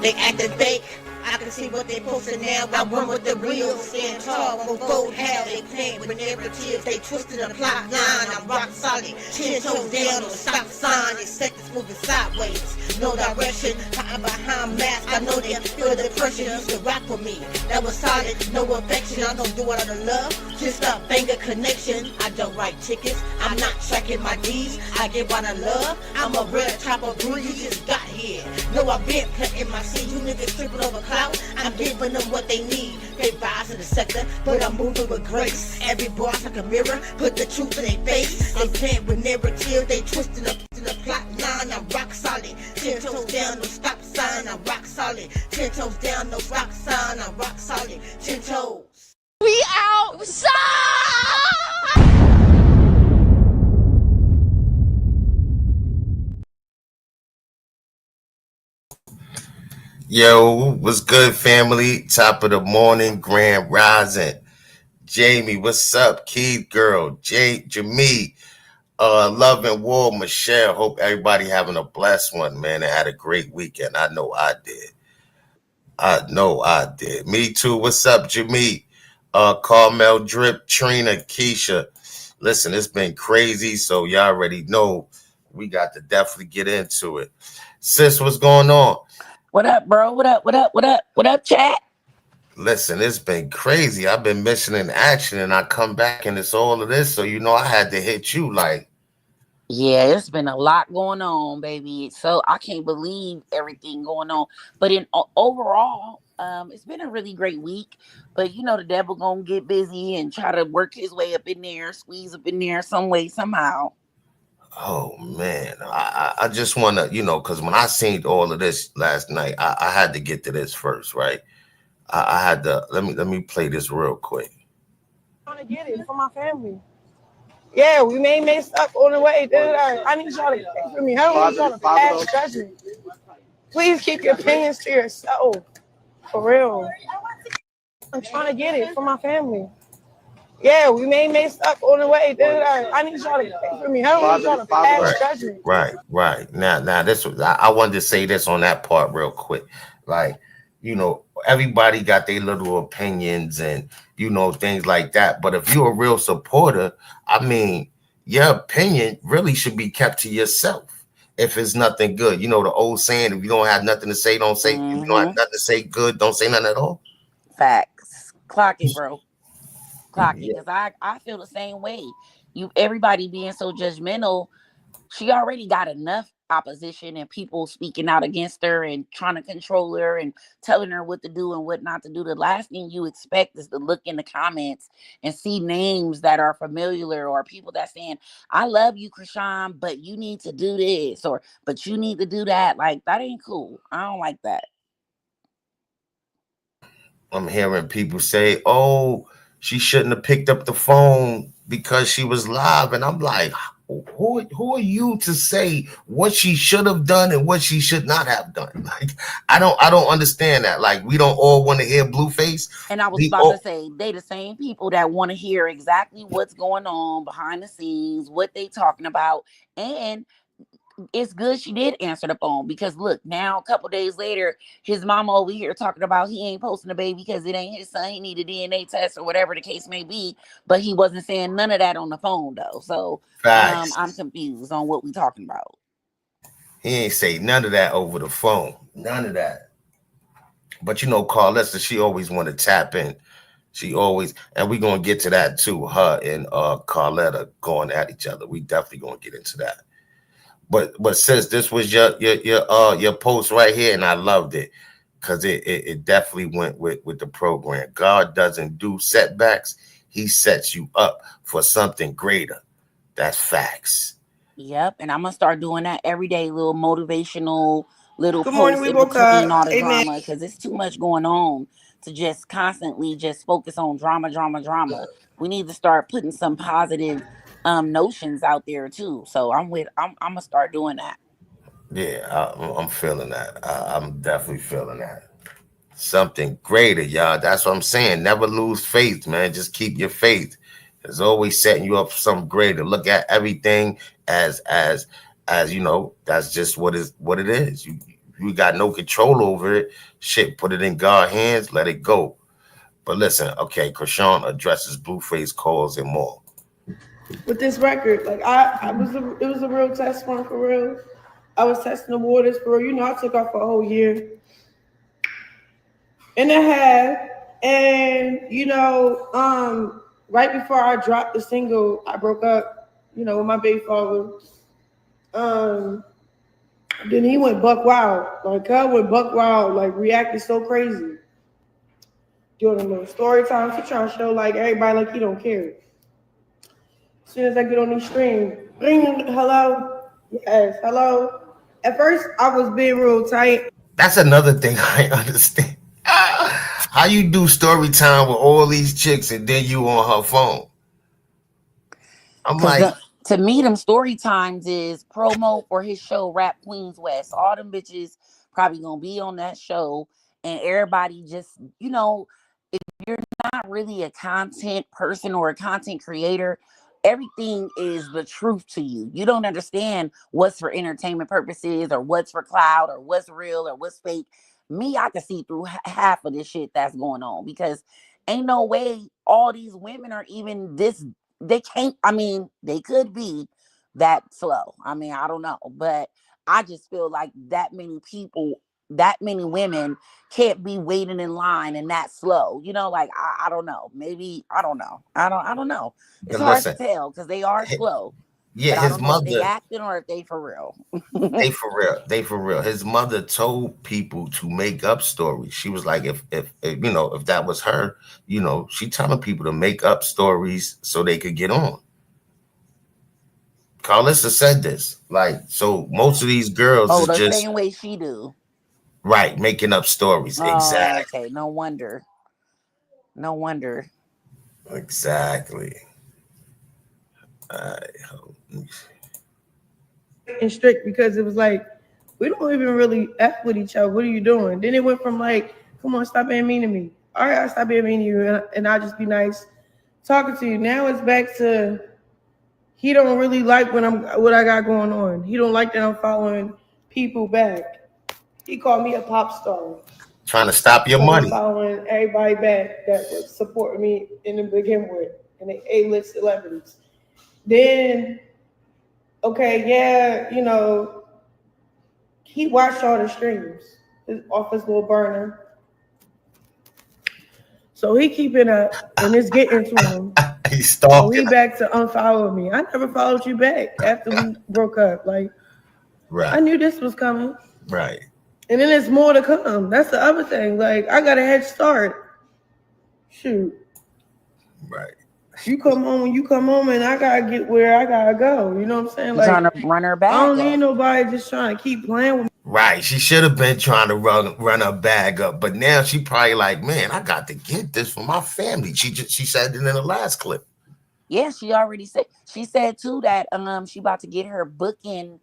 They acting fake. I can see what they posting now. I run with the real, stand tall, won't fold hell. They playing with narratives, they twisted a plot line. I'm rock solid, 10 toes down on stop sign. They seconds moving sideways, no direction. I'm behind mask, I know they feel the pressure. Used to rock for me, that was solid, no affection. I don't do it out of love, just a banger connection. I don't write tickets, I'm not checking my D's. I give out of love, I'm a real type of breed. You just got here, no I've been planting my seed. You niggas tripping over clout, I'm giving them what they need. They rise in the sector, but I'm moving with grace. Every boss like a mirror, put the truth in their face. They playing with narrative, they twisting up to the plot line. I'm rock solid, 10 toes down, no stop sign. I'm rock solid, 10 toes down, no stop sign. I'm rock solid, 10 toes. We outside! Yo, what's good, family? Top of the morning, grand rising. Jamie, what's up? Keith, girl, Jamie, Love and War, Michelle. Hope everybody having a blessed one, man. I had a great weekend. I know I did. Me too. What's up, Jamie? Carmel, Drip, Trina, Keisha. Listen, it's been crazy, so y'all already know we got to definitely get into it. Sis, what's going on? What up, bro? What up, chat? Listen, it's been crazy. I've been missing in action, and I come back and it's all of this. So, I had to hit you like. Yeah, it's been a lot going on, baby. So I can't believe everything going on. But overall, it's been a really great week. But, the devil gonna get busy and try to work his way up in there, squeeze up in there some way, somehow. Oh, man. I just want to, because when I seen all of this last night, I had to get to this first, right? I had to, let me play this real quick. I'm trying to get it for my family. Yeah, we may mess up on the way. I need y'all to pray for me. I don't need y'all to pass judgment. Please keep your opinions to yourself. For real. I'm trying to get it for my family. Yeah, we may mess up on the way. I need y'all to pray for me. I don't need y'all to pass judgment. Right. Now this was I wanted to say this on that part real quick. Like, everybody got their little opinions and things like that. But if you're a real supporter, I mean, your opinion really should be kept to yourself. If it's nothing good, the old saying: if you don't have nothing to say, don't say. Mm-hmm. If you don't have nothing to say good, don't say nothing at all. Facts. Clock it, bro. Clock it, because I feel the same way. Everybody being so judgmental. She already got enough opposition and people speaking out against her and trying to control her and telling her what to do and what not to do. The last thing you expect is to look in the comments and see names that are familiar or people that saying, I love you, Chrisean, but you need to do this or but you need to do that. Like, that ain't cool. I don't like that. I'm hearing people say, oh, she shouldn't have picked up the phone because she was live. And I'm like, who are you to say what she should have done and what she should not have done? Like, I don't understand that. Like, we don't all want to hear Blueface. And I was about to say, they the same people that want to hear exactly what's going on behind the scenes, what they talking about. And it's good she did answer the phone, because look, now a couple days later, his mama over here talking about he ain't posting the baby because it ain't his son. He need a DNA test or whatever the case may be. But he wasn't saying none of that on the phone though. So I'm confused on what we talking about. He ain't say none of that over the phone. None of that. But Karlissa, she always want to tap in. She always, and we're gonna get to that too. Her and Carletta going at each other. We definitely gonna get into that. But sis, this was your post right here, and I loved it because it definitely went with the program. God doesn't do setbacks; He sets you up for something greater. That's facts. Yep, and I'm gonna start doing that every day. Little motivational, little Good morning, posts we in woke between up. all the Amen. drama, because it's too much going on to just constantly just focus on drama. We need to start putting some positive notions out there too. So I'm gonna start doing that. Yeah, I'm feeling that. I'm definitely feeling that. Something greater, y'all. That's what I'm saying. Never lose faith, man. Just keep your faith. It's always setting you up for something greater. Look at everything as that's just what it is. you got no control over it. Shit, put it in God's hands, let it go. But listen, okay, Chrisean addresses Blueface calls and more. With this record, like it was a real test run for real. I was testing the waters for real. You know, I took off for a whole year and a half, and you know, right before I dropped the single, I broke up, you know, with my baby father. Um, then he went buck wild, like I went buck wild, like reacted so crazy. Doing a little story time, he trying to show like everybody like he don't care. As soon as I get on these streams, ring, hello, yes, hello. At first, I was being real tight. That's another thing I understand. How you do story time with all these chicks and then you on her phone? I'm like, to me, them story times is promo for his show, Rap Queens West. All them bitches probably gonna be on that show, and everybody just, you know, if you're not really a content person or a content creator, everything is the truth to you. You don't understand what's for entertainment purposes or what's for cloud or what's real or what's fake. Me, I can see through half of this shit that's going on because ain't no way all these women are even this. They can't. I mean, they could be that slow. I mean, I don't know, but I just feel like that many people, that many women can't be waiting in line and that slow. You know, like I don't know. Maybe I don't know. I don't know. It's hard to listen, tell because they are slow. yeah, But I his don't know if they mother, acting or if they for real. they for real, they for real. His mother told people to make up stories. She was like, if you know, if that was her, you know, she telling people to make up stories so they could get on. Karlissa said this, like, so most of these girls Oh, is the just same way she do. right making up stories. Oh, Exactly, okay. No wonder. No wonder. exactly. Uh, And strict because it was like we don't even really F with each other. What are you doing? Then it went from like, come on, stop being mean to me. All right, I'll stop being mean to you and I'll just be nice talking to you. Now it's back to he don't really like what I got going on. He don't like that I'm following people back. He called me a pop star. trying to stop your So he money. following everybody back that was supporting me in the begin with, and they A-list celebrities. Then, okay, yeah, you know, he watched all the streams off his little burner. So he keeping up, and it's getting to him. He's So he stalking. back to unfollow me. I never followed you back after we broke up. Like, I Right, knew this was coming. right, And then there's more to come. That's the other thing. Like, I got a head start. Shoot. right. You come home when you come home, and I gotta get where I gotta go. You know what I'm saying? She's trying Like, to run her I bag don't need up. nobody just trying to keep playing with me. Right. She should have been trying to run her bag up, but now she probably like, man, I got to get this for my family. She said it in the last clip. Yeah, she already said. She said too that she about to get her booking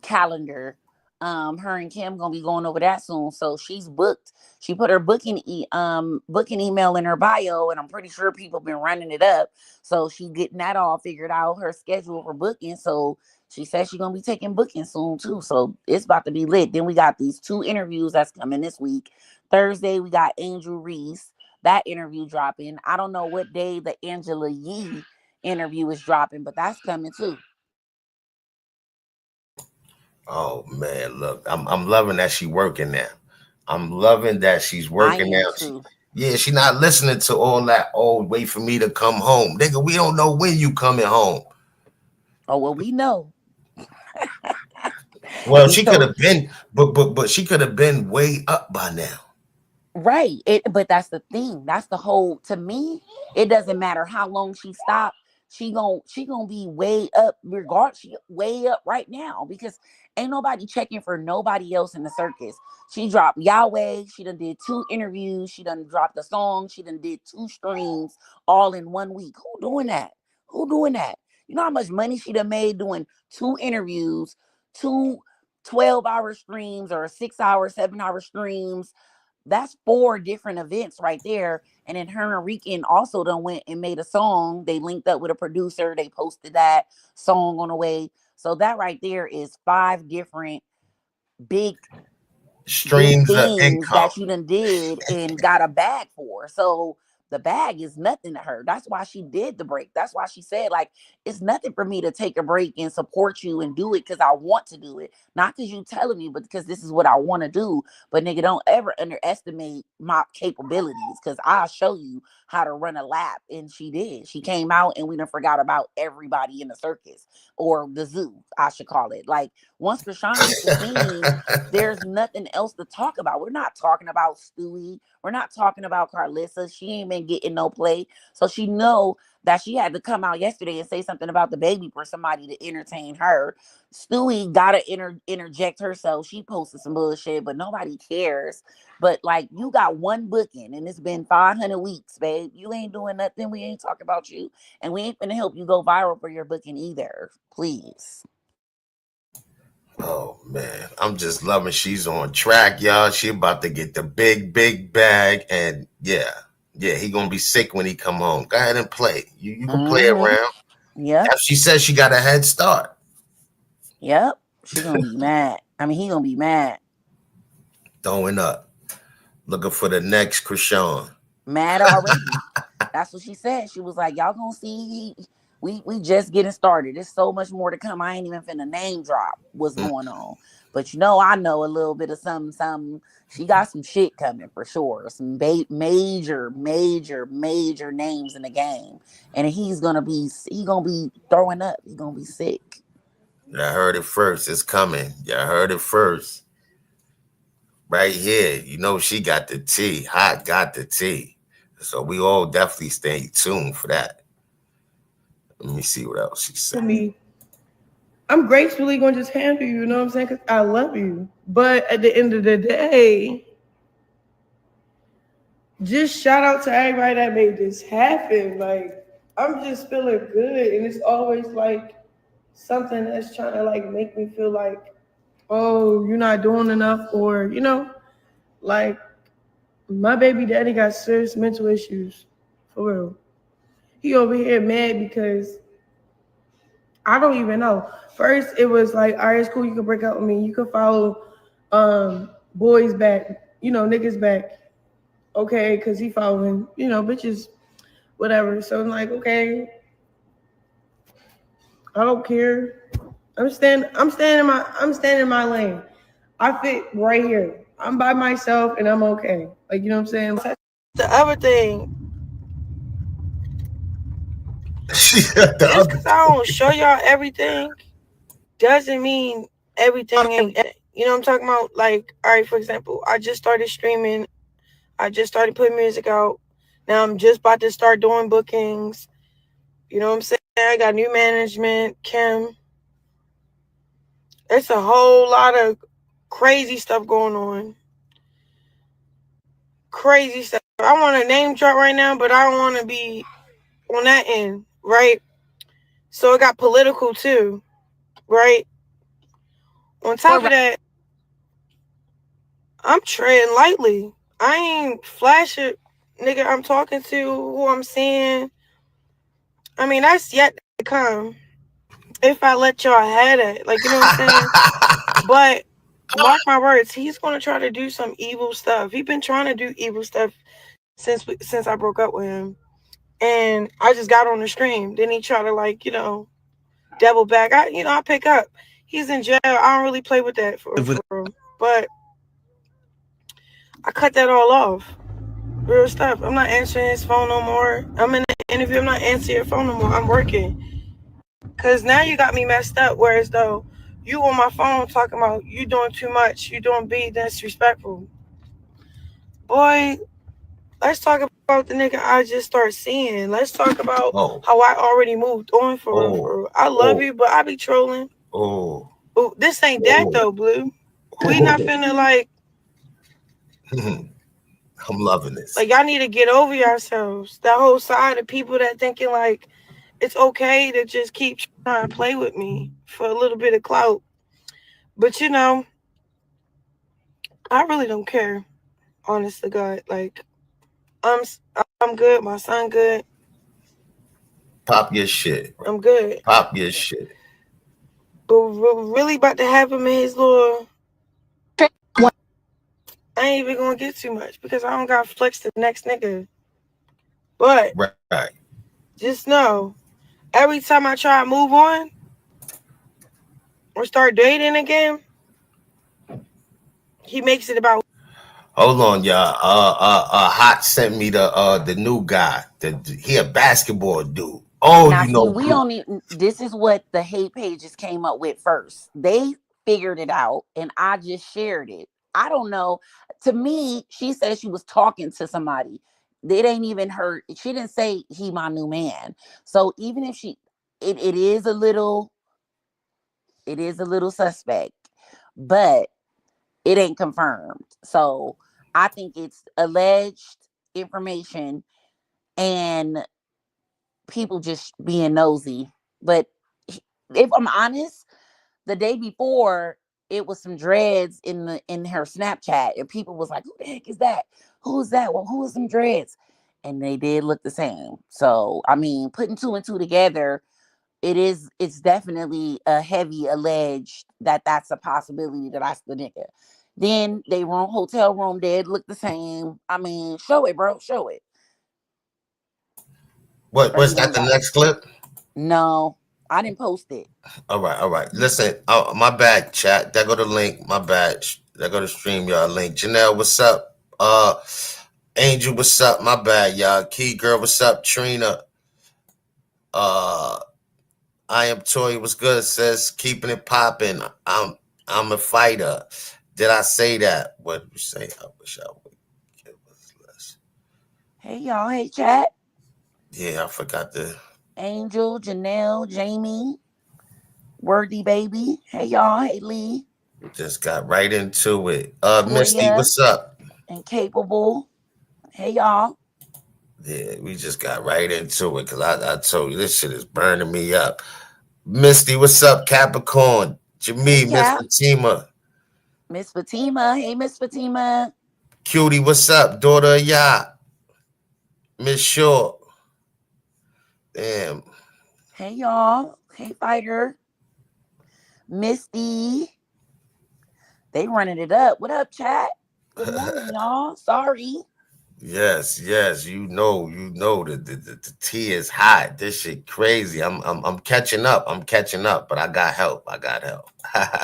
calendar. Her and Kim gonna be going over that soon, so she's booked. She put her booking email in her bio, and I'm pretty sure people been running it up. So she's getting that all figured out. Her schedule for booking. So she said she's gonna be taking booking soon too. So it's about to be lit. Then we got these 2 interviews that's coming this week. Thursday we got Angel Reese. That interview dropping. I don't know what day the Angela Yee interview is dropping, but that's coming too. Oh man, look, I'm loving that she working now. I'm loving that she's I working am now. too. Yeah, she not listening to all that. Oh, wait for me to come home, nigga. We don't know when you coming home. Oh well, we know. Well, We she could so have been, but she could have been way up by now. right. But that's the thing. That's the whole. To me, it doesn't matter how long she stopped. She gonna be way up. Regard she way up right now because ain't nobody checking for nobody else in the circus. She dropped Yahweh. She done did 2 interviews. She done dropped a song. She done did 2 streams all in 1 week. Who doing that? Who doing that? You know how much money she done made doing 2 interviews, two 12-hour streams or 6-hour, 7-hour streams. That's 4 different events right there. And then her and Rican also done went and made a song. They linked up with a producer. They posted that song on the way. So that right there is 5 different big streams of things income. that you done did and got a bag for. So the bag is nothing to her. That's why she did the break. That's why she said, like, it's nothing for me to take a break and support you and do it because I want to do it. Not because you telling me, but because this is what I want to do. But nigga, don't ever underestimate my capabilities because I'll show you how to run a lap. And she did. She came out and we done forgot about everybody in the circus or the zoo, I should call it. Like, once Chrisean hit the scene, there's nothing else to talk about. We're not talking about Stewie. We're not talking about Karlissa. She ain't been getting no play. So she know that she had to come out yesterday and say something about the baby for somebody to entertain her. Stewie gotta interject herself. She posted some bullshit, but nobody cares. But like, you got one booking and it's been 500 weeks, babe. You ain't doing nothing. We ain't talking about you. And we ain't gonna help you go viral for your booking either. Please. Oh man, I'm just loving she's on track, y'all. She about to get the big bag, and yeah, he gonna be sick when he come home. Go ahead and play. You can play around. Yeah. She says she got a head start. Yep. She gonna be mad. I mean, he gonna be mad. Throwing up. Looking for the next Chrisean. Mad already. That's what she said. She was like, y'all gonna see we just getting started. There's so much more to come. I ain't even finna name drop what's going on. But you know, I know a little bit of something. She got some shit coming for sure. Some major names in the game. And he gonna be throwing up. He's gonna be sick. Y'all heard it first. It's coming. Y'all heard it first. Right here. You know she got the tea. Hot got the tea. So we all definitely stay tuned for that. Let me see what else she said. I'm gracefully going to just handle you, you know what I'm saying? Because I love you. But at the end of the day, just shout out to everybody that made this happen. Like, I'm just feeling good. And it's always like something that's trying to like make me feel like, oh, you're not doing enough. Or, you know, like my baby daddy got serious mental issues. For real. He over here mad because I don't even know. First, it was like, all right, it's cool. You can break up with me. You can follow boys back, you know, niggas back. Okay, because he following, you know, bitches, whatever. So I'm like, okay, I don't care. I'm standing in my lane. I fit right here. I'm by myself and I'm okay. Like, you know what I'm saying? The other thing. Just because I don't show y'all everything doesn't mean everything ain't. You know what I'm talking about? Like, all right, for example, I just started streaming. I just started putting music out. Now I'm just about to start doing bookings. You know what I'm saying? I got new management, Kim. It's a whole lot of crazy stuff going on. Crazy stuff. I want to name drop right now, but I don't want to be on that end, right? So it got political too, right? On top of that, I'm treading lightly. I ain't flashing, nigga. I'm talking to who I'm seeing. I mean, that's yet to come. If I let y'all have it, like, you know what I'm saying? But mark my words, he's gonna try to do some evil stuff. He's been trying to do evil stuff since I broke up with him, and I just got on the stream. Then he tried to, like, you know, double back. I pick up. He's in jail. I don't really play with that for real. But I cut that all off. Real stuff. I'm not answering his phone no more. I'm in an interview. I'm not answering your phone no more. I'm working. Because now you got me messed up. Whereas though you on my phone talking about you doing too much. You doing being disrespectful. Boy, let's talk about the nigga I just started seeing. Let's talk about how I already moved on for real. I love you, but I be trolling. Ooh, this ain't that though, Blue. We not finna like. I'm loving this. Like, y'all need to get over yourselves. That whole side of people that thinking like it's okay to just keep trying to play with me for a little bit of clout. But you know, I really don't care. Honest to God, like I'm good. My son good. Pop your shit. I'm good. Pop your shit. But we're really about to have him in his little I ain't even gonna get too much because I don't got flex to the next nigga. But right. Just know, every time I try to move on or start dating again, he makes it about. Hold on, y'all. Hot sent me the new guy. He a basketball dude. Oh, now, you see, know, we don't even, this is what the hate pages came up with first. They figured it out and I just shared it. I don't know. To me, she said she was talking to somebody. It ain't even her. She didn't say he my new man. So even if it is a little suspect, but it ain't confirmed. So I think it's alleged information and people just being nosy. But if I'm honest, the day before it was some dreads in her Snapchat, and people was like, "Who the heck is that? Who's that? Well, who is some dreads?" And they did look the same. So I mean, putting two and two together, it's definitely a heavy alleged that that's a possibility that that's the nigga. Then they wrong hotel room dead look the same. I mean, show it, bro, show it. What was that? The next clip? No, I didn't post it. All right. Listen, my bad, chat. There go the link. My bad. There go the stream, y'all. Link. Janelle, what's up? Angel, what's up? My bad, y'all. Key girl, what's up? Trina. I am Toy. What's good? Says keeping it popping. I'm a fighter. Did I say that? What did you say? I wish I would give us less. Hey y'all. Hey chat. Yeah, I forgot the Angel, Janelle, Jamie, Worthy Baby. Hey y'all. Hey Lee. Just got right into it. Misty, Toya what's up? and Capable. Hey y'all. Yeah, we just got right into it because I told you this shit is burning me up. Misty, what's up? Capricorn, Jamie, Miss Fatima. Miss Fatima. Hey, Miss Fatima. Cutie, what's up? Daughter of Yacht. Miss Short. Damn. Hey y'all. Hey Fighter. Misty. They running it up. What up, chat? Good morning, y'all. Sorry. Yes. You know that the tea is hot. This shit crazy. I'm catching up. But I got help.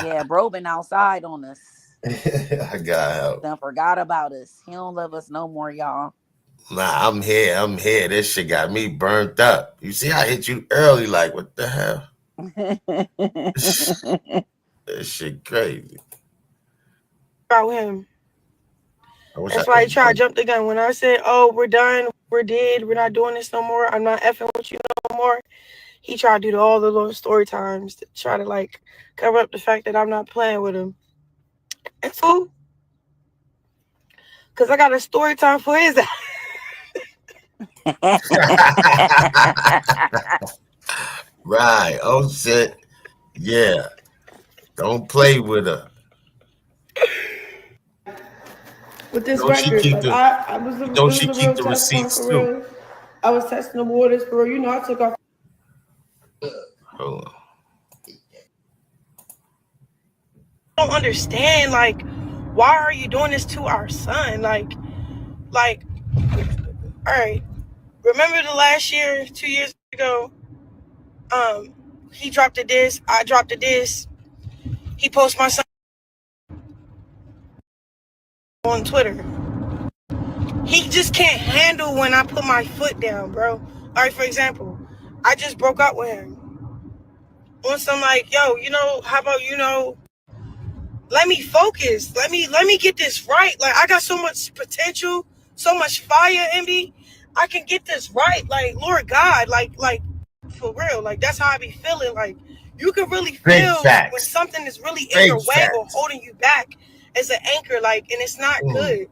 Yeah, bro been outside on us. I got help. Done forgot about us. He don't love us no more, y'all. Nah, I'm here. This shit got me burnt up. You see, I hit you early. Like, what the hell? This shit crazy. About him. That's why I tried to jump the gun. When I said, "Oh, we're done. We're dead. We're not doing this no more. I'm not effing with you no more," he tried to do all the little story times to try to like cover up the fact that I'm not playing with him. It's cool. Because I got a story time for his ass. Right. Oh shit. Yeah. Don't play with her. With this record, don't she keep the receipts too? I was testing the waters for real. You know, I took off. Hold on. I don't understand, like, why are you doing this to our son? Like, all right. Remember the last year, 2 years ago, he dropped a diss, I dropped a diss. He posted my son on Twitter. He just can't handle when I put my foot down, bro. All right, for example, I just broke up with him. On some like, yo, you know, how about, you know, let me focus. Let me get this right. Like, I got so much potential, so much fire in me. I can get this right. Like, Lord God, like for real. Like, that's how I be feeling. Like, you can really feel when something is really in your way or holding you back as an anchor, like, and it's not good.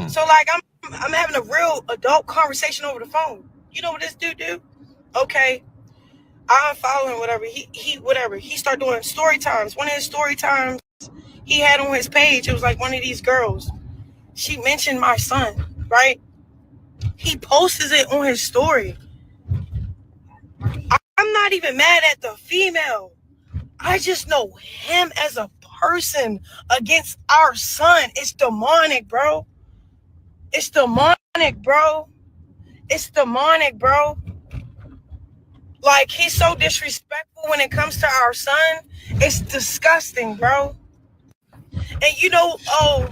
So, like, I'm having a real adult conversation over the phone. You know what this dude do? Okay, I unfollow him, whatever. He started doing story times. One of his story times he had on his page, it was like one of these girls. She mentioned my son, right? He posted it on his story. I'm not even mad at the female. I just know him as a person against our son. It's demonic, bro. It's demonic, bro. It's demonic, bro. Like, he's so disrespectful when it comes to our son. It's disgusting, bro. And oh,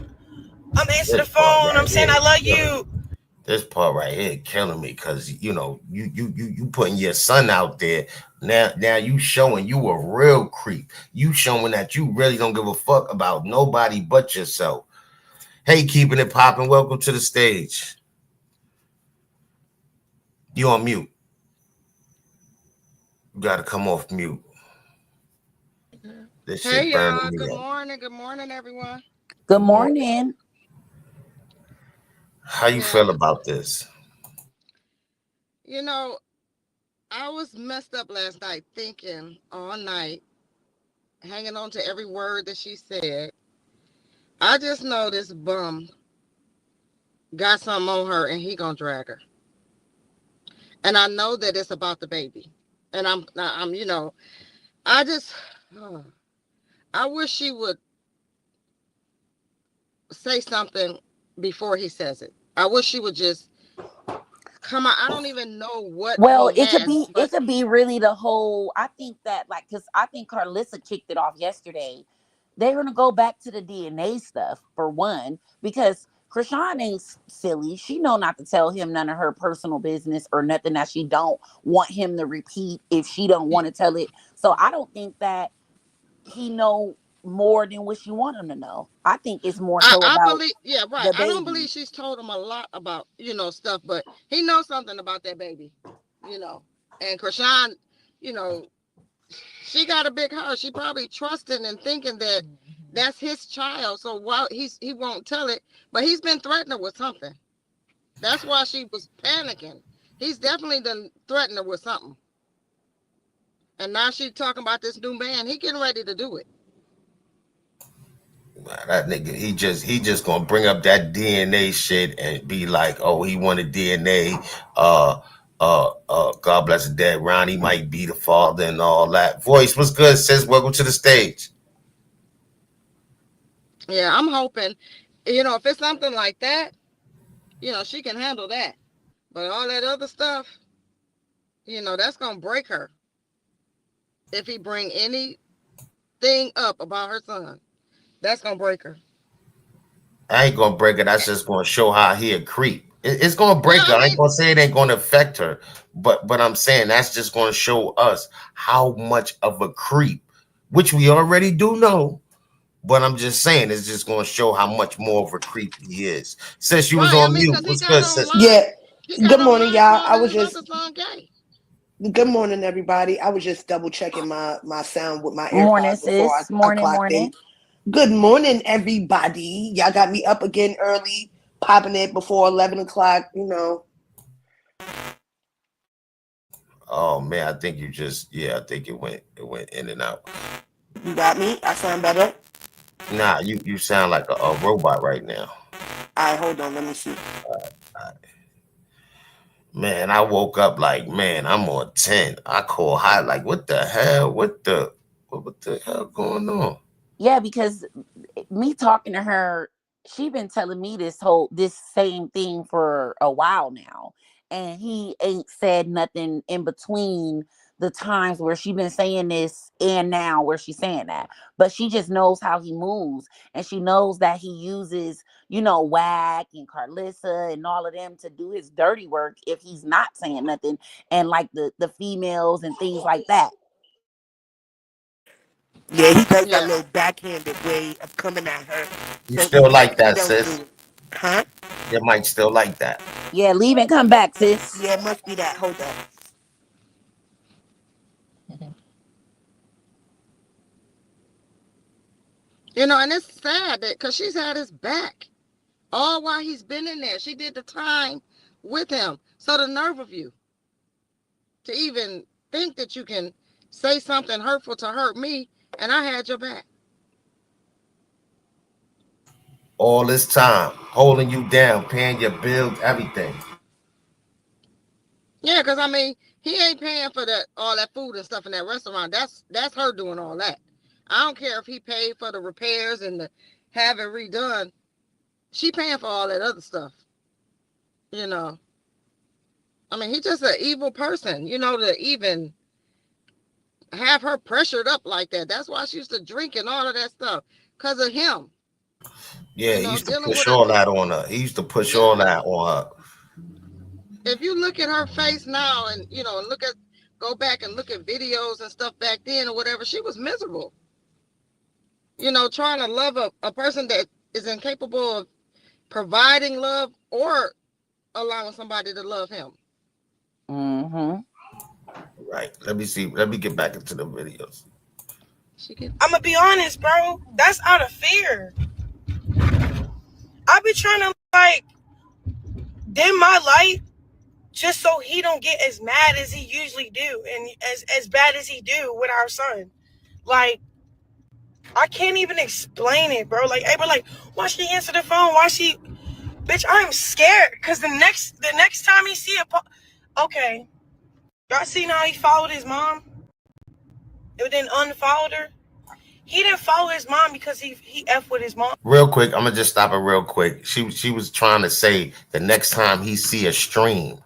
I'm answering This the part phone. I'm right saying here I love killing me. you. This part right here killing me because you putting your son out there. Now you showing you a real creep. You showing that you really don't give a fuck about nobody but yourself. Hey, keeping it popping. Welcome to the stage. You on mute. You gotta come off mute. This shit Hey burning y'all, me good up. morning. Good morning, everyone. Good Good morning. morning. How you Yeah, feel about this? you know, I was messed up last night thinking all night, hanging on to every word that she said. I just know this bum got something on her and he gonna drag her. And I know that it's about the baby. And I just, I wish she would say something before he says it. I wish she would just come out. I don't even know what Well, he has, it but could be really the whole. I think that like because I think Karlissa kicked it off yesterday. They're gonna go back to the DNA stuff for one because Chrisean ain't silly. She know not to tell him none of her personal business or nothing that she don't want him to repeat if she don't want to tell it. So I don't think that he know more than what she want him to know. I think it's more so I about believe, yeah, right. the I don't baby. believe she's told him a lot about, stuff, but he knows something about that baby, you know. And Chrisean, you know, she got a big heart. She probably trusting and thinking that that's his child. So while he won't tell it, but he's been threatening her with something. That's why she was panicking. He's definitely done threatened her with something. And now she's talking about this new man. He getting ready to do it. That nigga, he just gonna bring up that DNA shit and be like, oh, he wanted DNA. God bless the dead. Ronnie might be the father and all that. Voice, what's good, sis? Welcome to the stage. Yeah, I'm hoping, if it's something like that, she can handle that. But all that other stuff, that's gonna break her if he bring anything up about her son. That's gonna break her. I ain't gonna break it. That's just gonna show how he a creep. It's gonna Yeah, break her. I I ain't mean, gonna say it ain't gonna affect her, but I'm saying that's just gonna show us how much of a creep, which we already do know. But I'm just saying it's just gonna show how much more of a creep he is. Since you was right. I on mean, mute, because what's good, Yeah. sis? he got Good morning, online y'all. calling his other son gay. Good morning, everybody. I was just double checking my sound with my Morning, AirPods before sis. I Morning, clocked in. morning. Good morning, everybody. Y'all got me up again early, popping it before 11 o'clock. Oh man, I think you just I think it went in and out. You got me. I sound better. Nah, you sound like a robot right now. All right, hold on. Let me see. Man, I woke up like, man, I'm on 10. I call high, like, what the hell? What the hell going on? Yeah, because me talking to her, she been telling me this same thing for a while now, and he ain't said nothing in between the times where she been saying this and now where she's saying that. But she just knows how he moves, and she knows that he uses Whack and Karlissa and all of them to do his dirty work if he's not saying nothing, and like the females and things like that. Yeah, he does that Yeah. little backhanded way of coming at her. You So still even like if he that, don't sis? do it, huh? You might still like that. Yeah, leave and come back, sis. Yeah, it must be that. Hold up. And it's sad that because she's had his back all while he's been in there. She did the time with him. So the nerve of you to even think that you can say something hurtful to hurt me, and I had your back. All this time, holding you down, paying your bills, everything. Yeah, because I mean, he ain't paying for all that food and stuff in that restaurant. That's her doing all that. I don't care if he paid for the repairs and the have it redone. She paying for all that other stuff. You know. I mean, he's just an evil person. You know, to even have her pressured up like that. That's why she used to drink and all of that stuff because of him. Yeah, You he know, used to dealing push with all that on her. He used to push all that on her. If you look at her face now and go back and look at videos and stuff back then or whatever, she was miserable. You know, trying to love a person that is incapable of providing love or allowing somebody to love him. Mm-hmm. Right. Let me see. Let me get back into the videos. I'm gonna be honest, bro. That's out of fear. I be trying to dim my light just so he don't get as mad as he usually do and as bad as he do with our son. Like, I can't even explain it, bro. Like, hey, bro, why she answer the phone? Why she, bitch? I'm scared because the next time he see okay, y'all seen how he followed his mom and then unfollowed her? He didn't follow his mom because he F with his mom. Real quick, I'm gonna just stop it real quick. She was trying to say the next time he see a stream.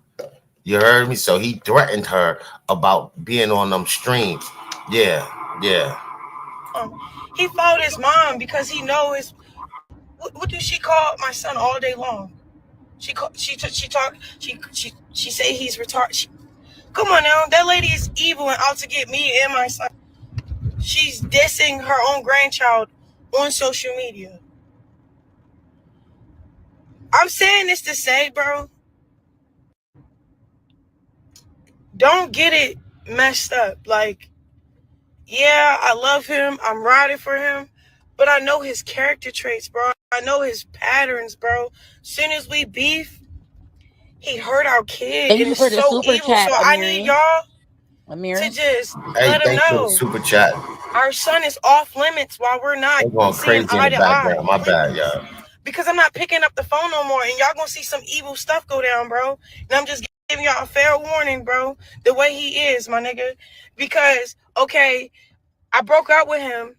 You heard me? So he threatened her about being on them streams. Yeah. He followed his mom because he know his. What does she call my son all day long? She say he's retarded. Come on now, that lady is evil and out to get me and my son. She's dissing her own grandchild on social media. I'm saying this to say, bro, don't get it messed up. Like, yeah, I love him. I'm riding for him. But I know his character traits, bro. I know his patterns, bro. Soon as we beef, he hurt our kid. Thank And you it's for the so super evil. chat, So I need y'all to just let him Thanks for the know super chat. our son is off limits while we're not going seeing crazy in eye the to eye. background. My bad, y'all. Because I'm not picking up the phone no more, and y'all gonna see some evil stuff go down, bro. And I'm just giving y'all a fair warning, bro. The way he is, my nigga. Because, okay, I broke up with him,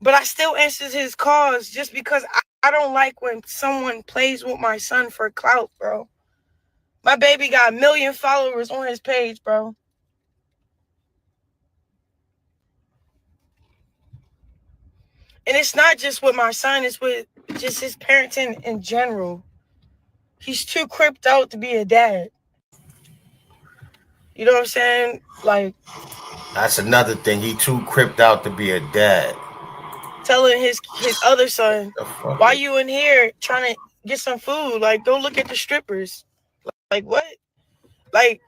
but I still answered his calls just because I don't like when someone plays with my son for clout, bro. My baby got 1 million followers on his page, bro. And it's not just with my son, it's with just his parenting in general. He's too cripped out to be a dad. You know what I'm saying? Like, that's another thing. He too cripped out to be a dad. Telling his other son, why you in here trying to get some food? Like, go look at the strippers. Like, what? Like,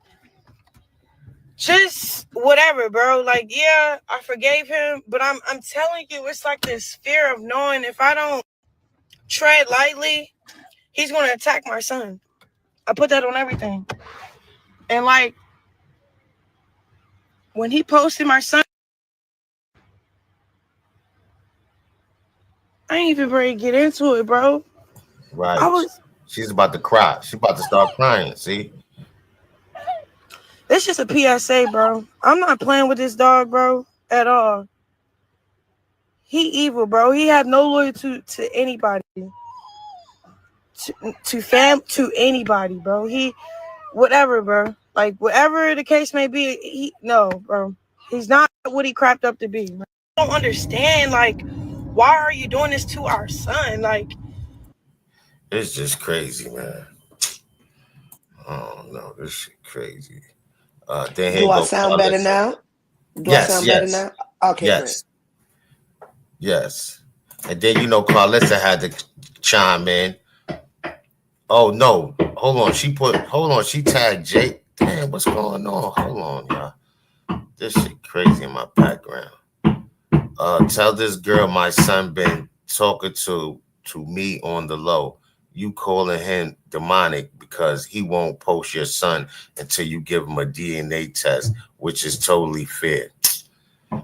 just whatever, bro. Like, yeah, I forgave him, but I'm telling you, it's like this fear of knowing if I don't tread lightly, he's gonna attack my son. I put that on everything. And like, when he posted my son, I ain't even ready to get into it, bro. Right. She's about to cry. She's about to start crying. See? It's just a PSA, bro. I'm not playing with this dog, bro, at all. He evil, bro. He have no loyalty to anybody. To anybody, bro. He, whatever, bro. Like, whatever the case may be, no, bro. He's not what he crapped up to be. I don't understand, like, why are you doing this to our son? Like, it's just crazy, man. Oh no, this shit crazy. Then do I sound better now? I sound better now? Okay, yes. Great. Yes. And then Karlissa had to chime in. Oh no, hold on. She tagged Jake. Damn, what's going on? Hold on, y'all. This shit crazy in my background. Tell this girl my son been talking to me on the low. You calling him demonic because he won't post your son until you give him a DNA test, which is totally fair.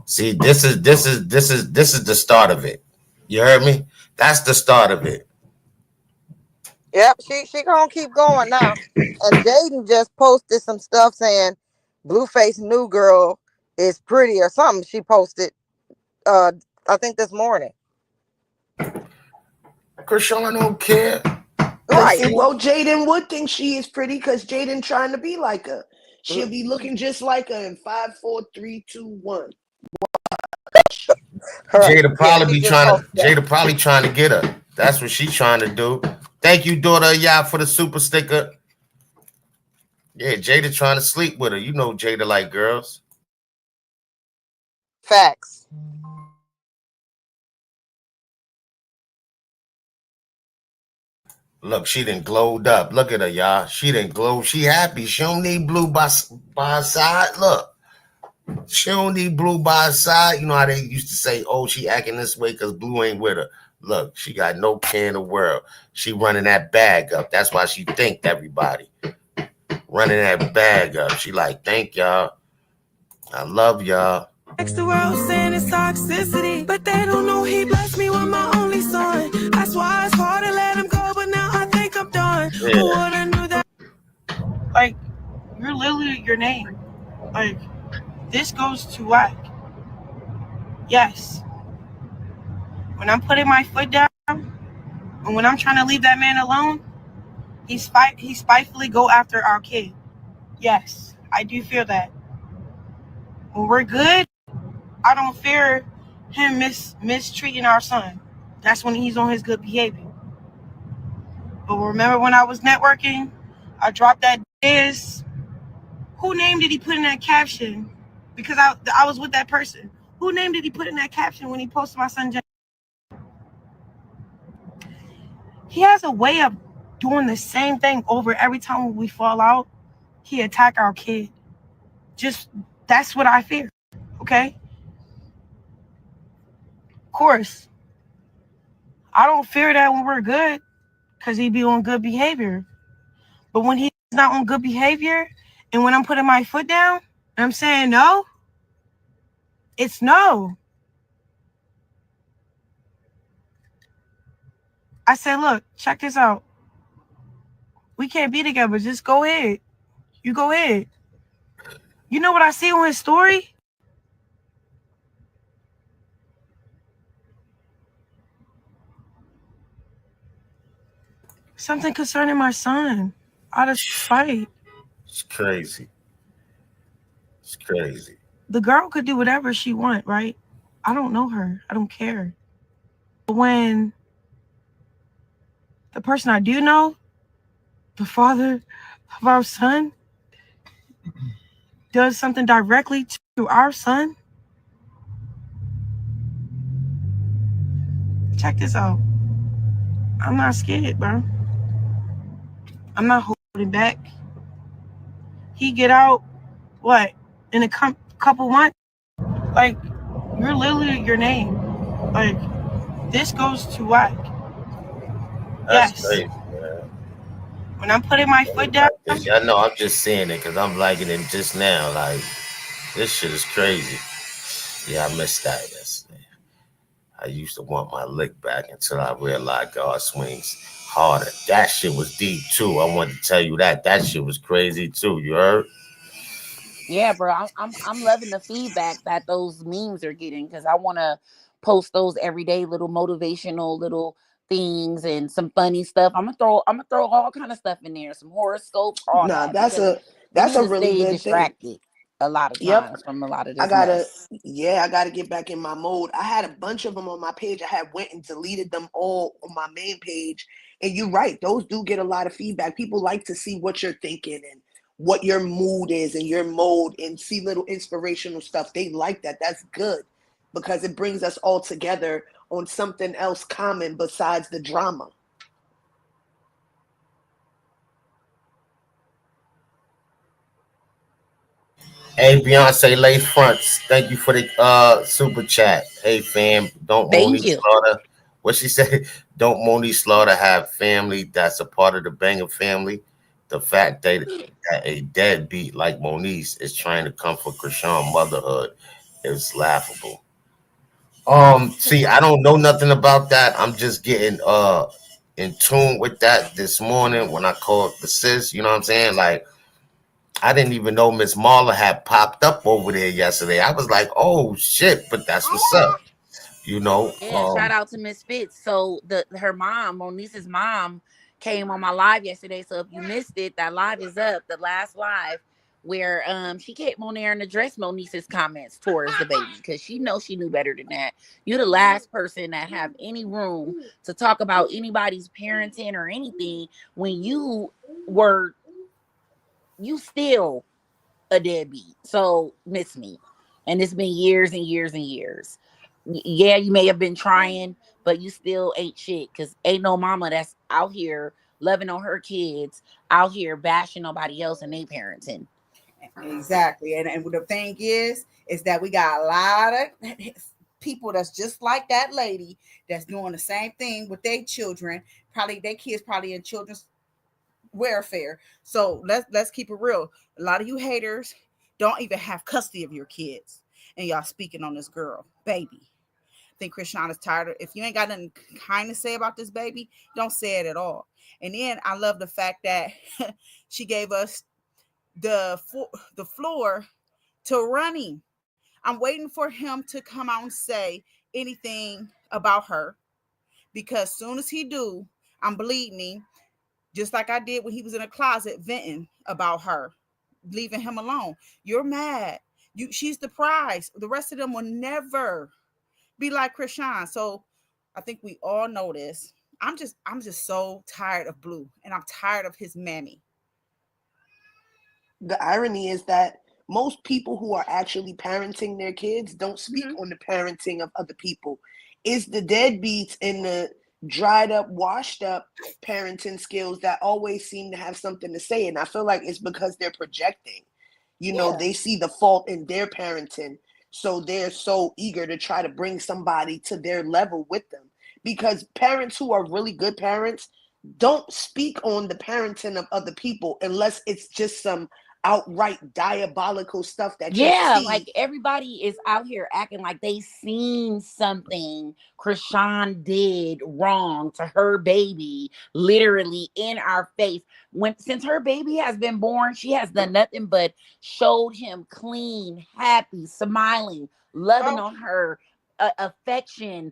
See, this is the start of it. You heard me? That's the start of it. Yep, she gonna keep going now. And Jaden just posted some stuff saying Blueface new girl is pretty or something. She posted uh I think this morning. Chrisean don't care. Right. Well, Jaden would think she is pretty because Jaden trying to be like her. She'll be looking just like her in 5, 4, 3, 2, 1. Right. Jada Yeah, probably she be just trying to posted that. Jada probably trying to get her. That's what she's trying to do. Thank you, daughter. Yeah, for the super sticker. Yeah, Jada trying to sleep with her. You know Jada like girls. Facts. Look, she done glowed up. Look at her, y'all. She done glow. She happy. She don't need blue by her side. Look, she don't need blue by her side. You know how they used to say, oh, she acting this way because blue ain't with her. Look, she got no care in the world. She running that bag up. That's why she thanked everybody. Running that bag up. She like, thank y'all. I love y'all. Next the world saying it's toxicity, but they don't know he blessed me with my only son. That's why it's hard to let him go, but now I think I'm done. Yeah. Who would've knew that? Like, you're literally your name. Like, this goes to whack. Yes. When I'm putting my foot down, and when I'm trying to leave that man alone, he spitefully go after our kid. Yes, I do feel that. When we're good, I don't fear him mistreating our son. That's when he's on his good behavior. But remember when I was networking, I dropped that diss. Who name did he put in that caption? Because I was with that person. Who name did he put in that caption when he posted my son? He has a way of doing the same thing over every time we fall out. He attack our kid. Just, that's what I fear. Okay? Of course, I don't fear that when we're good because he be on good behavior. But when he's not on good behavior and when I'm putting my foot down and I'm saying no, it's no. I said, look, check this out. We can't be together. Just go ahead. You go ahead. You know what I see on his story? Something concerning my son. Out of spite. It's crazy. It's crazy. The girl could do whatever she want, right? I don't know her. I don't care. But when the person I do know, the father of our son, does something directly to our son, check this out. I'm not scared, bro. I'm not holding back. He get out, what, in a couple months? Like, you're literally your name. Like, this goes to whack. That's Yes. crazy, man. When I'm putting my foot down. I know I'm just saying it because I'm liking it just now. Like, this shit is crazy. Yeah, I missed that yesterday. I used to want my lick back until I realized God swings harder. That shit was deep too. I wanted to tell you that. That shit was crazy too. You heard? Yeah, bro. I'm loving the feedback that those memes are getting because I want to post those everyday little motivational little things and some funny stuff. I'm gonna throw all kind of stuff in there, some horoscopes, all Nah, that because we that's need a to really stay good thing. distracted a lot of Yep. times from a lot of I this gotta, mess. I gotta get back in my mode. I had a bunch of them on my page. I had went and deleted them all on my main page. And you're right, those do get a lot of feedback. People like to see what you're thinking and what your mood is and your mode and see little inspirational stuff. They like that. That's good because it brings us all together on something else common besides the drama. Hey, Beyonce Lace Fronts. Thank you for the super chat. Hey, fam. Don't Thank Monique you. Slaughter. What she said? Don't Monique Slaughter have family that's a part of the Banger family? The fact that a deadbeat like Monique is trying to come for Chrisean motherhood is laughable. See, I don't know nothing about that. I'm just getting in tune with that this morning when I called the sis. You know what I'm saying? Like, I didn't even know Miss Marla had popped up over there yesterday. I was like, oh shit, but that's what's up. You know, Yeah, shout out to Miss Fitz. So her mom, Monice's mom, came on my live yesterday. So if you missed it, that live is up, the last live, where she came on there and addressed Monice's comments towards the baby, because she knew better than that. You're the last person that have any room to talk about anybody's parenting or anything when you still a deadbeat. So miss me. And it's been years and years and years. Yeah, you may have been trying, but you still ain't shit, because ain't no mama that's out here loving on her kids, out here bashing nobody else and they parenting. Exactly. And the thing is that we got a lot of people that's just like that lady that's doing the same thing with their children. Probably their kids probably in children's welfare. So let's keep it real. A lot of you haters don't even have custody of your kids, and y'all speaking on this girl, baby. I think Chrisean is tired of, if you ain't got nothing kind to say about this baby, don't say it at all. And then I love the fact that she gave us the floor to Running. I'm waiting for him to come out and say anything about her, because soon as he do, I'm bleeding, just like I did when he was in a closet venting about her, leaving him alone. You're mad. She's the prize. The rest of them will never be like Chrisean. So I think we all know this. I'm just so tired of Blue, and I'm tired of his mammy. The irony is that most people who are actually parenting their kids don't speak on the parenting of other people. It's the deadbeats and the dried up, washed up parenting skills that always seem to have something to say. And I feel like it's because they're projecting. You know, they see the fault in their parenting, so they're so eager to try to bring somebody to their level with them. Because parents who are really good parents don't speak on the parenting of other people unless it's just some outright diabolical stuff that you see. Like everybody is out here acting like they seen something Chrisean did wrong to her baby, literally in our face. Since her baby has been born, she has done nothing but showed him clean, happy, smiling, loving on her, affection,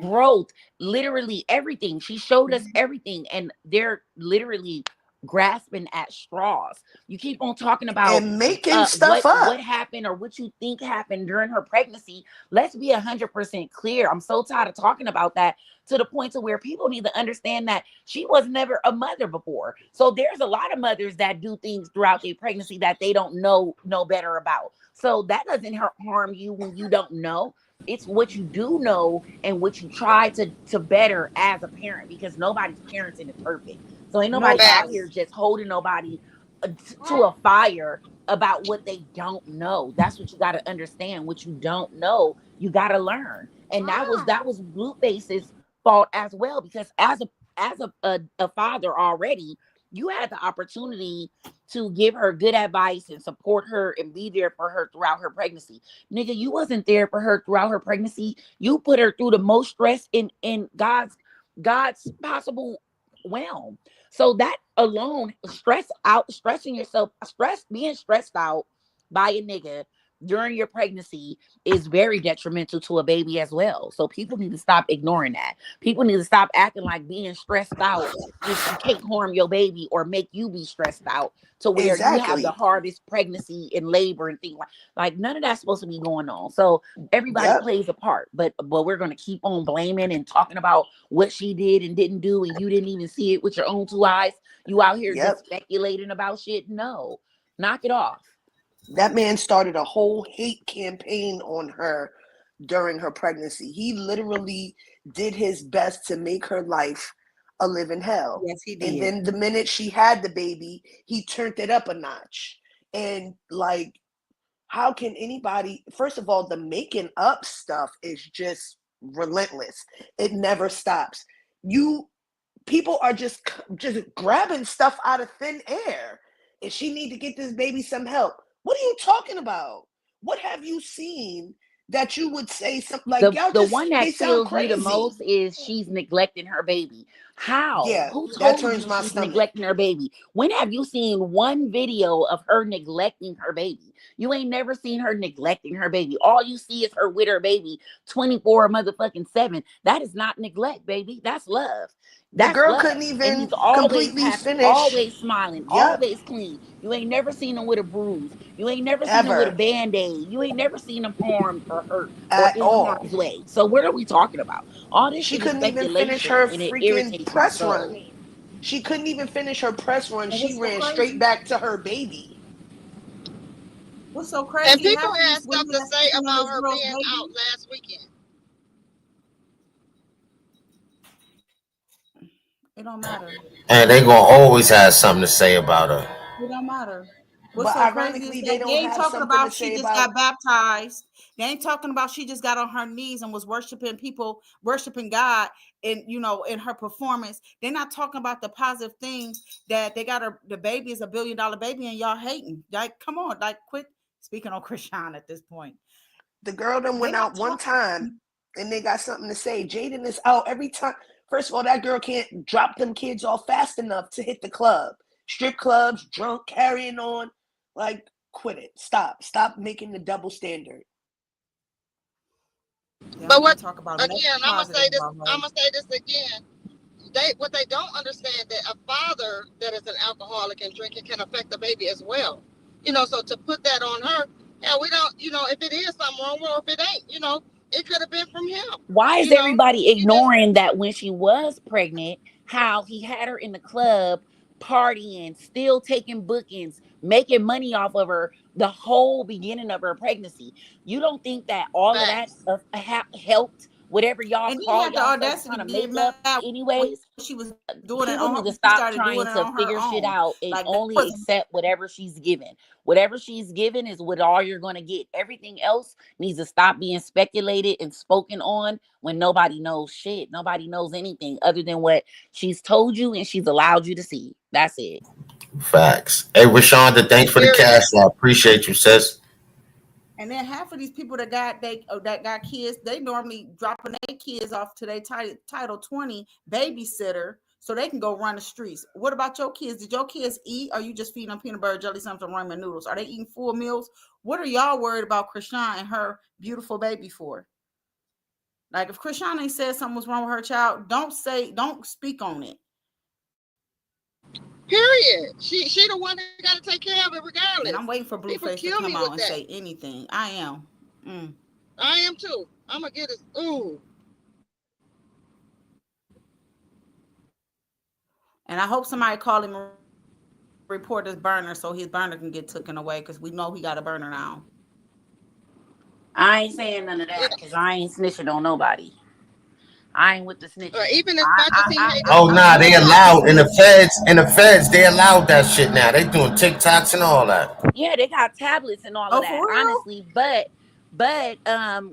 growth, literally everything. She showed us everything, and they're literally grasping at straws. You keep on talking about and making stuff what happened or what you think happened during her pregnancy. Let's be 100% clear. I'm so tired of talking about that, to the point to where people need to understand that she was never a mother before. So there's a lot of mothers that do things throughout their pregnancy that they don't know better about. So that doesn't harm you when you don't know. It's what you do know and what you try to better as a parent, because nobody's parenting is perfect. So ain't nobody out here just holding nobody to a fire about what they don't know. That's what you got to understand. What you don't know, you got to learn. And that was Blueface's fault as well, because as a father already, you had the opportunity to give her good advice and support her and be there for her throughout her pregnancy. Nigga, you wasn't there for her throughout her pregnancy. You put her through the most stress in God's possible realm. So that alone, being stressed out by a nigga during your pregnancy is very detrimental to a baby as well. So people need to stop ignoring that. People need to stop acting like being stressed out just can't harm your baby or make you be stressed out to where you have the hardest pregnancy and labor and things like none of that's supposed to be going on. So everybody plays a part, but we're going to keep on blaming and talking about what she did and didn't do, and you didn't even see it with your own two eyes. You out here just speculating about shit. No, knock it off. That man started a whole hate campaign on her during her pregnancy. He literally did his best to make her life a living hell. Yes, he did. And then the minute she had the baby, he turned it up a notch. And like, how can anybody, first of all, the making up stuff is just relentless. It never stops. People are just grabbing stuff out of thin air. If she need to get this baby some help, what are you talking about? What have you seen that you would say something like the one that kills me the most is she's neglecting her baby. How? Yeah, Who that told turns you my she's stomach. neglecting her baby? When have you seen one video of her neglecting her baby? You ain't never seen her neglecting her baby. All you see is her with her baby 24 motherfucking 7. That is not neglect, baby. That's love. The That's girl couldn't love. And even he's always completely happy, finish. always smiling, Yep, always clean. You ain't never seen him with a bruise. You ain't never seen him with a ever, band-aid. You ain't never seen him harmed or hurt or at in all. harm's way. So what are we talking about? All this She shit is couldn't even finish speculation her and it freaking irritates my press soul. run. She couldn't even finish her press run. And She what's so ran straight crazy? back to her baby. What's so And crazy? people Half of had these stuff women to that's say speaking on about this her girl's being out baby. last weekend. It don't matter. And they gonna always have something to say about her. It don't matter. What's But so crazy is ironically, they that they don't ain't have talking something to about she say just about. got baptized. They ain't talking about she just got on her knees and was worshiping people, worshiping God, and in her performance. They're not talking about the positive things that they got. The baby is $1 billion baby, and y'all hating. Like, come on, like, quit speaking on Chrisean at this point. The girl done They went not out one talking. time and they got something to say. Jaden is out every time. First of all, that girl can't drop them kids off fast enough to hit the club. Strip clubs, drunk, carrying on. Like, quit it. Stop. Stop making the double standard. They But don't even what talk about nothing again? I'm gonna positive say this. about her. I'm gonna say this again. What they don't understand that a father that is an alcoholic and drinking can affect the baby as well. So to put that on her, yeah, we don't. If it is something wrong, well, if it ain't, it could have been from him. Why is You know, everybody she just ignoring that when she was pregnant, how he had her in the club partying, still taking bookings, making money off of her the whole beginning of her pregnancy? You don't think that all of that facts. helped whatever y'all And then call had the yourself audacity trying to to get make up mad when anyways? she was doing it People on her. need to When she stop started doing trying it to on her figure shit own. out and Like, that only wasn't. accept whatever she's given. Whatever she's given is what all you're going to get. Everything else needs to stop being speculated and spoken on when nobody knows shit. Nobody knows anything other than what she's told you and she's allowed you to see. That's it. Facts. Hey, Rashonda, thanks for the Period. cash. I appreciate you, sis. And then half of these people that got kids, they normally dropping their kids off to their Title 20 babysitter so they can go run the streets. What about your kids? Did your kids eat? Or are you just feeding them peanut butter, jelly, something, ramen noodles? Are they eating full meals? What are y'all worried about Chrisean and her beautiful baby for? Like, if Chrisean ain't said something was wrong with her child, don't speak on it. Period. She the one that got to take care of it And regardless. I'm waiting for People Blueface to kill come me out with and that. say anything. I am. I am too. I'm gonna get it. Ooh. And I hope somebody call him and report his burner so his burner can get taken away, because we know he got a burner now. I ain't saying none of that because I ain't snitching on nobody. I ain't with the snitching. Even as I much as I he I, hate his I Oh I'm nah, wife, they good he not to allowed in the snitch. feds, they allowed that shit now. They doing TikToks and all that. Yeah, they got tablets and all of Oh, that, for real? honestly. But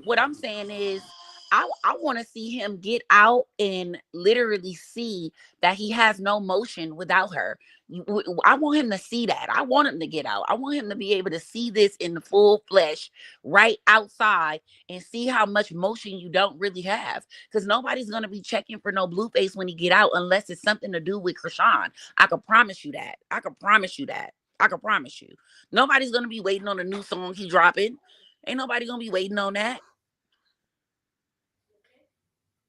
what I'm saying is I want to see him get out and literally see that he has no motion without her. I want him to see that. I want him to get out. I want him to be able to see this in the full flesh right outside and see how much motion you don't really have. Because nobody's gonna be checking for no Blueface when he get out unless it's something to do with Chrisean. I can promise you that. I can promise you that. I can promise you. Nobody's gonna be waiting on a new song he dropping. Ain't nobody gonna be waiting on that.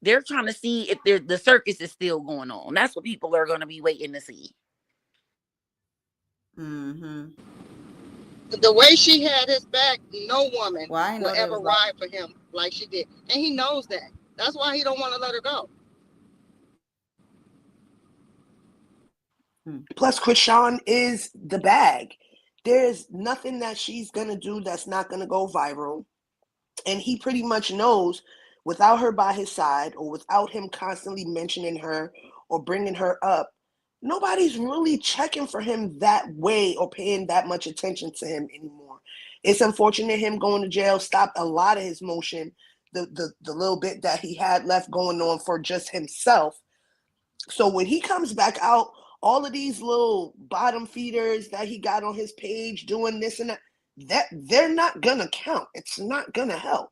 They're trying to see if the circus is still going on. That's what people are gonna be waiting to see. Mm-hmm. the way she had his back, no woman Well, I didn't will know they ever was like. ride for him like she did, and he knows that. That's why he don't want to let her go. Plus, Chrisean is the bag. There's nothing that she's going to do that's not going to go viral. And he pretty much knows without her by his side or without him constantly mentioning her or bringing her up, nobody's really checking for him that way or paying that much attention to him anymore. It's unfortunate him going to jail stopped a lot of his motion, the little bit that he had left going on for just himself. So when he comes back out, all of these little bottom feeders that he got on his page doing this and that they're not gonna count. It's not gonna help.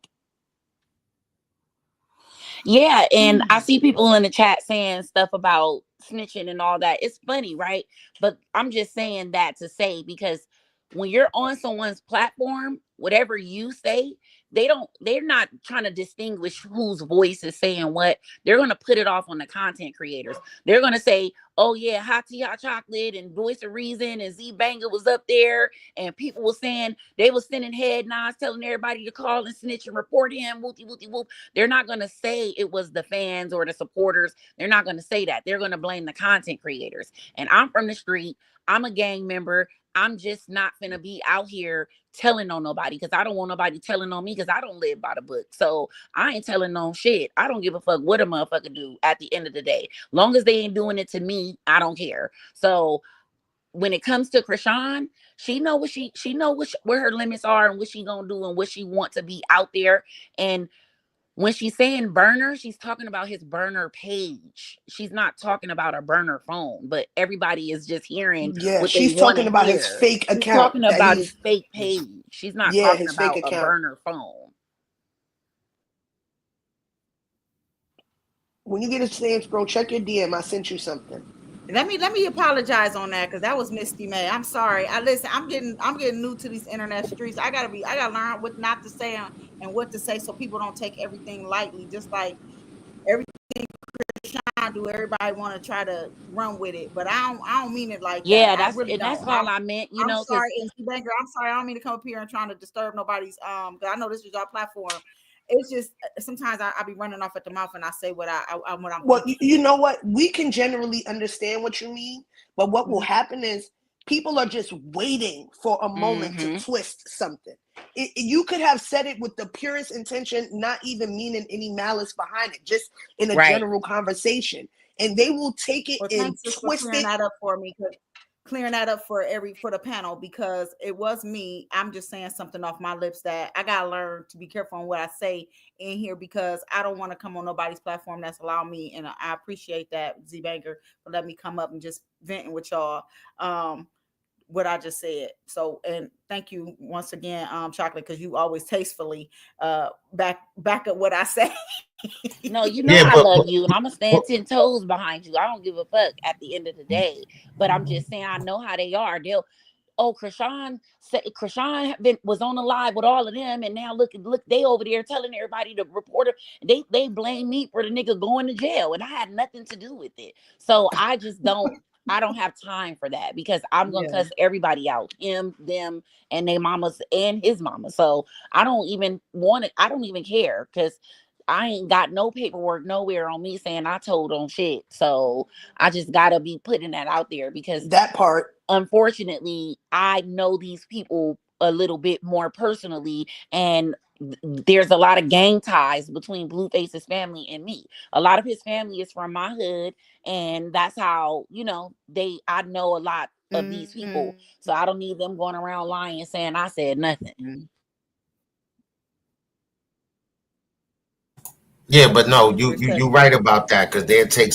Yeah, and I see people in the chat saying stuff about snitching and all that. It's funny, right? But I'm just saying that to say, because when you're on someone's platform, whatever you say, they're not trying to distinguish whose voice is saying what. They're going to put it off on the content creators. They're going to say, oh yeah, Hot Tea Hot Chocolate and Voice of Reason and Z Banger was up there, and people were saying they was sending head nods telling everybody to call and snitch and report him, whoopty whoopty whoop. They're not going to say it was the fans or the supporters. They're not going to say that. They're going to blame the content creators. And I'm from the street. I'm a gang member. I'm just not gonna be out here telling on nobody, because I don't want nobody telling on me, because I don't live by the book. So I ain't telling on shit. I don't give a fuck what a motherfucker do at the end of the day. Long as they ain't doing it to me, I don't care. So when it comes to Chrisean, she know what where her limits are and what she gonna do and what she want to be out there. And when she's saying burner, she's talking about his burner page. She's not talking about a burner phone, but everybody is just hearing Yeah, what they she's want talking to about hear. his fake She's account. talking about his fake page. She's not talking his fake about a account. burner phone. When you get a chance, bro, check your DM. I sent you something. Let me apologize on that, because that was Misty May. I'm sorry. I'm getting new to these internet streets. I gotta learn what not to say and what to say, so people don't take everything lightly. Just like everything Chrisean do, everybody want to try to run with it, but I don't mean it like that. Yeah, I really don't. that's all I meant. You I'm know, sorry, MC Banker. I'm sorry. I don't mean to come up here and trying to disturb nobody's. 'Cause I know this is your platform. It's just sometimes I be running off at the mouth and I say what I'm. Well, you know what? We can generally understand what you mean, but what will happen is people are just waiting for a moment to twist something. You could have said it with the purest intention, not even meaning any malice behind it, just in a general conversation, and they will take it and twist clearing it. that up for me. Clearing that up for the panel, because it was me. I'm just saying something off my lips that I gotta learn to be careful on what I say in here, because I don't want to come on nobody's platform that's allowed me, and I appreciate that, Z Banger, for letting me come up and just venting with y'all what I just said. So, and thank you once again, Chocolate, because you always tastefully back up what I say. No, you know I love you, and I'm gonna stand 10 toes behind you. I don't give a fuck at the end of the day. But I'm just saying, I know how they are. Chrisean was on the live with all of them, and now look, they over there telling everybody to report her. They blame me for the nigga going to jail, and I had nothing to do with it. So I just don't. I don't have time for that, because I'm gonna cuss everybody out, him, them, and their mamas and his mama. So I don't even want it. I don't even care, because I ain't got no paperwork nowhere on me saying I told on shit. So I just gotta be putting that out there, because that part, unfortunately, I know these people a little bit more personally, and there's a lot of gang ties between Blueface's family and me. A lot of his family is from my hood, and that's how, I know a lot of these people. So I don't need them going around lying and saying I said nothing. Yeah, but no, you right about that, because they'll take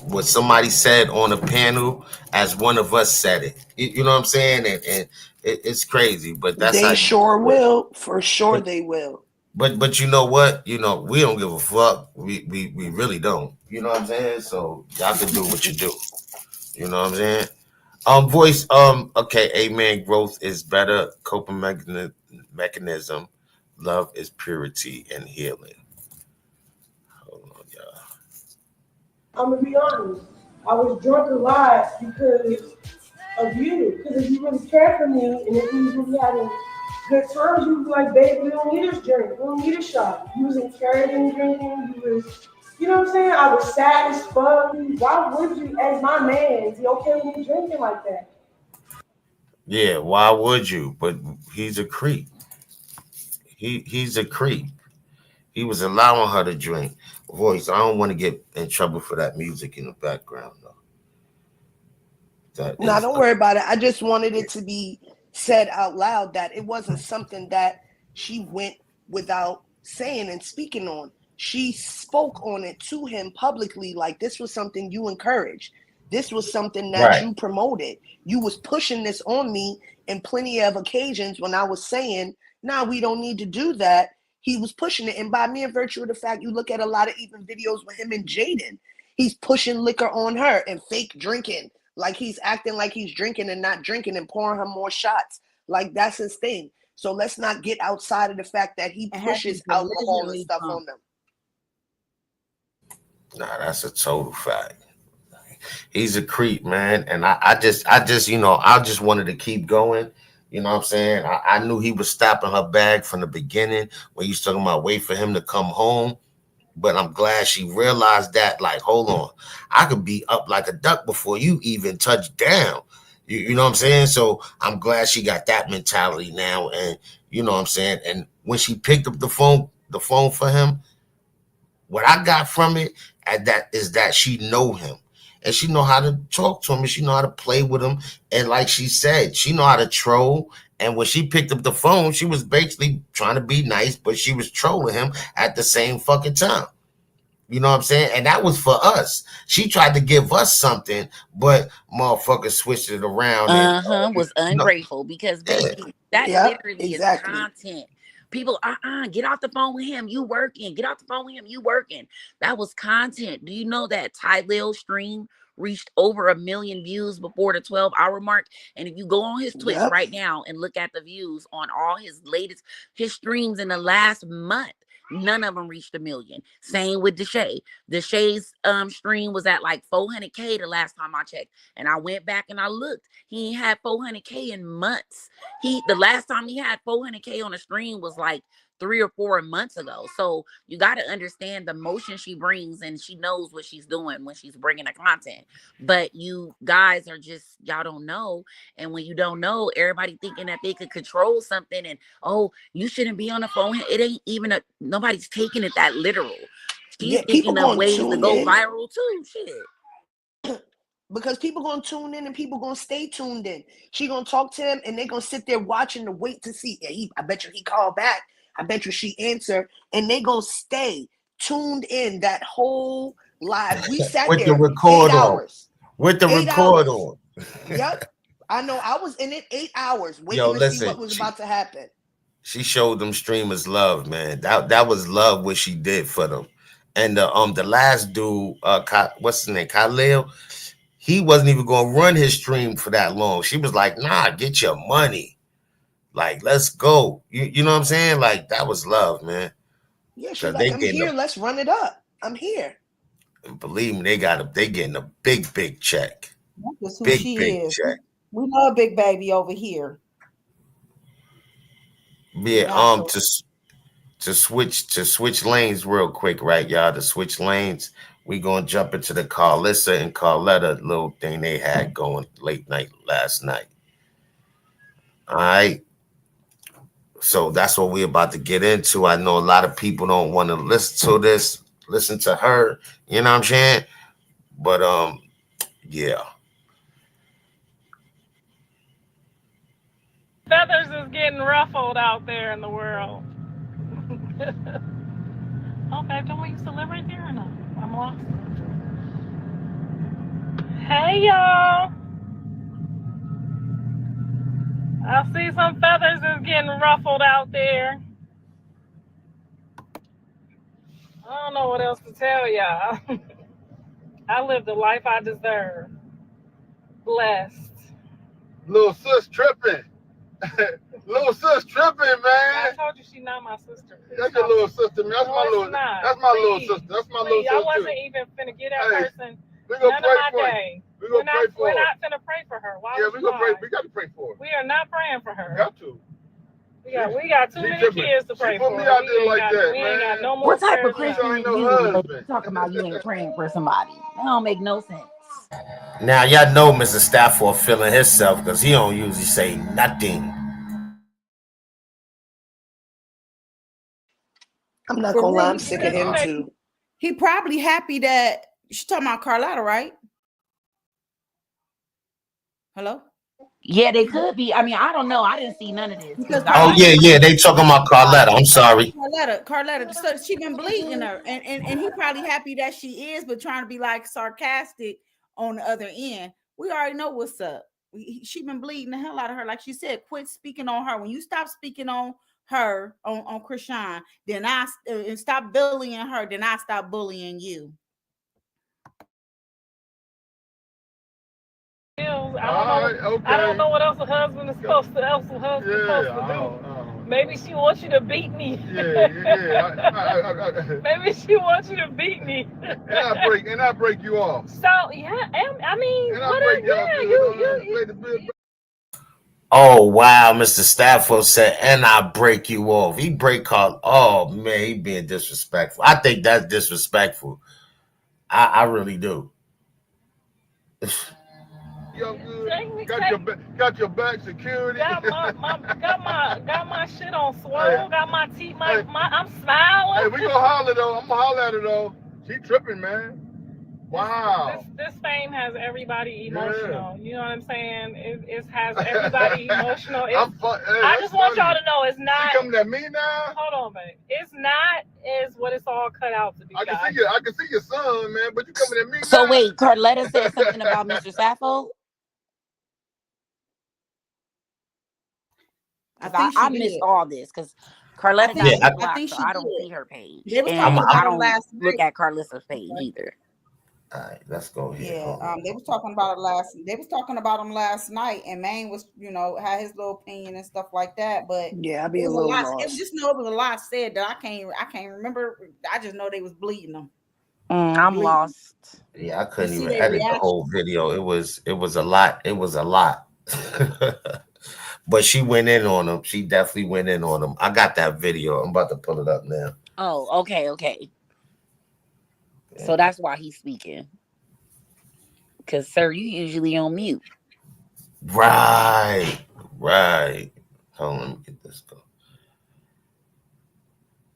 what somebody said on a panel as one of us said it. You know what I'm saying? And it's crazy, but that's they how sure will. For sure, they will. But you know what? We don't give a fuck. We really don't. You know what I'm saying? So y'all can do what you do. You know what I'm saying? Voice. Okay. Amen. Growth is better. Coping mechanism. Love is purity and healing. Hold on, y'all. I'm gonna be honest. I was drunk a lot because of you. Because if you really cared for me, and if we was really having good times, you was like, babe, we don't need this drink. We don't need a shot. You was encouraging drinking. You know what I'm saying? I was sad as fuck. Why would you, as my man, is he okay with me drinking like that? Yeah, why would you? But he's a creep. He's a creep. He was allowing her to drink. Voice, I don't want to get in trouble for that music in the background, though. No, don't worry about it. I just wanted it to be said out loud that it wasn't something that she went without saying and speaking on. She spoke on it to him publicly, like this was something you encouraged. This was something that you promoted. You was pushing this on me in plenty of occasions when I was saying, nah, we don't need to do that. he was pushing it. And by mere virtue of the fact, you look at a lot of even videos with him and Jaden, he's pushing liquor on her and fake drinking. Like he's acting like he's drinking and not drinking and pouring her more shots. Like that's his thing. So let's not get outside of the fact that he pushes alcohol and stuff on them. Nah, that's a total fact. He's a creep, man. And I just, you know, I just wanted to keep going. You know what I'm saying? I knew he was stopping her bag from the beginning when he was talking about wait for him to come home. But I'm glad she realized that, like, hold on, I could be up like a duck before you even touch down. You know what I'm saying? So I'm glad she got that mentality now. And you know what I'm saying? And when she picked up the phone for him, what I got from it at that is that she know him. And she know how to talk to him, and she know how to play with him. And like she said, she know how to troll. And when she picked up the phone, she was basically trying to be nice, but she was trolling him at the same fucking time. You know what I'm saying? And that was for us. She tried to give us something, but motherfucker switched it around and was ungrateful because baby, that literally is content. People, get off the phone with him. You working. Get off the phone with him. You working. That was content. Do you know that Tylell's stream reached over 1 million views before the 12-hour mark? And if you go on his Twitch right now and look at the views on all his streams in the last month, none of them reached 1 million. Same with Deshae. Deshae's stream was at like 400K the last time I checked. And I went back and I looked. He ain't had 400K in months. The last time he had 400K on a stream was like 3 or 4 months ago. So you got to understand the motion she brings, and she knows what she's doing when she's bringing the content. But you guys are just, y'all don't know. And when you don't know, everybody thinking that they could control something and, oh, you shouldn't be on the phone. It ain't even nobody's taking it that literal. She's thinking of ways to go viral too. Shit. Because people gonna tune in and people gonna stay tuned in. She gonna talk to them and they gonna sit there watching to wait to see. I bet you he called back. I bet you she answered, and they gonna stay tuned in that whole live. We sat with there the record 8 on. hours. With the record on. Yep. I know. I was in it 8 hours waiting to see what was about to happen. She showed them streamers love, man. That was love what she did for them. And the last dude, what's his name, Khalil, he wasn't even gonna run his stream for that long. She was like, nah, get your money. Like, let's go. You know what I'm saying? Like, that was love, man. Yeah, she's like, I'm here. Let's run it up. I'm here. And believe me, they getting a big check. That's who she is. Check. We love Big Baby over here. Yeah, to switch lanes real quick, right, y'all? To switch lanes, we gonna jump into the Karlissa and Carletta little thing they had going late night last night. All right. So that's what we're about to get into. I know a lot of people don't want to listen to her, you know what I'm saying? But yeah. Feathers is getting ruffled out there in the world. Oh, babe, don't we used to live right there or no? I'm lost. Hey, y'all. I see some feathers is getting ruffled out there. I don't know what else to tell y'all. I live the life I deserve. Blessed. Little sis tripping. Little sis tripping, man. I told you she's not my sister. That's your little sister, man. That's my little. That's my little sister. That's my little sister. I wasn't even finna get that person. We gonna pray for her. We gonna pray for her. We're not finna pray for her. Why? Yeah, we gonna pray. We gotta pray for her. We are not praying for her. We got to. We got too many kids to pray for. Put me out there like that, we ain't got no more. What type of Christian you talking about? You ain't praying for somebody? That don't make no sense. Now y'all know Mr. Stafford feeling himself because he don't usually say nothing. I'm not gonna lie, I'm sick of him too. He probably happy that she's talking about Carletta, right? Hello? Yeah, they could be. I mean, I don't know. I didn't see none of this. Yeah, they talking about Carletta. I'm sorry. Carletta. So she been bleeding her, and he probably happy that she is, but trying to be like sarcastic on the other end. We already know what's up. She been bleeding the hell out of her. Like she said, quit speaking on her. When you stop speaking on her on Chrisean, then and stop bullying her, then I stop bullying you. I don't know what else a husband is supposed to do. Maybe she wants you to beat me. Maybe she wants you to beat me. and I break you off. So yeah, I mean, you. Oh wow, Mr. Stafford said, and I break you off. He break Carl. Oh man, he being disrespectful. I think that's disrespectful. I really do. Got your back security. Got my shit on swole. Got my teeth. I'm smiling. Hey, we gonna holler though. I'm gonna holler at her though. She tripping, man. Wow. This fame has everybody emotional. Yeah. You know what I'm saying? It has everybody emotional. I just want y'all to know it's not. She coming at me now? Hold on, babe. It's not as what it's all cut out to be. I can see your son, man, but you coming at me now. So wait, Carletta said something about Mr. Sappho? I missed all this because Carletta got blocked, so I don't see her page. And I don't look at Carlissa's page either. All right, let's go here. Yeah, they was talking about it They was talking about him last night, and Maine was, had his little opinion and stuff like that. But yeah, I be a little lost. It was just it was a lot said that I can't remember. I just know they was bleeding them. I'm lost. Yeah, I couldn't even edit the whole video. It was a lot. It was a lot. But she went in on him. She definitely went in on him. I got that video. I'm about to pull it up now. Oh, okay. Yeah. So that's why he's speaking. Because, sir, you usually on mute. Right. Hold on, let me get this going.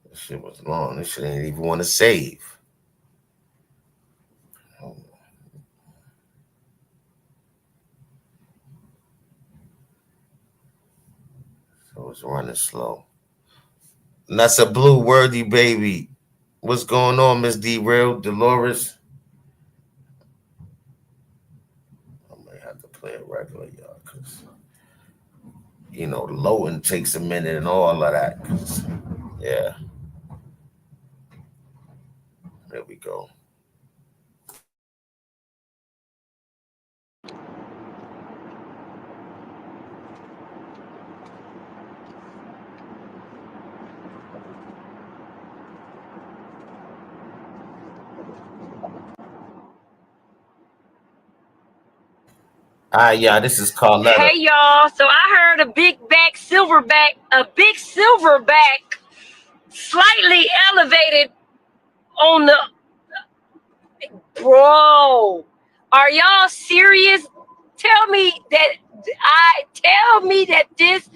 This shit was long. This shit ain't even want to save. So it's running slow. And that's a blue worthy baby. What's going on, Miss D-Real, Dolores? I might have to play it regular, y'all, because, the loading takes a minute and all of that. Yeah. There we go. Yeah, this is Carlette. Hey y'all, so I heard a big silverback, slightly elevated on the. Bro, are y'all serious? Tell me that this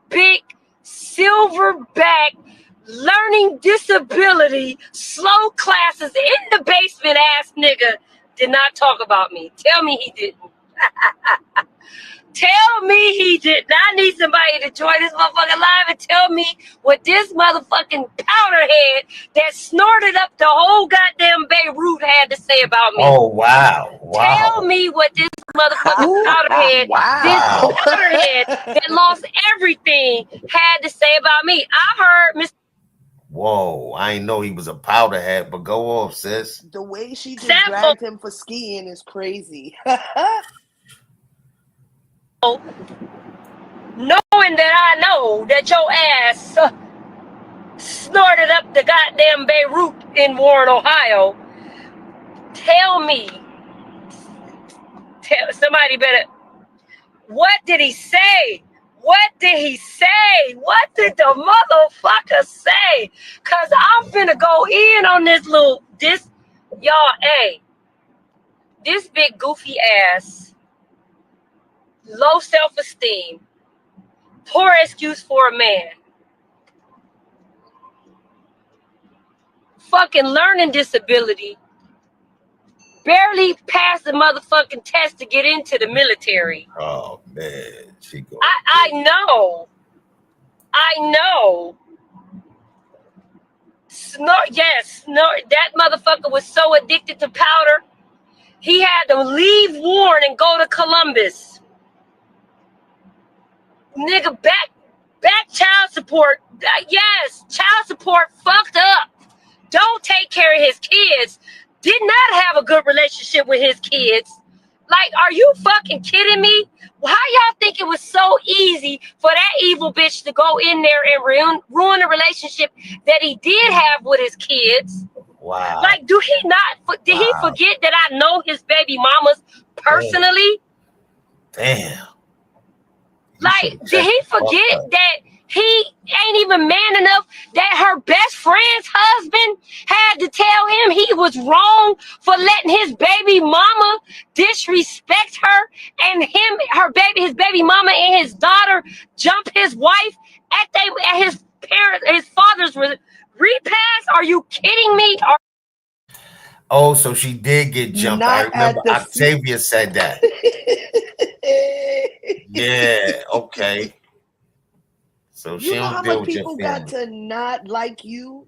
big silverback learning disability, slow classes in the basement ass nigga did not talk about me. Tell me he didn't. Tell me he did. I need somebody to join this motherfucking live and tell me what this motherfucking powderhead that snorted up the whole goddamn Beirut had to say about me. Oh, wow. Tell me what this motherfucking powderhead, this powderhead that lost everything had to say about me. I heard Mr. Whoa, I ain't know he was a powderhead, but go off, sis. The way she just dragged him for skiing is crazy. Knowing that I know that your ass snorted up the goddamn Beirut in Warren, Ohio, somebody better, what did he say? What did he say? What did the motherfucker say? Cause I'm finna go in on this big goofy ass, low self-esteem, poor excuse for a man, fucking learning disability, barely passed the motherfucking test to get into the military. Oh man, I know. That motherfucker was so addicted to powder, he had to leave Warren and go to Columbus. Nigga, back child support. Yes, child support fucked up. Don't take care of his kids. Did not have a good relationship with his kids. Like, are you fucking kidding me? How y'all think it was so easy for that evil bitch to go in there and ruin the relationship that he did have with his kids? Wow. Like, did he forget that I know his baby mamas personally? Damn. Like, did he forget that he ain't even man enough that her best friend's husband had to tell him he was wrong for letting his baby mama disrespect her and his baby mama and his daughter jump his wife at his father's repast? Are you kidding me? Oh, so she did get jumped. I remember Octavia said that. Yeah, okay. So she You know don't how deal much with your people got family. to not like you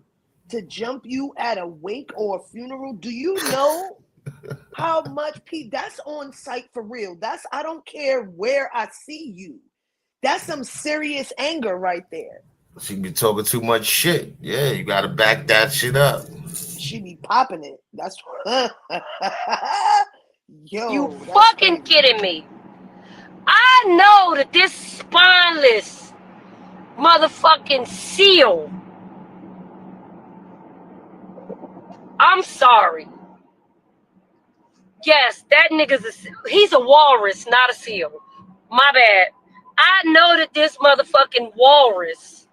to jump you at a wake or a funeral? Do you know how much that's on site for real? I don't care where I see you. That's some serious anger right there. She be talking too much shit. Yeah, you gotta back that shit up. She be popping it. That's yo. You fucking kidding me? I know that this spineless motherfucking seal. I'm sorry. Yes, that nigga's he's a walrus, not a seal. My bad. I know that this motherfucking walrus.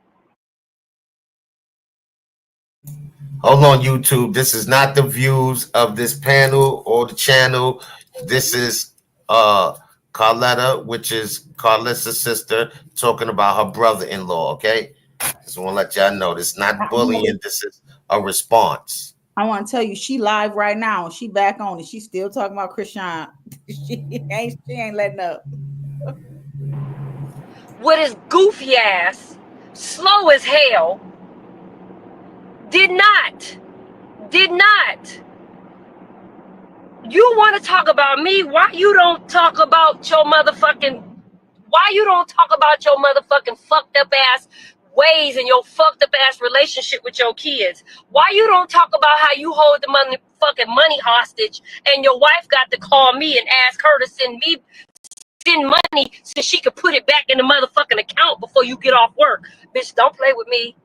Hold on, YouTube. This is not the views of this panel or the channel. This is Carletta, which is Karlissa's sister, talking about her brother-in-law. Okay, just want to let y'all know this is not bullying. This is a response. I want to tell you, she live right now. She back on it. She's still talking about Chrisean. she ain't letting up. With his goofy ass, slow as hell, did not. You want to talk about me? Why you don't talk about your motherfucking fucked up ass ways and your fucked up ass relationship with your kids? Why you don't talk about how you hold the motherfucking money hostage and your wife got to call me and ask her to send money so she could put it back in the motherfucking account before you get off work? Bitch, don't play with me.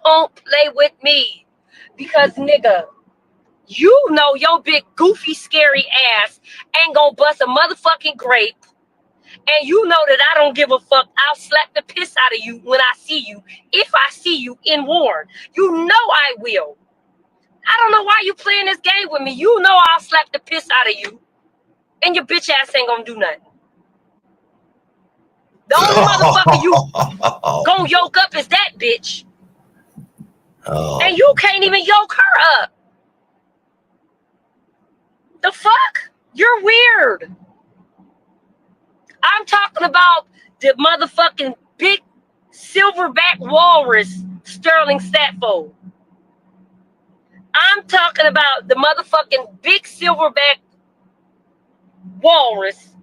Don't play with me. Because, nigga, you know your big, goofy, scary ass ain't gonna bust a motherfucking grape. And you know that I don't give a fuck. I'll slap the piss out of you when I see you. If I see you in Warren. You know I will. I don't know why you playing this game with me. You know I'll slap the piss out of you. And your bitch ass ain't gonna do nothing. The only motherfucker you gonna yoke up is that bitch. And you can't even yoke her up. The fuck? You're weird. I'm talking about the motherfucking big silverback walrus, Sterling Statfold. I'm talking about the motherfucking big silverback walrus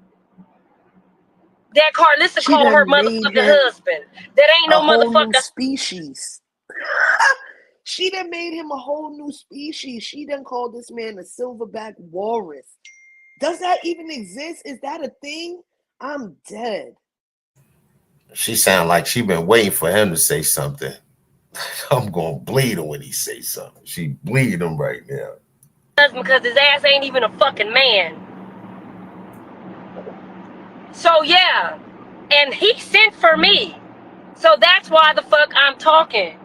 that Karlissa called her motherfucking husband. That ain't no motherfucker species. She done made him a whole new species. She done called this man a silverback walrus. Does that even exist? Is that a thing? I'm dead. She sound like she been waiting for him to say something. I'm gonna bleed him when he say something. She bleeding him right now. Because his ass ain't even a fucking man. So yeah, and he sent for me. So that's why the fuck I'm talking.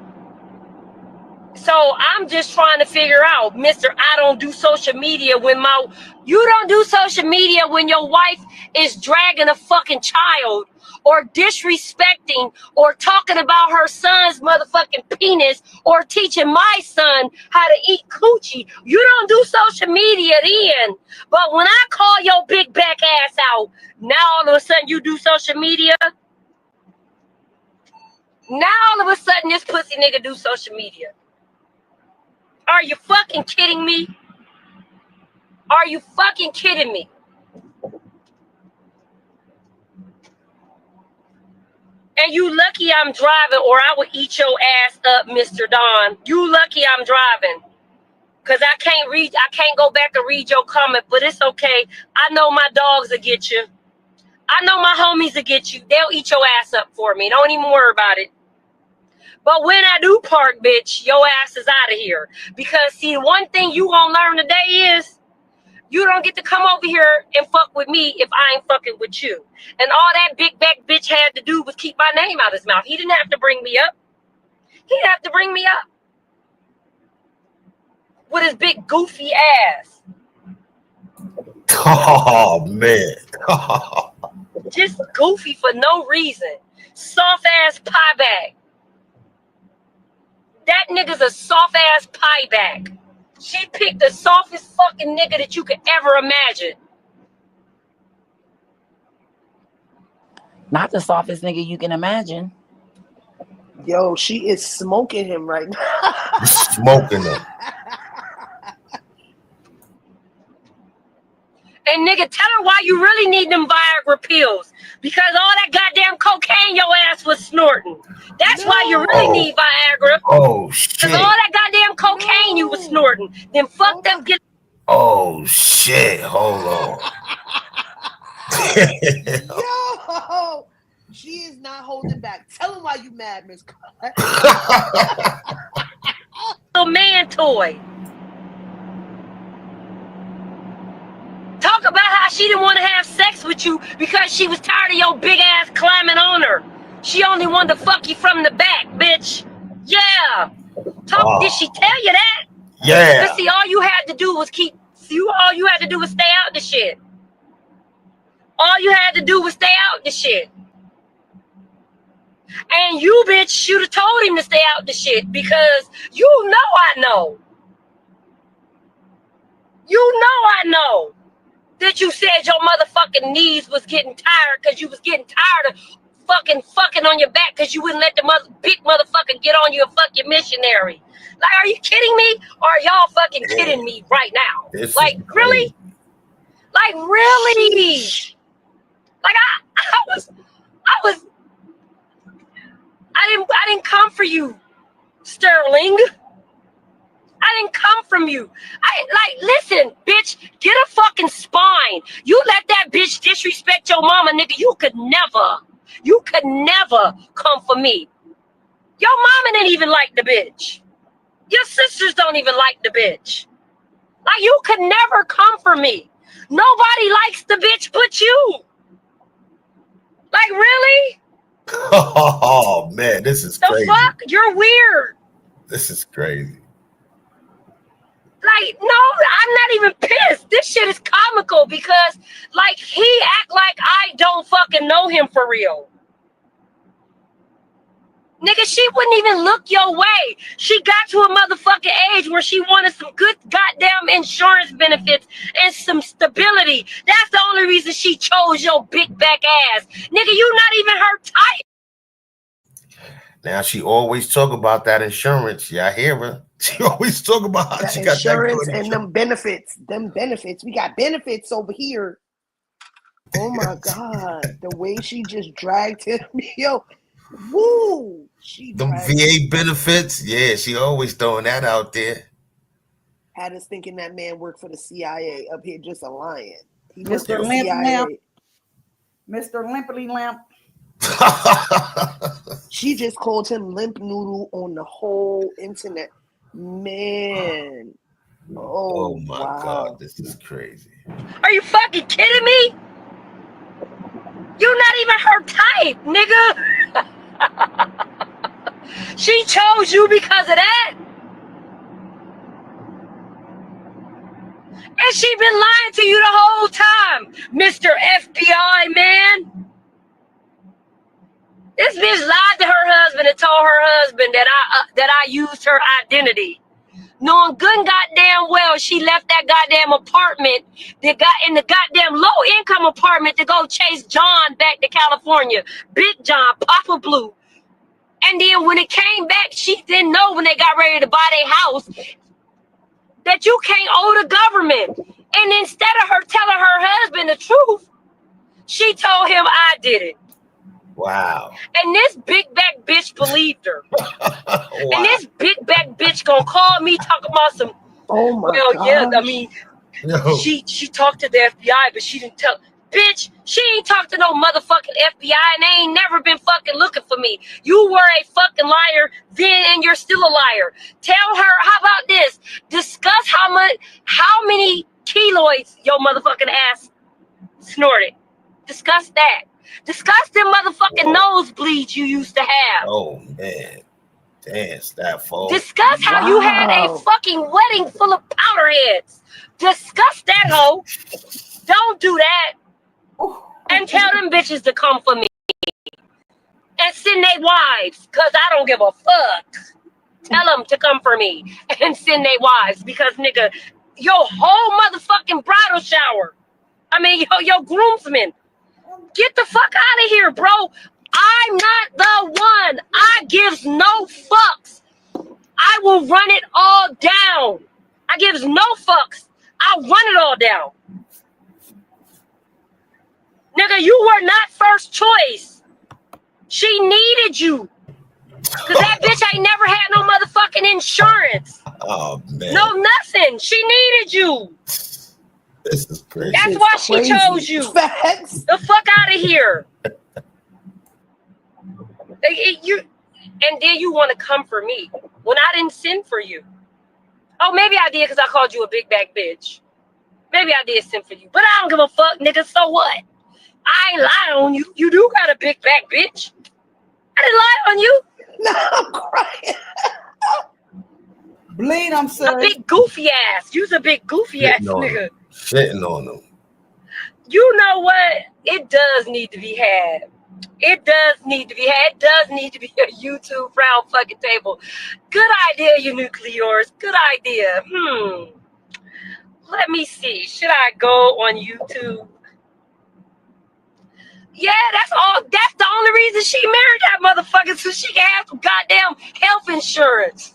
So I'm just trying to figure out, Mr. I don't do social media you don't do social media when your wife is dragging a fucking child or disrespecting or talking about her son's motherfucking penis or teaching my son how to eat coochie. You don't do social media then. But when I call your big back ass out, now all of a sudden you do social media? Now all of a sudden this pussy nigga do social media. Are you fucking kidding me? Are you fucking kidding me? And you lucky I'm driving, or I would eat your ass up, Mr. Don. You lucky I'm driving. Cause I can't go back and read your comment, but it's okay. I know my dogs will get you. I know my homies will get you. They'll eat your ass up for me. Don't even worry about it. But when I do park, bitch, your ass is out of here. Because see, one thing you gonna learn today is you don't get to come over here and fuck with me if I ain't fucking with you. And all that big back bitch had to do was keep my name out of his mouth. He didn't have to bring me up. He didn't have to bring me up. With his big goofy ass. Oh man. Just goofy for no reason. Soft ass pie bag. That nigga's a soft ass pie bag. She picked the softest fucking nigga that you could ever imagine. Not the softest nigga you can imagine. Yo, she is smoking him right now. Smoking him. And nigga, tell her why you really need them Viagra pills. Because all that goddamn cocaine your ass was snorting. That's why you really need Viagra. Oh shit. Because all that goddamn cocaine you was snorting. Then fucked up get. Oh shit. Hold on. Yo, she is not holding back. Tell him why you mad, Miss Carlette. Little man toy. Talk about how she didn't want to have sex with you because she was tired of your big ass climbing on her. She only wanted to fuck you from the back, bitch. Yeah. Did she tell you that? Yeah. But see, all you had to do was stay out the shit. All you had to do was stay out the shit. And you, bitch, should have told him to stay out the shit because you know I know. You know I know that you said your motherfucking knees was getting tired because you was getting tired of fucking on your back because you wouldn't let the big motherfucker get on you and fuck your missionary. Like, are you kidding me? Or are y'all fucking kidding me right now? Like, really? Like, really? Like, I didn't come for you, Sterling. I didn't come from you. Listen, bitch, get a fucking spine. You let that bitch disrespect your mama, nigga. You could never come for me. Your mama didn't even like the bitch. Your sisters don't even like the bitch. Like, you could never come for me. Nobody likes the bitch but you. Like, really? Oh man, this is crazy. The fuck? You're weird. This is crazy. Like, no, I'm not even pissed. This shit is comical because, like, he act like I don't fucking know him for real. Nigga, she wouldn't even look your way. She got to a motherfucking age where she wanted some good goddamn insurance benefits and some stability. That's the only reason she chose your big back ass. Nigga, you not even her type. Now she always talk about that insurance. Yeah, I hear her. She always talk about how That she got insurance that and them benefits. Them benefits. We got benefits over here. Oh my God. The way she just dragged him. Yo. Woo. Them VA benefits. Yeah, she always throwing that out there. Had us thinking that man worked for the CIA up here just a lying. He Mr. Limp Lamp. Mr. Limply Lamp. She just called him limp noodle on the whole internet. Man. Oh my God, this is crazy. Are you fucking kidding me? You're not even her type, nigga. She chose you because of that. And she been lying to you the whole time, Mr. FBI man. This bitch lied to her husband and told her husband that I used her identity. Knowing good and goddamn well she left that goddamn apartment that got in the goddamn low-income apartment to go chase John back to California. Big John, Papa Blue. And then when it came back, she didn't know when they got ready to buy their house that you can't owe the government. And instead of her telling her husband the truth, she told him I did it. Wow. And this big back bitch believed her. Wow. And this big back bitch gonna call me talking about some. Oh my Well, God. yeah, I mean, Yo. she talked to the FBI, but she didn't tell. Bitch, she ain't talked to no motherfucking FBI, and they ain't never been fucking looking for me. You were a fucking liar then, and you're still a liar. Tell her. How about this? Discuss how many keloids your motherfucking ass snorted. Discuss that. Discuss them motherfucking nosebleeds you used to have. Oh man. Damn, that phone. Discuss how you had a fucking wedding full of powder heads. Discuss that, hoe. Don't do that. And tell them bitches to come for me. And send their wives, because I don't give a fuck. Tell them to come for me and send their wives, because, nigga, your whole motherfucking bridal shower, your groomsmen, get the fuck out of here, bro. I'm not the one. I gives no fucks. I will run it all down. I gives no fucks. I'll run it all down. Nigga, you were not first choice. She needed you. Because that bitch ain't never had no motherfucking insurance. Oh, man. No, nothing. She needed you. This is crazy. That's why she chose you. Facts. The fuck out of here. And then you want to come for me when I didn't send for you. Oh, maybe I did because I called you a big back bitch. Maybe I did send for you. But I don't give a fuck, nigga. So what? I ain't lying on you. You do got a big back bitch. I didn't lie on you. No, I'm crying. Bleed, I'm sorry. A big goofy ass. You's a big goofy ass nigga. Shitting on them. You know what? It does need to be had. It does need to be had. It does need to be a YouTube round fucking table. Good idea, you nuclears. Good idea. Let me see. Should I go on YouTube? Yeah, that's all. That's the only reason she married that motherfucker, so she can have some goddamn health insurance.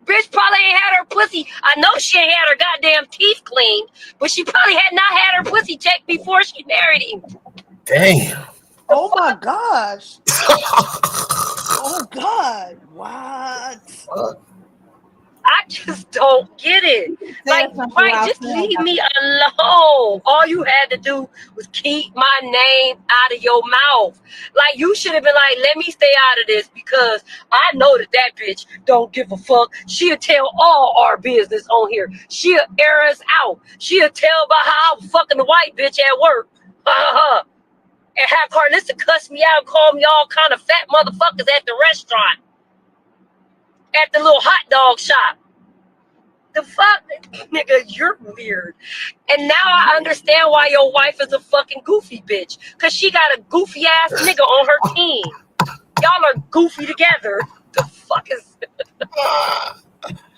Bitch probably ain't had her pussy. I know she ain't had her goddamn teeth cleaned, but she probably had not had her pussy checked before she married him. Damn. Oh my gosh. Oh God. What? I just don't get it. Like, right, just leave me alone. All you had to do was keep my name out of your mouth. Like, you should have been like, let me stay out of this because I know that bitch don't give a fuck. She'll tell all our business on here. She'll air us out. She'll tell about how I was fucking the white bitch at work. And have Karlissa cuss me out and call me all kind of fat motherfuckers at the restaurant. At the little hot dog shop. The fuck? Nigga, you're weird. And now I understand why your wife is a fucking goofy bitch. Because she got a goofy ass nigga on her team. Y'all are goofy together. The fuck is...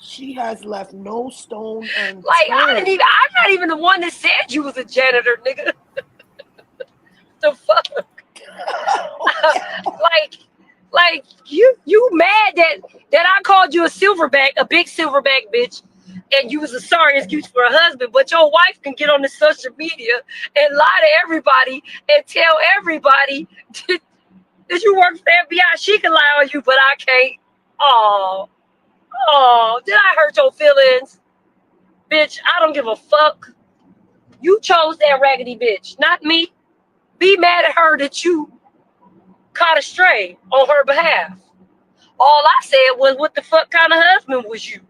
She has left no stone unturned. Like, I'm not even the one that said you was a janitor, nigga. The fuck? Like you mad that I called you a silverback, a big silverback bitch, and you was a sorry excuse for a husband, but your wife can get on the social media and lie to everybody and tell everybody that you work for the FBI. She can lie on you, but I can't. Oh, did I hurt your feelings? Bitch, I don't give a fuck. You chose that raggedy bitch, not me. Be mad at her that you caught a stray on her behalf. All I said was, what the fuck kind of husband was you?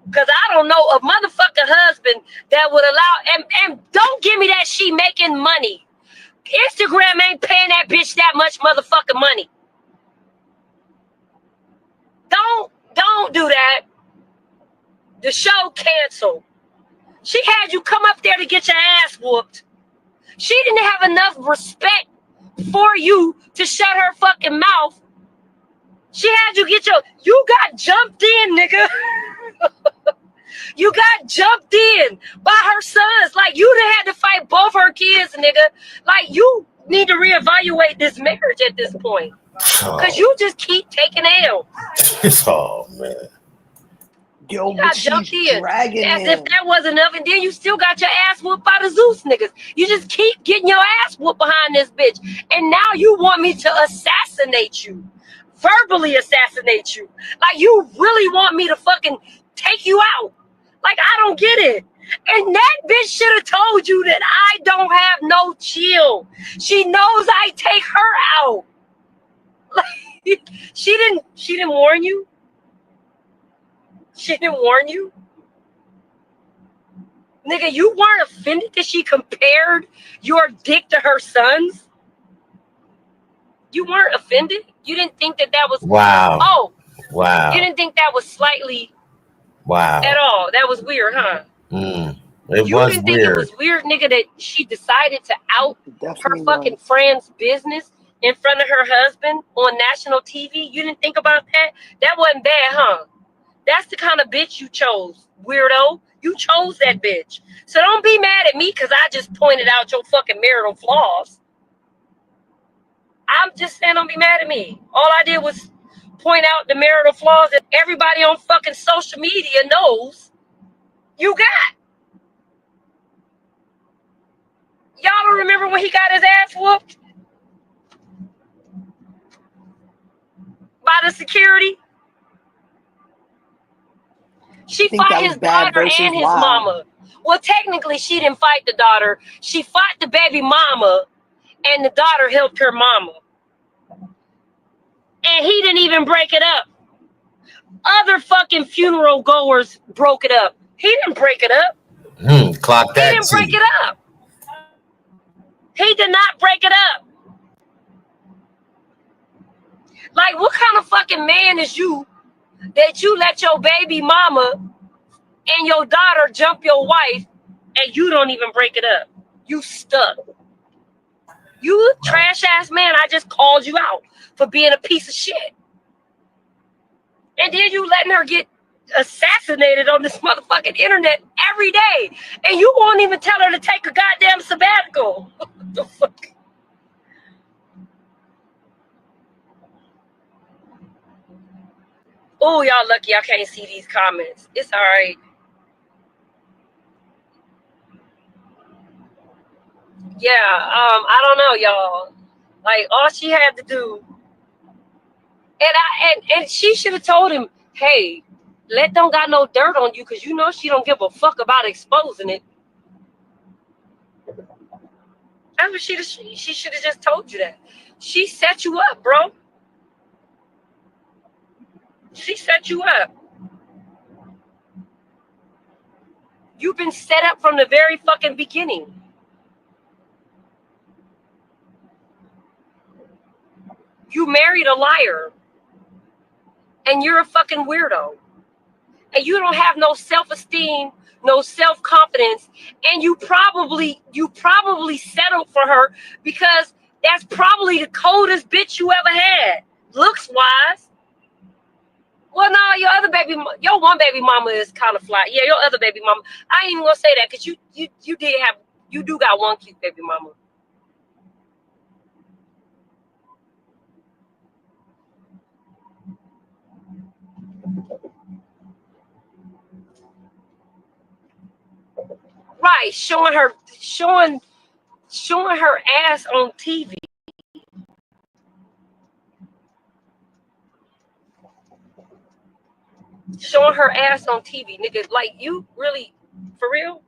Because I don't know a motherfucking husband that would allow, and don't give me that she making money. Instagram ain't paying that bitch that much motherfucking money. Don't do that. The show canceled. She had you come up there to get your ass whooped. She didn't have enough respect for you to shut her fucking mouth. She had you you got jumped in, nigga. You got jumped in by her sons. Like, you done had to fight both her kids, nigga. Like, you need to reevaluate this marriage at this point. Because you just keep taking L. Oh, man. Yo, You but got she's jumped in dragging as if him. that wasn't enough, and then you still got your ass whooped by the Zeus niggas. You just keep getting your ass whooped behind this bitch, and now you want me to assassinate you, verbally assassinate you. Like you really want me to fucking take you out. Like I don't get it. And that bitch should have told you that I don't have no chill. She knows I take her out. Like she didn't warn you. She didn't warn you. Nigga, you weren't offended that she compared your dick to her son's? You weren't offended? You didn't think that was... Wow. Oh. Wow. You didn't think that was slightly... Wow. At all. That was weird, huh? It You was didn't weird. think it was weird, nigga, that she decided to out her fucking friend's business in front of her husband on national TV? You didn't think about that? That wasn't bad, huh? That's the kind of bitch you chose, weirdo. You chose that bitch. So don't be mad at me because I just pointed out your fucking marital flaws. I'm just saying don't be mad at me. All I did was point out the marital flaws that everybody on fucking social media knows you got. Y'all don't remember when he got his ass whooped by the security? She fought his daughter and his mama. Well, technically, she didn't fight the daughter. She fought the baby mama, and the daughter helped her mama. And he didn't even break it up. Other fucking funeral goers broke it up. He didn't break it up. Clock that. He didn't break it up. He did not break it up. Like, what kind of fucking man is you that you let your baby mama and your daughter jump your wife and you don't even break it up? You stuck. You trash ass man, I just called you out for being a piece of shit. And then you letting her get assassinated on this motherfucking internet every day. And you won't even tell her to take a goddamn sabbatical. What the fuck? Oh, y'all lucky I can't see these comments. It's all right. Yeah, I don't know, y'all. Like, all she had to do, and she should have told him, hey, Let don't got no dirt on you because you know she don't give a fuck about exposing it. That's what she should have just told you that. She set you up, bro. She set you up. You've been set up from the very fucking beginning. You married a liar. And you're a fucking weirdo. And you don't have no self-esteem, no self-confidence. And you probably settled for her because that's probably the coldest bitch you ever had. Looks-wise. Well, no, your one baby mama is kind of fly. Yeah, your other baby mama. I ain't even gonna say that because you do got one cute baby mama. Right, showing her ass on TV. Showing her ass on TV, nigga. Like, you really, for real?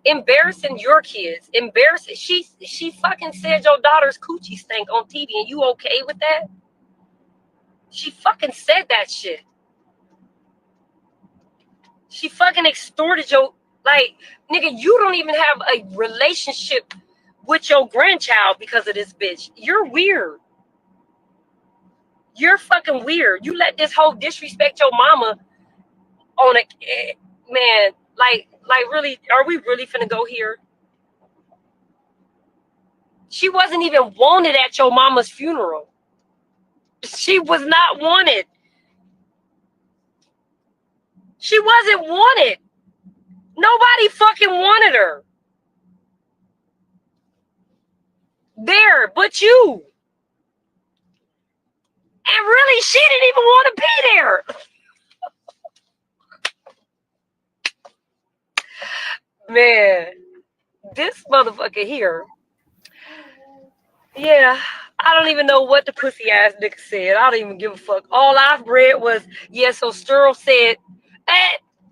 Embarrassing your kids. Embarrassing. She fucking said your daughter's coochie stank on TV, and you okay with that? She fucking said that shit. She fucking extorted your, like, nigga, you don't even have a relationship with your grandchild because of this bitch. You're weird. You're fucking weird. You let this whole disrespect your mama on a, man, like really, are we really finna go here? She wasn't even wanted at your mama's funeral. She was not wanted. She wasn't wanted. Nobody fucking wanted her. There, but you. And really, she didn't even want to be there. Man, this motherfucker here. Yeah, I don't even know what the pussy ass nigga said. I don't even give a fuck. All I've read was, yeah, so Sterl said,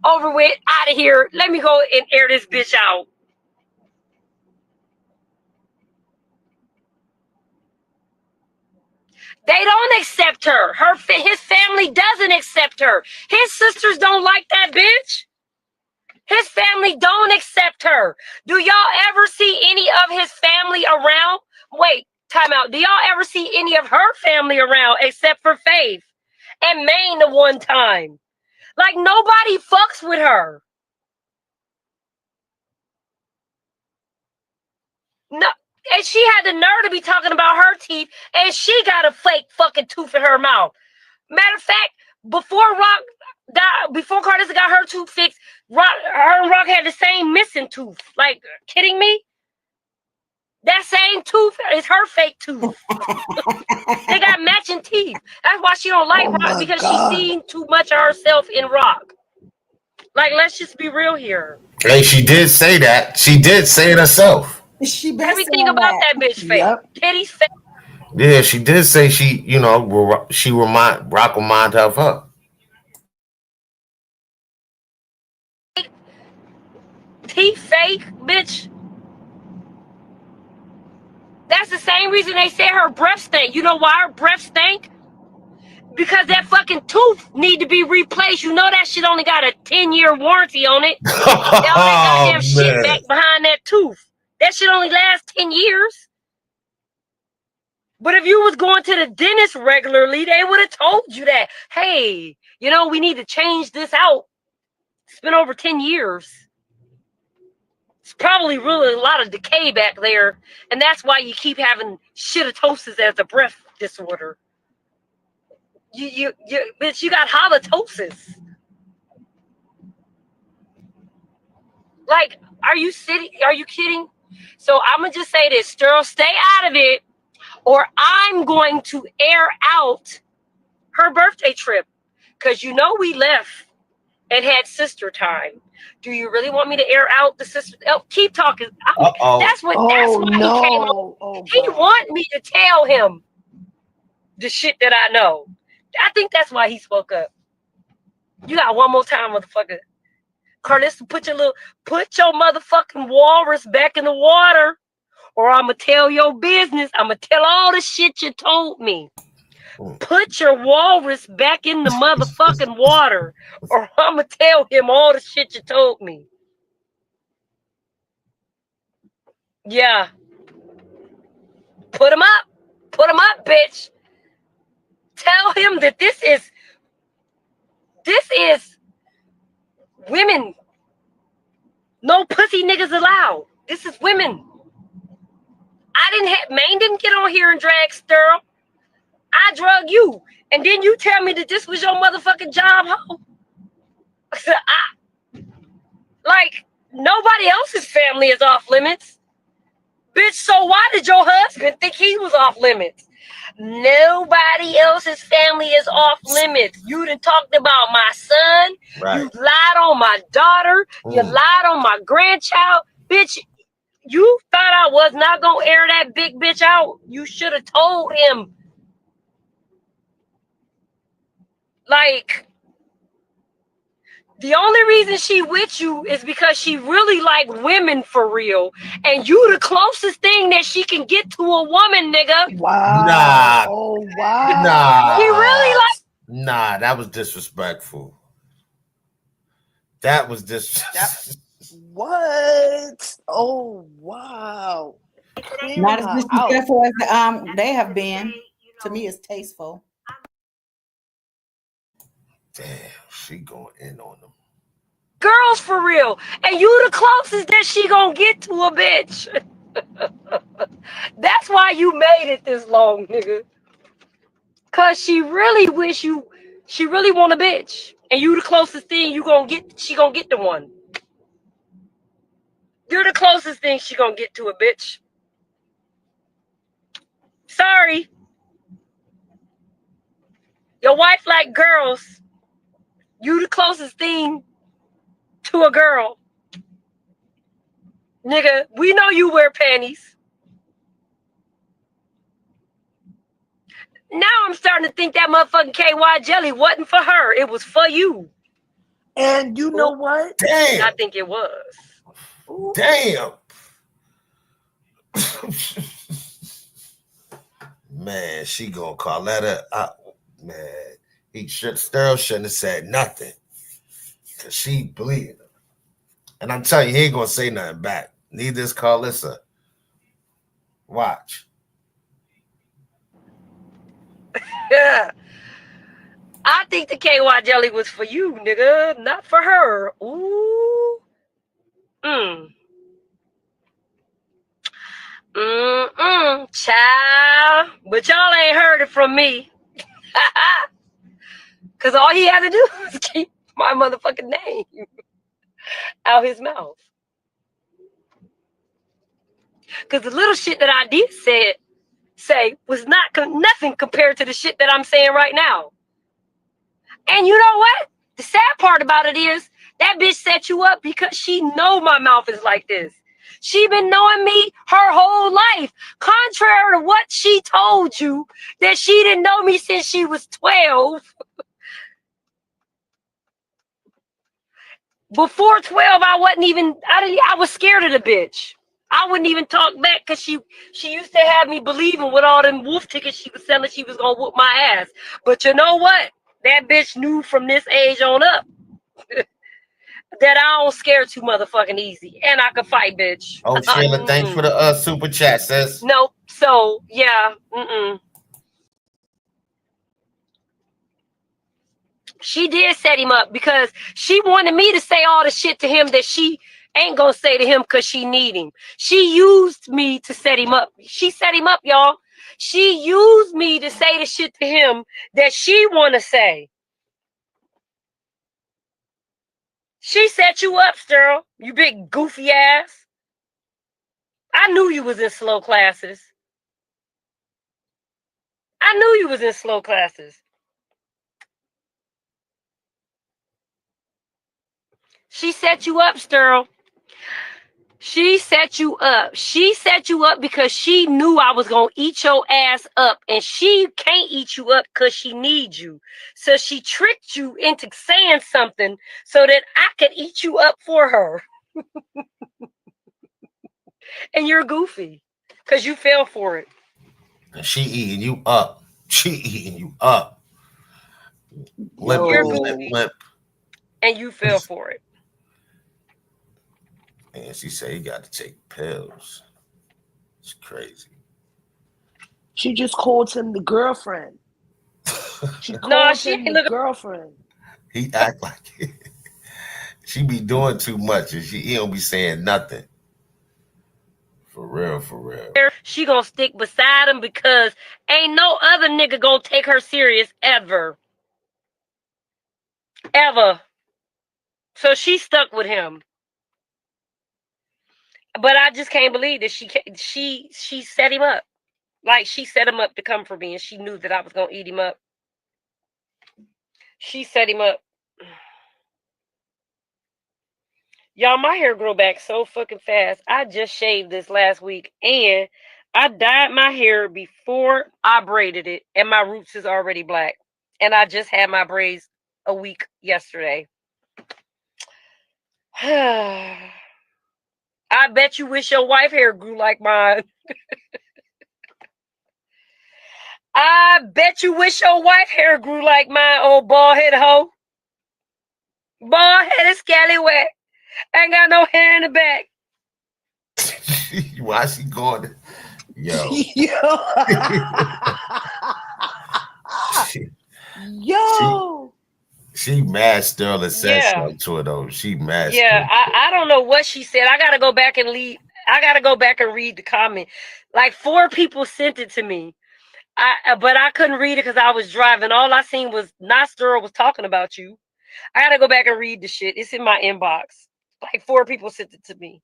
over with, out of here. Let me go and air this bitch out. They don't accept her. His family doesn't accept her. His sisters don't like that bitch. His family don't accept her. Do y'all ever see any of his family around? Wait, time out. Do y'all ever see any of her family around except for Faith and Maine the one time? Like, nobody fucks with her. No, and she had the nerve to be talking about her teeth, and she got a fake fucking tooth in her mouth. Matter of fact, before Karlissa got her tooth fixed, her and Rock had the same missing tooth. Like, kidding me? That same tooth is her fake tooth. They got matching teeth. That's why she don't like Rock, because she's seen too much of herself in Rock. Like, let's just be real here. Hey, she did say that. She did say it herself. She been Everything saying about that bitch fake. Yep. Titty's fake. Yeah, she did say she, she Rock remind her of her. Teeth fake, bitch. That's the same reason they say her breath stink. You know why her breath stink? Because that fucking tooth need to be replaced. You know that shit only got a 10-year warranty on it. All that goddamn shit back behind that tooth. That shit only lasts 10 years. But if you was going to the dentist regularly, they would have told you that. Hey, we need to change this out. It's been over 10 years. It's probably really a lot of decay back there. And that's why you keep having shittosis as a breath disorder. Bitch, you got halitosis. Like, are you kidding? So I'm gonna just say this, Sterl, stay out of it, or I'm going to air out her birthday trip. Cause we left and had sister time. Do you really want me to air out the sister? Oh, keep talking. That's why he came on. He want me to tell him the shit that I know. I think that's why he spoke up. You got one more time, motherfucker. Karlissa, put your motherfucking walrus back in the water, or I'ma tell your business. I'ma tell all the shit you told me. Put your walrus back in the motherfucking water, or I'ma tell him all the shit you told me. Yeah. Put him up. Put him up, bitch. Tell him that this is women. No pussy niggas allowed. This is women. Maine didn't get on here and drag Sterl. I drug you. And then you tell me that this was your motherfucking job, ho. Like, nobody else's family is off limits. Bitch, so why did your husband think he was off limits? Nobody else's family is off limits. You done talked about my son. Right. You lied on my daughter. You lied on my grandchild. Bitch, you thought I was not going to air that big bitch out. You should have told him. Like, the only reason she with you is because she really like women for real. And you the closest thing that she can get to a woman, nigga. Wow. Nah. Oh, wow. Nah. He really like. Nah, that was disrespectful. That was What? Oh, wow. Not as disrespectful as they have been. To me, it's tasteful. Damn, she going in on them. Girls for real. And you the closest that she gonna get to a bitch. That's why you made it this long, nigga. Cause she really want a bitch. And you the closest thing she gonna get to one. You're the closest thing she gonna get to a bitch. Sorry. Your wife like girls. You the closest thing to a girl. Nigga, we know you wear panties. Now I'm starting to think that motherfucking KY jelly wasn't for her. It was for you. And you know what? Damn. I think it was. Damn. Man, she gonna Carletta. Man, Sterl shouldn't have said nothing. Cause she bleeding. And I'm telling you, he ain't gonna say nothing back. Neither is Karlissa. Watch. Yeah. I think the KY jelly was for you, nigga, not for her. Ooh. Child. But y'all ain't heard it from me. Cause all he had to do was keep my motherfucking name out his mouth. Cause the little shit that I did say was nothing compared to the shit that I'm saying right now. And you know what? The sad part about it is that bitch set you up because she know my mouth is like this. She been knowing me her whole life. Contrary to what she told you, that she didn't know me since she was 12. Before 12, I was scared of the bitch. I wouldn't even talk back because she used to have me believing with all them wolf tickets she was selling she was going to whoop my ass. But you know what? That bitch knew from this age on up that I don't scare too motherfucking easy. And I can fight, bitch. Oh, Sheila, thanks for the super chat, sis. Nope. So, yeah. She did set him up because she wanted me to say all the shit to him that she ain't gonna say to him because she need him. She used me to set him up. She set him up, y'all. She used me to say the shit to him that she want to say. She set you up, Sterl. You big goofy ass. I knew you was in slow classes. I knew you was in slow classes. She set you up, Sterl. She set you up. She set you up because she knew I was going to eat your ass up. And she can't eat you up because she needs you. So she tricked you into saying something so that I could eat you up for her. And you're goofy because you fell for it. And she eating you up. She eating you up. Limp. And you fell for it. And she said he got to take pills. It's crazy. She just called him the girlfriend. She called him the girlfriend. He act like it. She be doing too much and he don't be saying nothing. For real, for real. She gonna stick beside him because ain't no other nigga gonna take her serious ever. Ever. So she stuck with him. But I just can't believe that she set him up. Like she set him up to come for me and she knew that I was gonna eat him up. She set him up. Y'all, my hair grew back so fucking fast. I just shaved this last week and I dyed my hair before I braided it and my roots is already black. And I just had my braids a week yesterday. I bet you wish your wife hair grew like mine. I bet you wish your wife hair grew like mine, old bald-headed hoe. Bald-headed scallywag. Ain't got no hair in the back. Why she going? Yo. Yo. She mad Sterling said something to her though. She mad. Yeah, I don't know what she said. I gotta go back and read the comment. Like 4 people sent it to me. But I couldn't read it because I was driving. All I seen was Nostra was talking about you. I gotta go back and read the shit. It's in my inbox. Like 4 people sent it to me.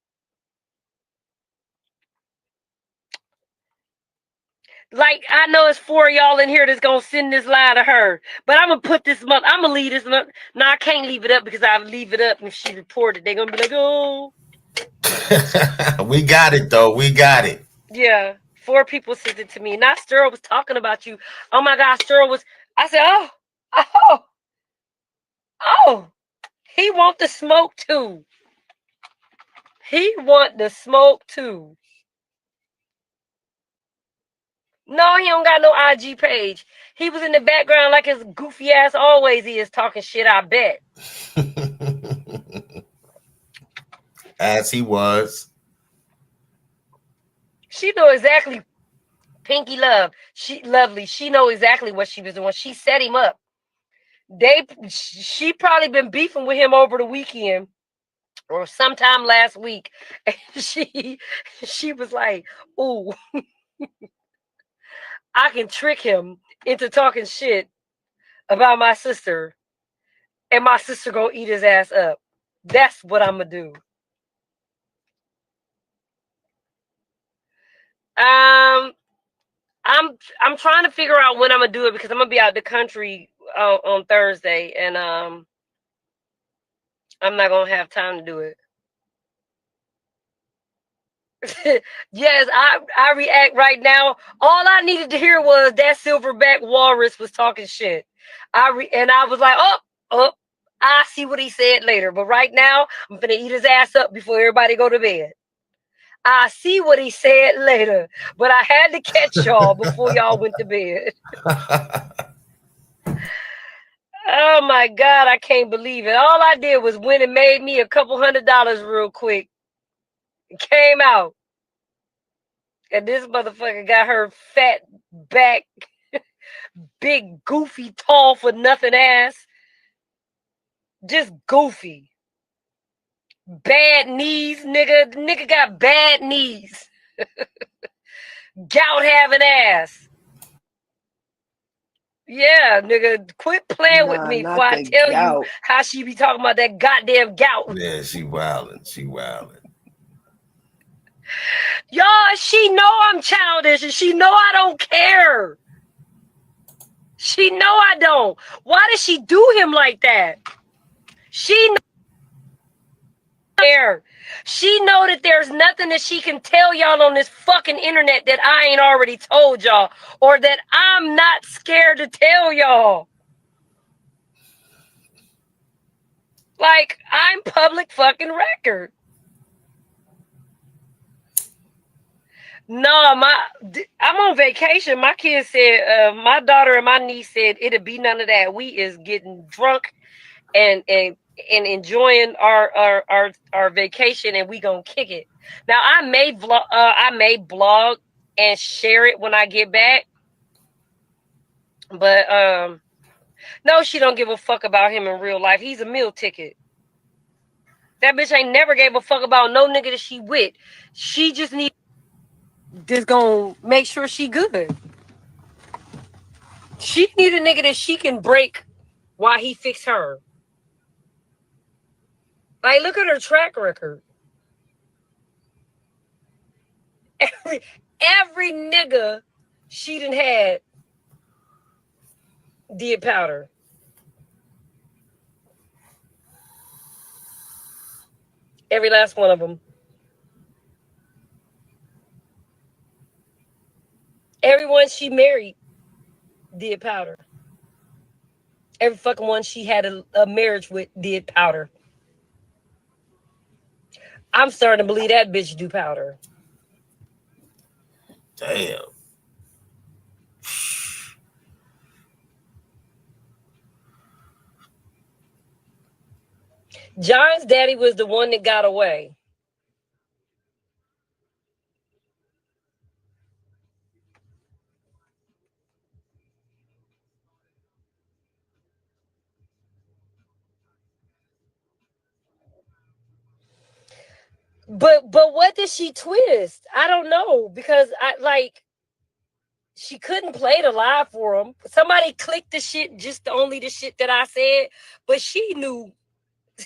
Like I know it's 4 of y'all in here that's gonna send this lie to her. But I'm gonna put this month. I'm gonna leave this month. No, I can't leave it up because I leave it up and if she reported, they're gonna be like, oh. We got it though. We got it. Yeah, 4 people sent it to me. Not Sterl was talking about you. Oh my God, Sterl was. I said, oh, oh. He want the smoke too. He want the smoke too. No, he don't got no IG page. He was in the background like his goofy ass always is, talking shit, I bet. As he was. She know exactly. Pinky Love. She know exactly what she was doing. She set him up. She probably been beefing with him over the weekend or sometime last week. And she was like, ooh, I can trick him into talking shit about my sister, and my sister gonna eat his ass up. That's what I'm gonna do. I'm trying to figure out when I'm gonna do it because I'm gonna be out the country on Thursday, and I'm not gonna have time to do it. Yes, I react right now. All I needed to hear was that silverback walrus was talking shit. And I was like, oh, I see what he said later. But right now, I'm gonna eat his ass up before everybody go to bed. I see what he said later, but I had to catch y'all before y'all went to bed. Oh my God, I can't believe it. All I did was went and made me a couple $100 real quick. It came out. And this motherfucker got her fat back, big, goofy, tall for nothing ass. Just goofy. Bad knees, nigga. The nigga got bad knees. Gout having ass. Yeah, nigga. Quit playing with me before I tell you how she be talking about that goddamn gout. Yeah, she wildin'. She wildin'. Y'all, she know I'm childish and she know I don't care. She know I don't. Why does she do him like that? She know care. She know that there's nothing that she can tell y'all on this fucking internet that I ain't already told y'all, or that I'm not scared to tell y'all. Like, I'm public fucking record. No, I'm on vacation. My kids said, my daughter and my niece said it'd be none of that. We is getting drunk and enjoying our vacation, and we gonna kick it. Now I may blog and share it when I get back, but no, she don't give a fuck about him in real life. He's a meal ticket. That bitch ain't never gave a fuck about no nigga that she with. She just gonna make sure she good. She need a nigga that she can break while he fix her. Like, look at her track record. Every nigga she done had did powder. Every last one of them. Everyone she married did powder. Every fucking one she had a marriage with did powder. I'm starting to believe that bitch do powder. Damn. John's daddy was the one that got away. But what did she twist? I don't know, because she couldn't play the live for him. Somebody clicked the shit, just only the shit that I said, but she knew.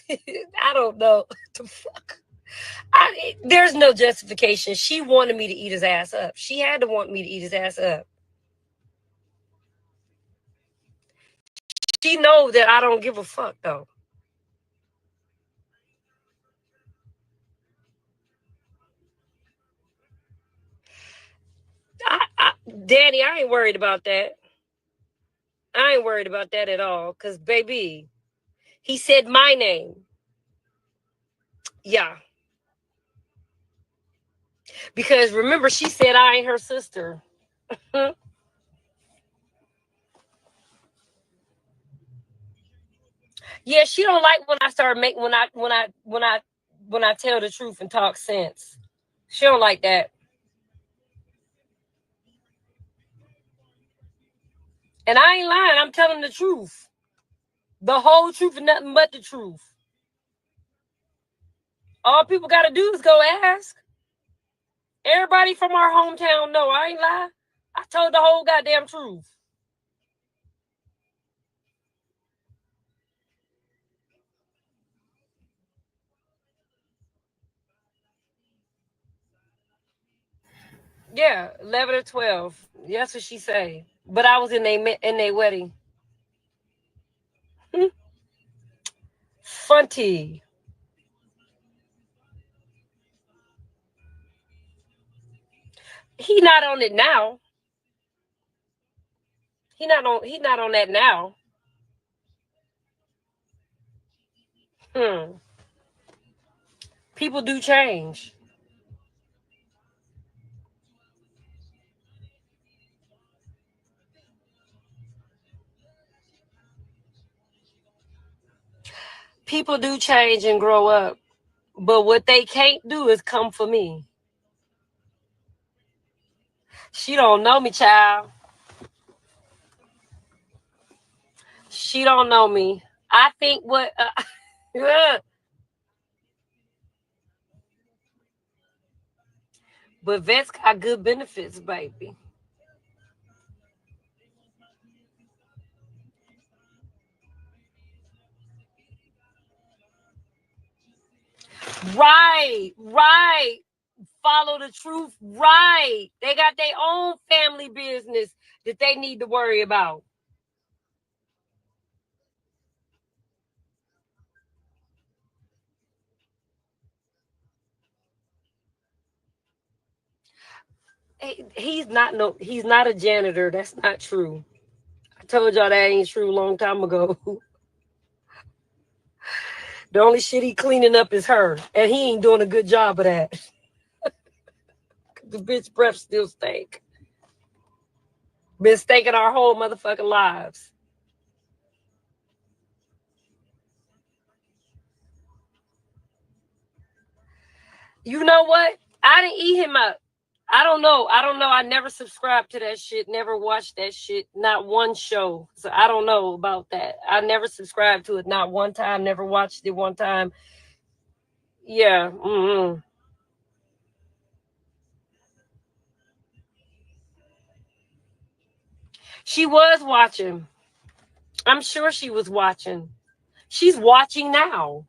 I don't know. The fuck. There's no justification. She wanted me to eat his ass up. She had to want me to eat his ass up. She knows that I don't give a fuck, though. Danny, I ain't worried about that. I ain't worried about that at all. Because, baby, he said my name. Yeah. Because remember, she said I ain't her sister. Yeah, she don't like when I start making when I tell the truth and talk sense. She don't like that. And I ain't lying. I'm telling the truth. The whole truth and nothing but the truth. All people got to do is go ask. Everybody from our hometown know. I ain't lying. I told the whole goddamn truth. Yeah, 11 or 12. That's what she say. But I was in their wedding. Funty. He not on it now. He not on that now. People do change. People do change and grow up. But what they can't do is come for me. She don't know me, child. She don't know me. I think what... but vets got good benefits, baby. Right. Follow the truth. Right. They got their own family business that they need to worry about. He's not a janitor. That's not true. I told y'all that ain't true a long time ago. The only shit he cleaning up is her, and he ain't doing a good job of that. The bitch breath still stink. Been stinking our whole motherfucking lives. You know what? I didn't eat him up. I don't know. I never subscribed to that shit. Never watched that shit. Not one show. So I don't know about that. I never subscribed to it. Not one time. Never watched it one time. Yeah. She was watching. I'm sure she was watching. She's watching now.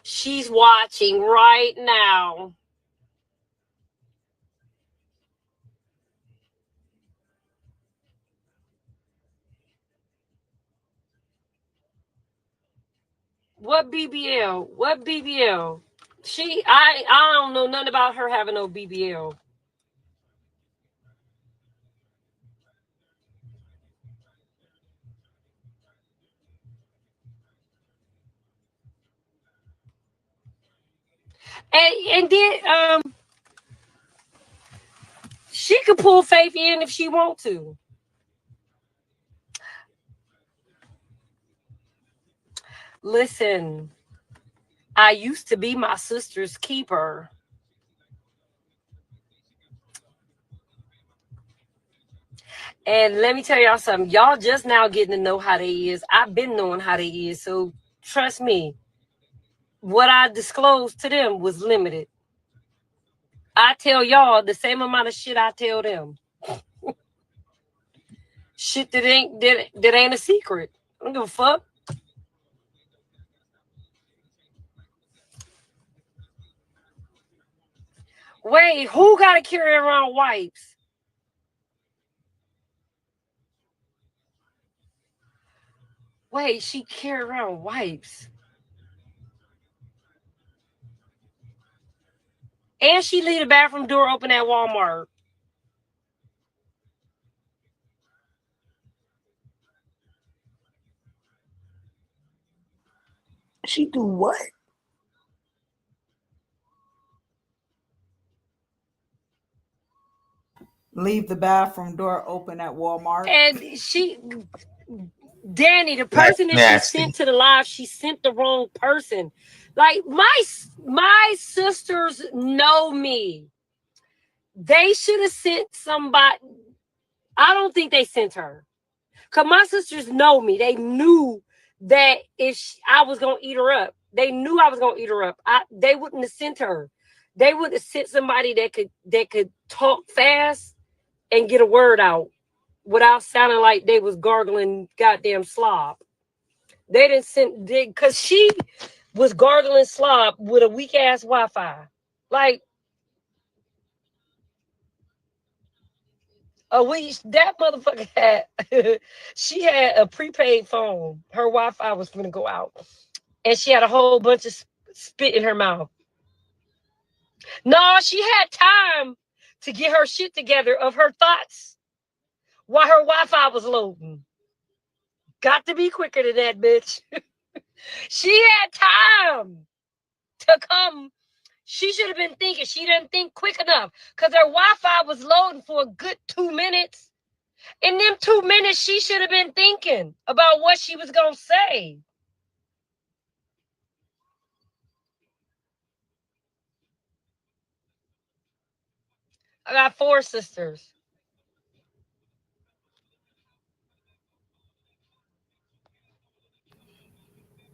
She's watching right now. What BBL? What BBL? I don't know nothing about her having no BBL. And then she could pull Faith in if she want to. Listen, I used to be my sister's keeper. And let me tell y'all something. Y'all just now getting to know how they is. I've been knowing how they is. So trust me, what I disclosed to them was limited. I tell y'all the same amount of shit I tell them. Shit that ain't a secret. I don't give a fuck. Wait, who gotta carry around wipes? Wait, she carry around wipes. And she leave the bathroom door open at Walmart. She do what? Leave the bathroom door open at Walmart. And she, Danny, the That's person that she nasty. sent to the live, she sent the wrong person. Like my sisters know me. They should have sent somebody. I don't think they sent her. Because my sisters know me. They knew that if I was going to eat her up. They knew I was going to eat her up. They wouldn't have sent her. They would have sent somebody that could talk fast and get a word out without sounding like they was gargling goddamn slob. They didn't send, because she was gargling slob with a weak ass Wi-Fi. Like, that motherfucker had, she had a prepaid phone. Her Wi-Fi was going to go out. And she had a whole bunch of spit in her mouth. No, she had time to get her shit together of her thoughts while her Wi-Fi was loading. Got to be quicker than that, bitch. She had time to come. She should have been thinking. She didn't think quick enough because her Wi-Fi was loading for a good 2 minutes. In them 2 minutes, she should have been thinking about what she was going to say. I got 4 sisters.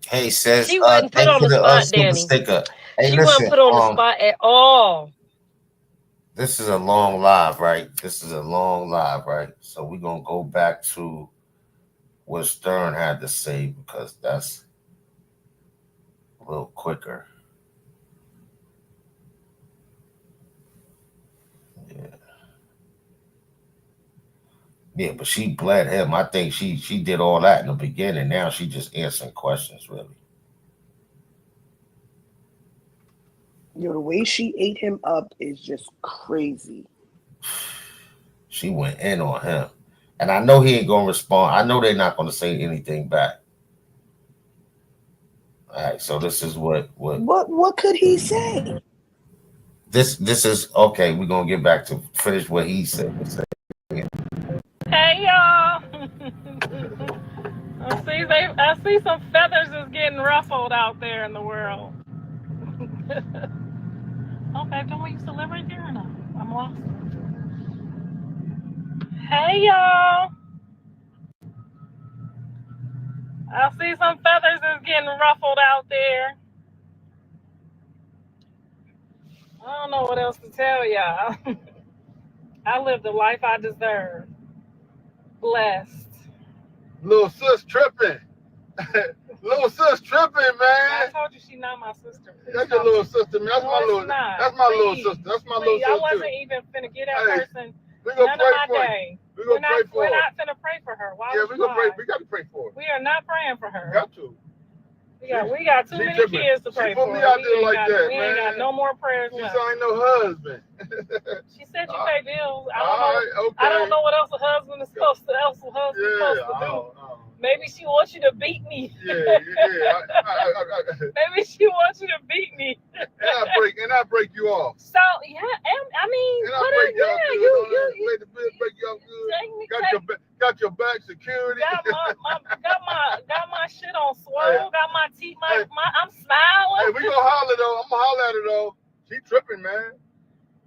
Hey, sis, She wasn't put thank on you the for the spot, super Danny. sticker. Hey, She listen, wasn't put on the spot at all. this is a long live, right? This is a long live, right? So we're gonna go back to what Stern had to say because that's a little quicker. Yeah, but she bled him. I think she did all that in the beginning. Now she just answering questions, really. Yo, the way she ate him up is just crazy. She went in on him. And I know he ain't gonna respond. I know they're not gonna say anything back. All right, so this is what could he say? This is okay. We're gonna get back to finish what he said. Hey y'all. I see some feathers is getting ruffled out there in the world. Okay, don't we used to live right there or no? I'm lost. Hey y'all. I see some feathers is getting ruffled out there. I don't know what else to tell y'all. I live the life I deserve. Blessed. Little sis tripping. Little sis tripping, I man. told you she's not my sister. Please That's your little sister, man. That's no, my little. not. That's my little Please. sister. That's my Please. little sister I wasn't too. even finna get that person. We gonna None pray of my for day. you. We gonna pray for We're her. not finna pray for her. Why Yeah, would we you gonna pray. lie? We gotta pray for her. We are not praying for her. We got to. We got too many tripping. kids to pray She for. put me out there like that, we man. ain't got no more prayers She left. said I ain't no husband. She said you pay bills. I don't All know. right, okay. I don't know what else a husband is supposed to do. Maybe she wants you to beat me. Yeah. Maybe she wants you to beat me. and I break you off. So yeah, I mean, And I break you off good. Got your back security. Got my shit on swole. Got my teeth. I'm smiling. Hey, we gonna holler though. I'm gonna holler at her though. She tripping, man.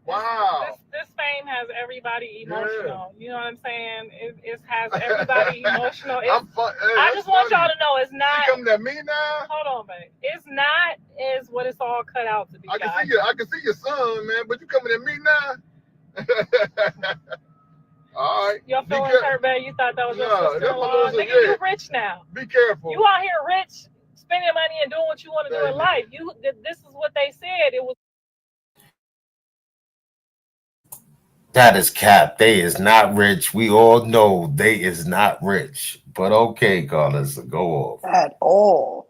Wow. This fame has everybody emotional. Yeah. You know what I'm saying? It has everybody emotional. I just want y'all to know it's not. She coming at me now? Hold on, babe. It's not as what it's all cut out to be. I can see your son, man, but you coming at me now? All right. Your feelings hurt, babe. You thought that was your sister-in-law. Nigga, you rich now. Be careful. You out here rich, spending money and doing what you want to do in life. This is what they said. It was. That is cap. They is not rich. We all know they is not rich. But okay, Karlissa, go off. At all.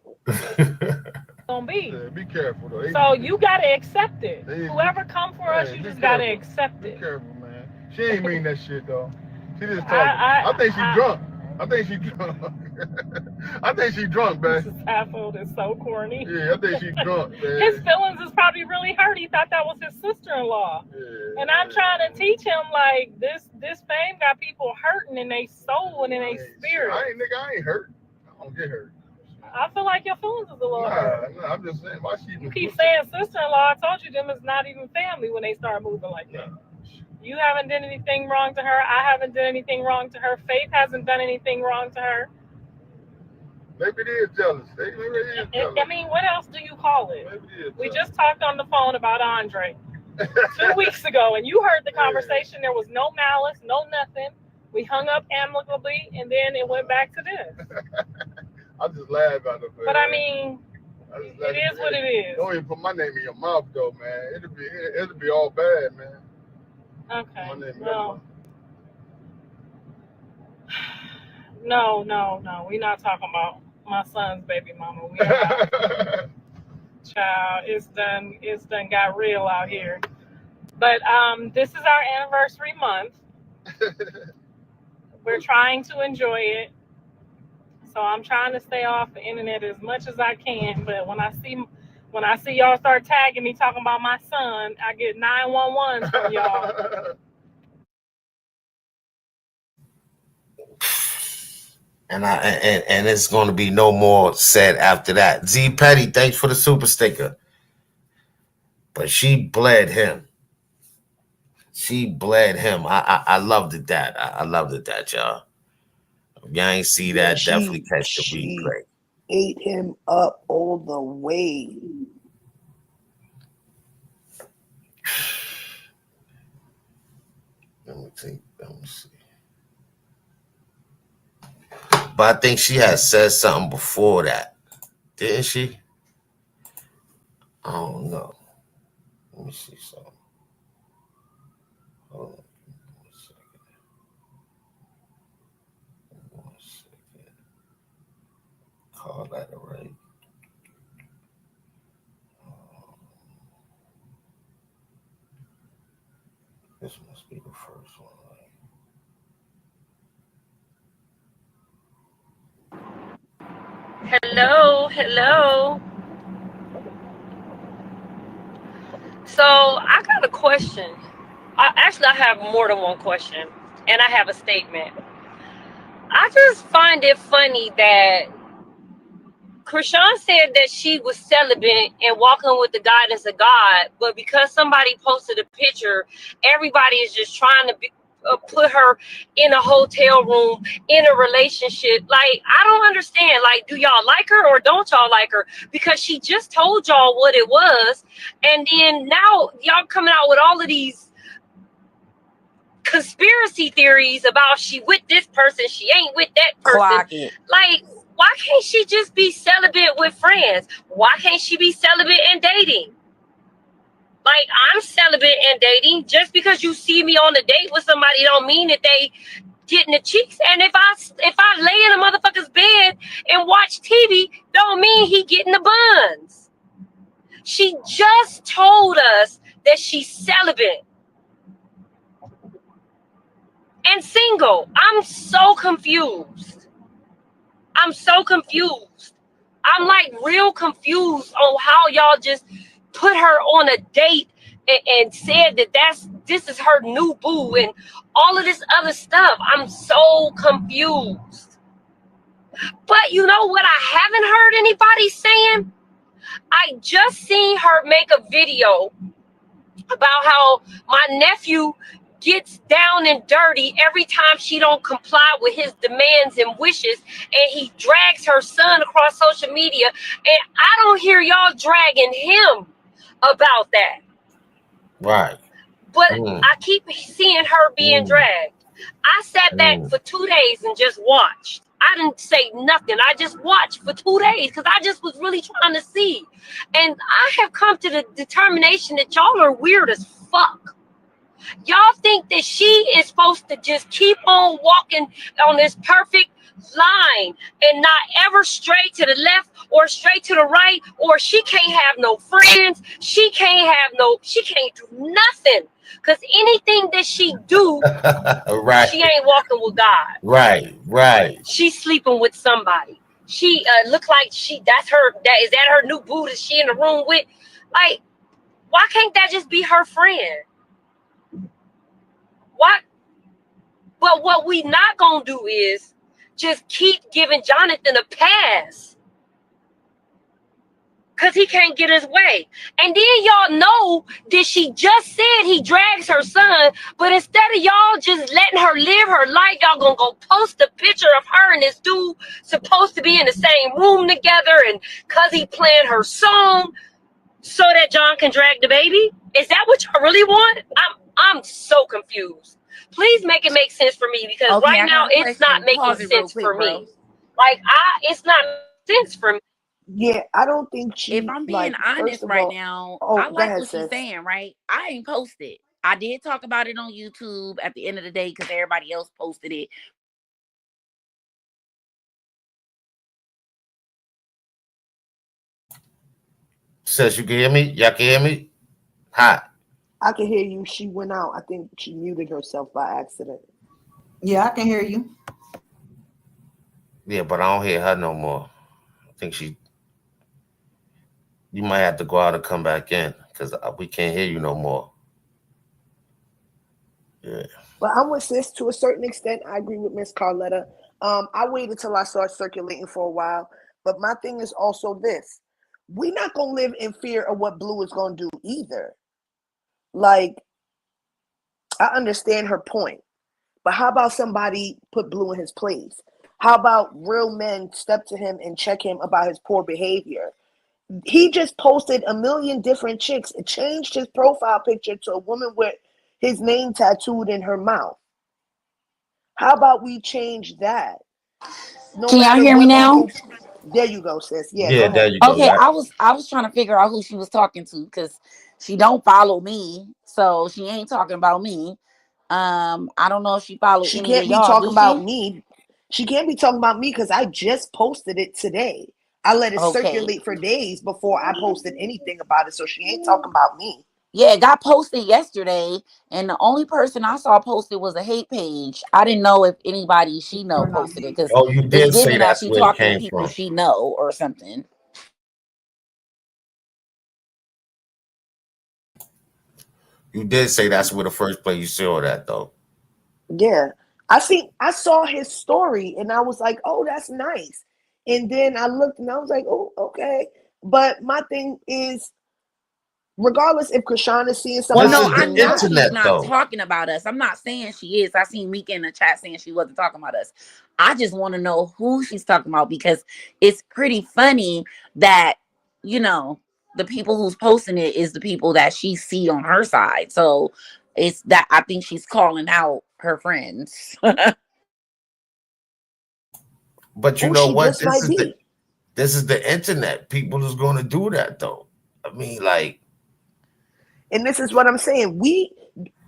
gonna be. Yeah, be careful though. So you gotta accept it. They- Whoever come for us, you be just gotta careful. accept Be it. careful, man. She ain't mean that shit though. She just talking. I think she drunk. I think she drunk. I think she drunk, man. This asshole is so corny. Yeah, I think she drunk, man. His feelings is probably really hurt. He thought that was his sister-in-law. Yeah, And I'm trying to teach him like this fame got people hurting in their soul and in their spirit. I ain't hurt. I don't get hurt. I feel like your feelings is a little hurt. Nah, I'm just saying why she You keep saying sister-in-law. I told you them is not even family when they start moving like that. You haven't done anything wrong to her. I haven't done anything wrong to her. Faith hasn't done anything wrong to her. Maybe they is jealous. Maybe they is jealous. I mean, what else do you call it? Maybe they is We jealous. just talked on the phone about Andre 2 weeks ago, and you heard the conversation. There was no malice, no nothing. We hung up amicably, and then it went back to this. I just laugh at it, man. But I mean, it is what it is. Don't even put my name in your mouth, though, man. It'll be all bad, man. Okay. My name in Well, no. We're not talking about my son's baby mama. We are not. Child, it's done got real out here. But this is our anniversary month. We're trying to enjoy it. So I'm trying to stay off the internet as much as I can. But when I see y'all start tagging me talking about my son, I get 911 from y'all. And it's going to be no more said after that. Z Petty, thanks for the super sticker. But she bled him. I loved it that. I loved it that, y'all. If y'all ain't see that, definitely catch the replay. Ate him up all the way. Let me see. But I think she had said something before that. Didn't she? I don't know. Let me see something. Hold on. 1 second. Carlette, right? This must be the first one, right? Hello. So I got a question. I have more than one question, and I have a statement. I just find it funny that Chrisean said that she was celibate and walking with the guidance of God, but because somebody posted a picture, everybody is just trying to put her in a hotel room, in a relationship. Like, I don't understand. Like, do y'all like her or don't y'all like her? Because she just told y'all what it was, and then now y'all coming out with all of these conspiracy theories about she with this person, she ain't with that person. Clock it. Like, why can't she just be celibate with friends? Why can't she be celibate and dating? Like, I'm celibate and dating. Just because you see me on a date with somebody don't mean that they getting the cheeks. And if I lay in a motherfucker's bed and watch TV, don't mean he getting the buns. She just told us that she's celibate and single. I'm so confused. I'm like real confused on how y'all just put her on a date and said that this is her new boo and all of this other stuff. I'm so confused. But you know what I haven't heard anybody saying? I just seen her make a video about how my nephew gets down and dirty every time she don't comply with his demands and wishes, and he drags her son across social media, and I don't hear y'all dragging him about that. Right. But I keep seeing her being dragged. I sat back for 2 days and just watched. I didn't say nothing. I just watched for 2 days because I just was really trying to see. And I have come to the determination that y'all are weird as fuck. Y'all think that she is supposed to just keep on walking on this perfect line and not ever stray to the left or straight to the right, or she can't have no friends. She can't do nothing. Because anything that she do, right. she ain't walking with God. Right. She's sleeping with somebody. She look like is that her new boo that she in the room with? Like, why can't that just be her friend? What? But what we not gonna do is just keep giving Jonathan a pass. Because he can't get his way. And then y'all know that she just said he drags her son, but instead of y'all just letting her live her life, y'all gonna go post a picture of her and this dude supposed to be in the same room together, and because he playing her song so that John can drag the baby? Is that what y'all really want? I'm so confused. Please make it make sense for me, because Okay, right now it's not making sense for me. Like, it's not making sense for me. Yeah, I don't think she. If I'm being honest right now, I like what she's saying, right? I ain't posted. I did talk about it on YouTube at the end of the day because everybody else posted it. Sis, you can hear me? Y'all can hear me? Hi. I can hear you. She went out. I think she muted herself by accident. Yeah, I can hear you. Yeah, but I don't hear her no more. I think you might have to go out and come back in because we can't hear you no more. Yeah. But I'm with sis to a certain extent. I agree with Miss Carletta. I waited till I started circulating for a while. But my thing is also this. We're not going to live in fear of what Blue is going to do either. Like, I understand her point. But how about somebody put Blue in his place? How about real men step to him and check him about his poor behavior? He just posted a million different chicks. It changed his profile picture to a woman with his name tattooed in her mouth. How about we change that? Can y'all hear me now? There you go, sis. Yeah, go ahead. there you go. Okay, I was trying to figure out who she was talking to because she don't follow me, so she ain't talking about me. I don't know if she followed She any can't of be y'all. talking about me. She can't be talking about me because I just posted it today. I let it circulate for days before I posted anything about it, so she ain't talking about me. Yeah, it got posted yesterday, and the only person I saw posted was a hate page. I didn't know if anybody she know posted it because you did it's say given that that's she where it talking to came people from. she know or something. You did say that's where the first place you saw that though. Yeah. I saw his story and I was like, oh, that's nice. And then I looked and I was like, oh, okay. But my thing is, regardless if Chrisean is seeing somebody, well, no, I know internet, she's not talking about us. I'm not saying she is. I seen Mika in the chat saying she wasn't talking about us. I just want to know who she's talking about because it's pretty funny that, you know, the people who's posting it is the people that she see on her side. So it's that I think she's calling out her friends. But you know what? This is the internet. People is going to do that though. I mean, like, and this is what I'm saying.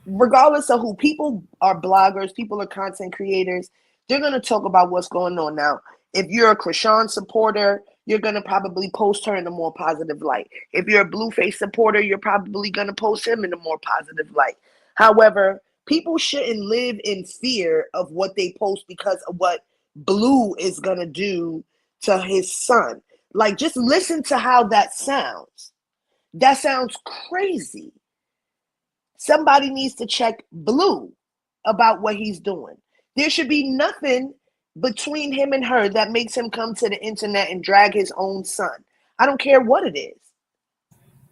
Regardless of who, people are bloggers, people are content creators. They're going to talk about what's going on now. If you're a Chrisean supporter, you're going to probably post her in a more positive light. If you're a Blueface supporter, you're probably going to post him in a more positive light. However, people shouldn't live in fear of what they post because of what Blue is going to do to his son. Like, just listen to how that sounds. That sounds crazy. Somebody needs to check Blue about what he's doing. There should be nothing between him and her that makes him come to the internet and drag his own son. I don't care what it is.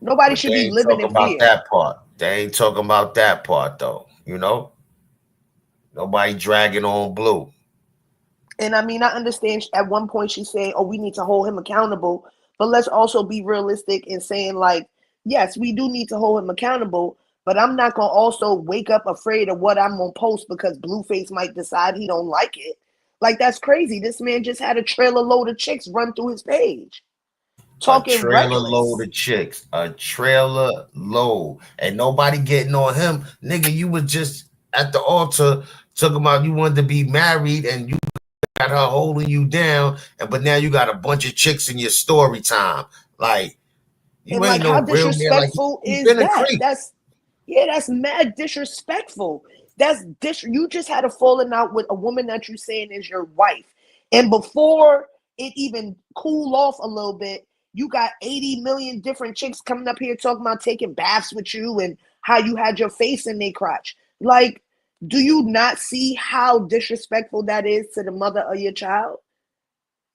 Nobody should be living in fear. That part. They ain't talking about that part though, you know? Nobody dragging on Blue. And I mean, I understand at one point she's saying, oh, we need to hold him accountable. But let's also be realistic in saying, like, yes, we do need to hold him accountable. But I'm not going to also wake up afraid of what I'm going to post because Blueface might decide he don't like it. Like, that's crazy. This man just had a trailer load of chicks run through his page. Talking a trailer reckless. load of chicks. A trailer load. And nobody getting on him. Nigga, you was just at the altar talking about you wanted to be married and you got her holding you down, but now you got a bunch of chicks in your story time. Like, you And ain't like, no how real man. Like, disrespectful you've is been a that? creep. That's mad disrespectful. You just had a falling out with a woman that you saying is your wife, and before it even cool off a little bit, you got 80 million different chicks coming up here talking about taking baths with you and how you had your face in their crotch. Like, do you not see how disrespectful that is to the mother of your child?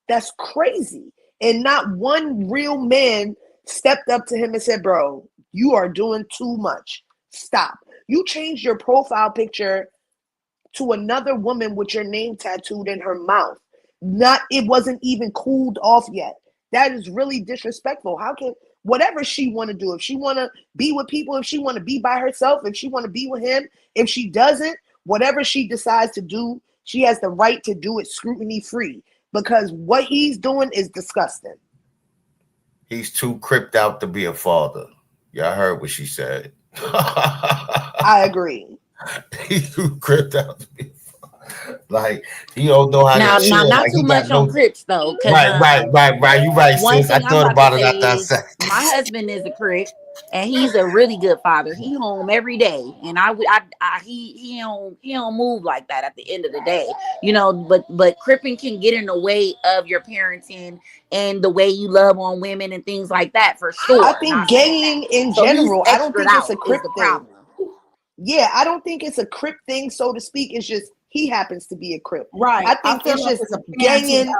That's crazy. And not one real man stepped up to him and said, bro, you are doing too much. Stop. You changed your profile picture to another woman with your name tattooed in her mouth. It wasn't even cooled off yet. That is really disrespectful. How can, whatever she want to do, if she want to be with people, if she want to be by herself, if she want to be with him, if she doesn't, whatever she decides to do, she has the right to do it scrutiny free, because what he's doing is disgusting. He's too cripped out to be a father. Y'all heard what she said. I agree. He's too cripped out to be a father. Like, he don't know how Now, to chill. not Like, too he got much on no. Crips though, because Right. You right, one sis. I thing I'm thought about about to it say after I is said. my husband is a Crip, and he's a really good father. He home every day, and he don't move like that at the end of the day, you know. But cripping can get in the way of your parenting and the way you love on women and things like that, for sure. I think gaying in general, I don't think it's a Crip thing. Yeah, I don't think it's a Crip thing, so to speak. It's just he happens to be a Crip. Right. I think it's just banging.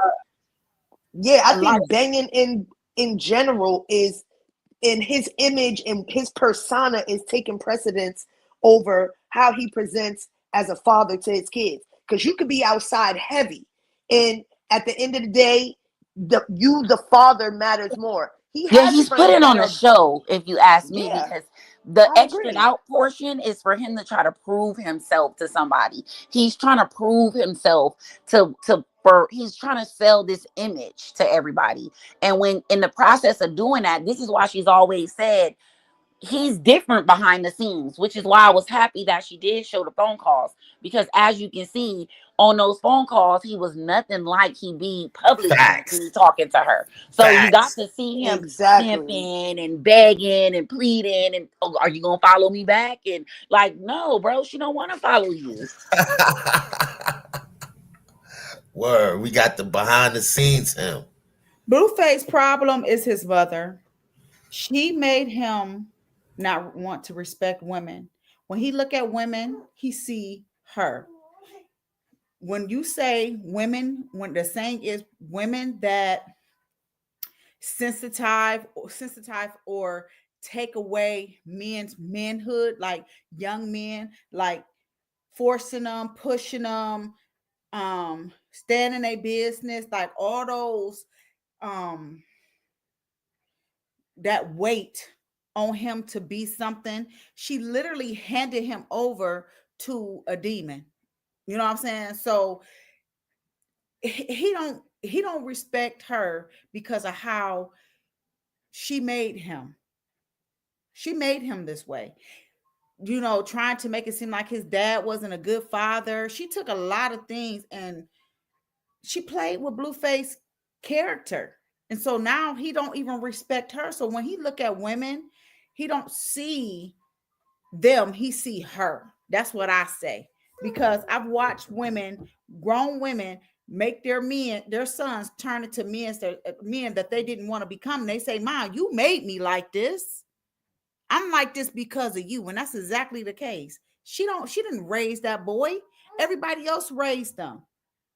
Yeah, I think banging in general is, in his image and his persona, is taking precedence over how he presents as a father to his kids. Because you could be outside heavy, and at the end of the day, the father matters more. He's putting on a show, if you ask me, because the extra out portion is for him to try to prove himself to somebody. He's trying to prove himself he's trying to sell this image to everybody. And when in the process of doing that, this is why she's always said he's different behind the scenes, which is why I was happy that she did show the phone calls, because as you can see on those phone calls, he was nothing like he be publicly talking to her. So you got to see him pimping and begging and pleading and, oh, are you gonna follow me back? And like, no, bro, she don't want to follow you. Word, we got the behind the scenes him. Blueface problem is his mother. She made him not want to respect women. When he look at women, he see her. When you say women, when the saying is women that sensitize or take away men's manhood, like young men, like forcing them, pushing them, standing a business, like all those that weight on him to be something. She literally handed him over to a demon. You know what I'm saying? So he don't respect her because of how she made him. She made him this way. You know, trying to make it seem like his dad wasn't a good father. She took a lot of things and she played with Blueface character. And so now he don't even respect her. So when he look at women, he don't see them, he see her. That's what I say. Because I've watched women, grown women, make their sons turn into men that they didn't want to become. They say, Mom, you made me like this. I'm like this because of you. And that's exactly the case. She didn't raise that boy. Everybody else raised them.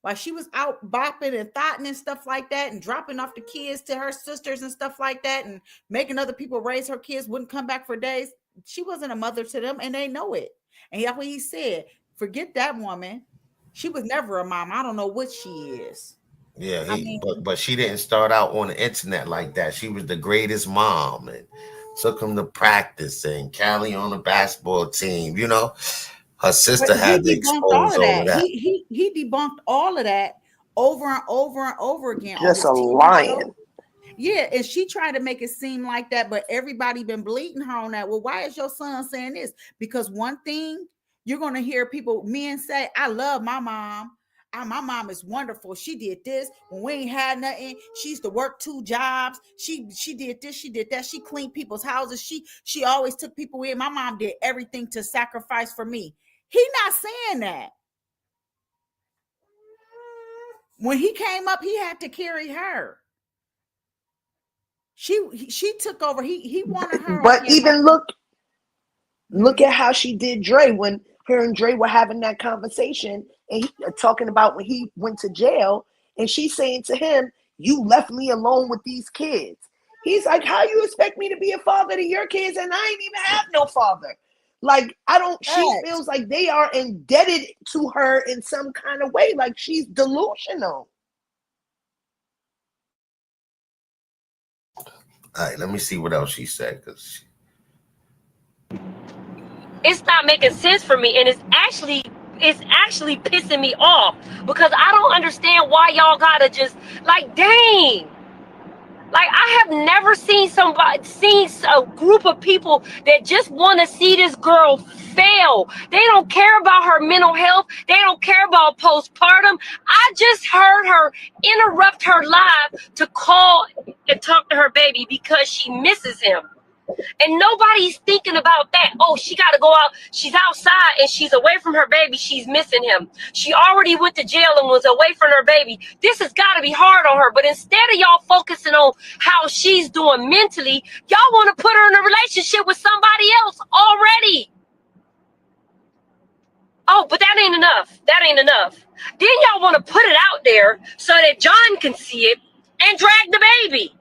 While she was out bopping and thotting and stuff like that and dropping off the kids to her sisters and stuff like that and making other people raise her kids, wouldn't come back for days. She wasn't a mother to them and they know it. And that's what he said. Forget that woman. She was never a mom. I don't know what she is. Yeah, but she didn't start out on the internet like that. She was the greatest mom and took him to practice and Callie on the basketball team. You know, her sister had to expose all of that. He debunked all of that over and over and over again. Just a lion. Yeah, and she tried to make it seem like that, but everybody been bleeding her on that. Well, why is your son saying this? Because one thing you're going to hear men say, I love my mom. my mom is wonderful. She did this when we ain't had nothing. She used to work 2 jobs. She did this, she did that. She cleaned people's houses. She always took people in. My mom did everything to sacrifice for me. He not saying that. When he came up, he had to carry her. She took over. He wanted her. But even look at how she did Dre when her and Dre were having that conversation and talking about when he went to jail, and she's saying to him, "You left me alone with these kids." He's like, "How you expect me to be a father to your kids and I ain't even have no father?" Like, she feels like they are indebted to her in some kind of way, like she's delusional. All right, let me see what else she said, because It's not making sense for me, and it's actually pissing me off because I don't understand why y'all gotta just like, dang. Like, I have never seen a group of people that just want to see this girl fail. They don't care about her mental health. They don't care about postpartum. I just heard her interrupt her live to call and talk to her baby because she misses him. And nobody's thinking about that. Oh, she got to go out. She's outside and she's away from her baby. She's missing him. She already went to jail and was away from her baby. This has got to be hard on her. But instead of y'all focusing on how she's doing mentally, y'all want to put her in a relationship with somebody else already. Oh, but that ain't enough. That ain't enough. Then y'all want to put it out there so that John can see it and drag the baby.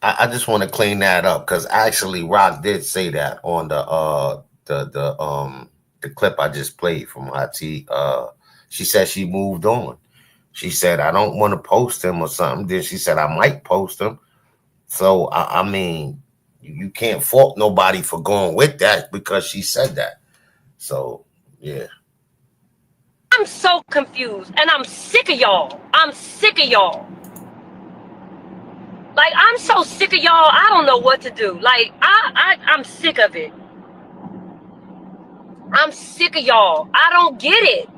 I just want to clean that up, because actually Rock did say that on the clip I just played from IT. She said she moved on. She said, I don't want to post him or something. Then she said, I might post him. So I mean, you can't fault nobody for going with that because she said that. So yeah. I'm so confused and I'm sick of y'all. I'm sick of y'all. Like, I'm so sick of y'all, I don't know what to do. Like, I'm sick of it. I'm sick of y'all. I don't get it.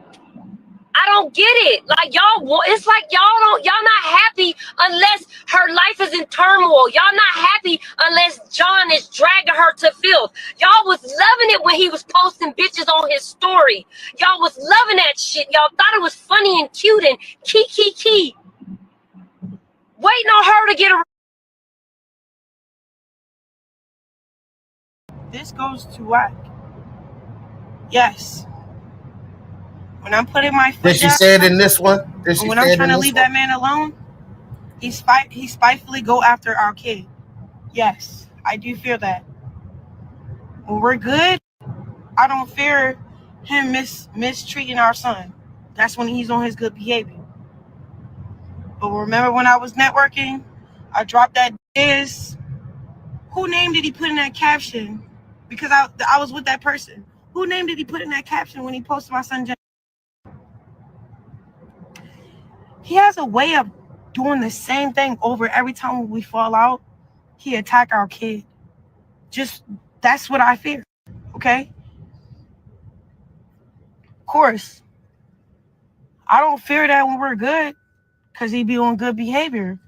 I don't get it. Like, it's like y'all not happy unless her life is in turmoil. Y'all not happy unless John is dragging her to filth. Y'all was loving it when he was posting bitches on his story. Y'all was loving that shit. Y'all thought it was funny and cute and key. Waiting on her to get a... This goes to whack. Yes. When I'm putting my foot down... Did she say it in this one? When I'm trying to leave that man alone, he spitefully go after our kid. Yes, I do fear that. When we're good, I don't fear him mistreating our son. That's when he's on his good behavior. But remember when I was networking, I dropped that is. Who name did he put in that caption? Because I was with that person. Who name did he put in that caption when he posted my son? He has a way of doing the same thing over every time we fall out. He attack our kid. Just, that's what I fear. Okay? Of course, I don't fear that when we're good because he be on good behavior.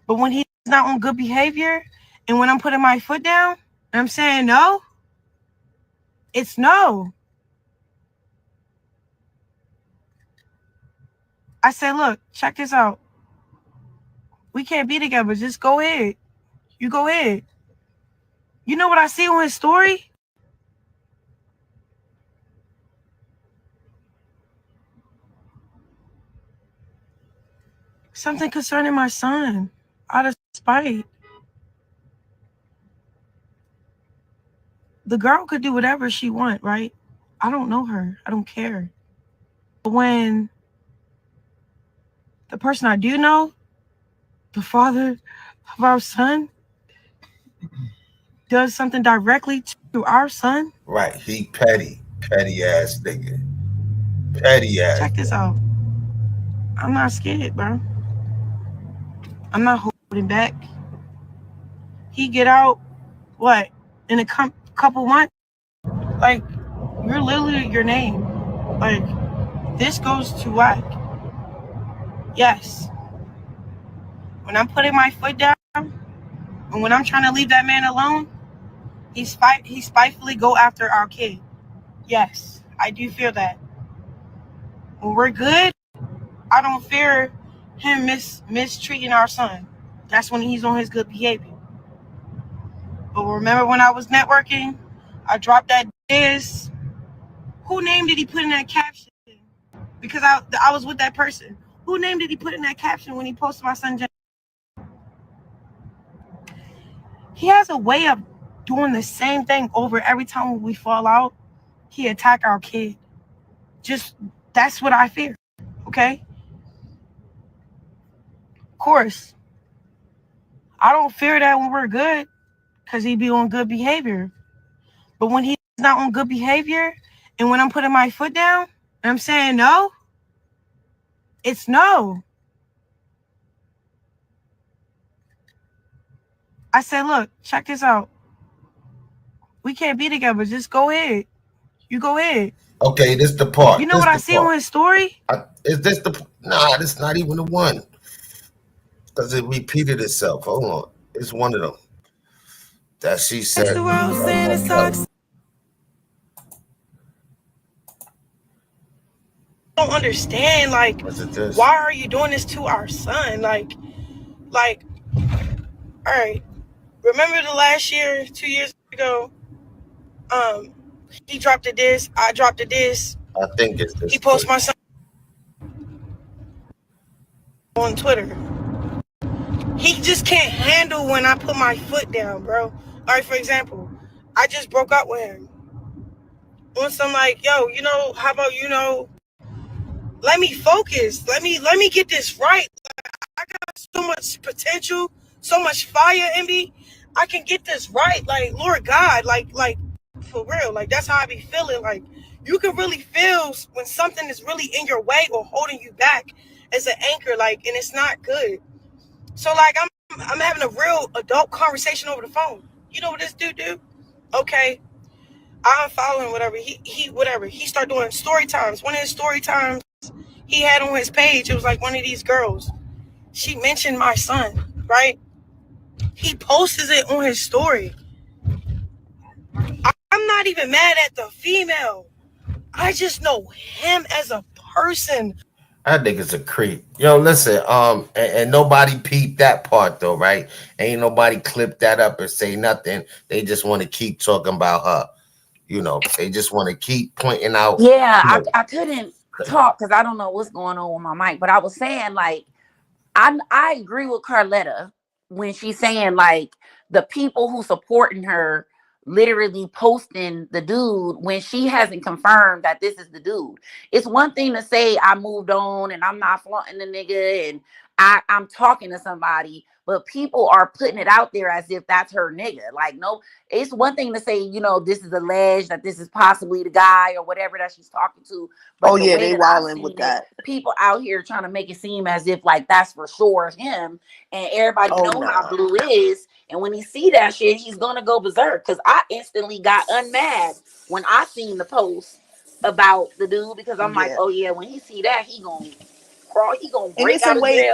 But when he's not on good behavior and when I'm putting my foot down and I'm saying no, it's no. I said, look, check this out. We can't be together. Just go ahead. You go ahead. You know what I see on his story? Something concerning my son. Out of spite. The girl could do whatever she want, right? I don't know her. I don't care. But when the person I do know, the father of our son, does something directly to our son. Right. He petty ass nigga. Petty ass. Check this out. I'm not scared, bro. I'm not holding back. He get out, what, in a couple months? Like, you're literally your name. Like, this goes to whack. Yes. When I'm putting my foot down and when I'm trying to leave that man alone, he spitefully go after our kid. Yes, I do feel that. When we're good, I don't fear him mistreating our son. That's when he's on his good behavior. But remember when I was networking, I dropped that diss. Who name did he put in that caption? Because I was with that person. Who name did he put in that caption when he posted my son? He has a way of doing the same thing over every time we fall out. He attack our kid. Just, that's what I fear. Okay? Of course, I don't fear that when we're good because he be on good behavior. But when he's not on good behavior and when I'm putting my foot down and I'm saying no, it's no. I said, look, check this out. We can't be together. Just go ahead. You go ahead. Okay, this the part. You know what I see on his story? Is this the... Nah, this not even the one. Because it repeated itself. Hold on. It's one of them. That she said. The world saying it sucks. I don't understand, like, why are you doing this to our son? Like, all right. Remember the last year, 2 years ago, he dropped a diss, I dropped a diss. I think it's this. He posted my son on Twitter. He just can't handle when I put my foot down, bro. All right, for example, I just broke up with him. Once I'm like, yo, you know, how about, you know, let me focus. Let me get this right. I got so much potential, so much fire in me. I can get this right. Like, Lord God, like for real. Like, that's how I be feeling. Like, you can really feel when something is really in your way or holding you back as an anchor, like, and it's not good. So, like, I'm having a real adult conversation over the phone. You know what this dude do? Okay, I'm following whatever. He started doing story times. One of his story times he had on his page, it was like one of these girls. She mentioned my son, right? He posts it on his story. I'm not even mad at the female. I just know him as a person. I think it's a creep. Yo, listen, and nobody peeped that part though, right? Ain't nobody clipped that up or say nothing. They just want to keep talking about her. You know, they just want to keep pointing out. Yeah, you know, I couldn't talk because I don't know what's going on with my mic, but I was saying, like, I agree with Carletta when she's saying, like, the people who supporting her literally posting the dude when she hasn't confirmed that this is the dude. It's one thing to say I moved on and I'm not flaunting the nigga and I'm talking to somebody, but people are putting it out there as if that's her nigga. Like, no, it's one thing to say, you know, this is alleged that this is possibly the guy or whatever that she's talking to. But oh yeah, they wilding with that. People out here trying to make it seem as if like that's for sure him, and everybody know how Blue is. And when he see that shit, he's gonna go berserk. Cause I instantly got unmad when I seen the post about the dude because I'm like, oh yeah, when he see that, he gonna crawl, he gonna break. And it's a way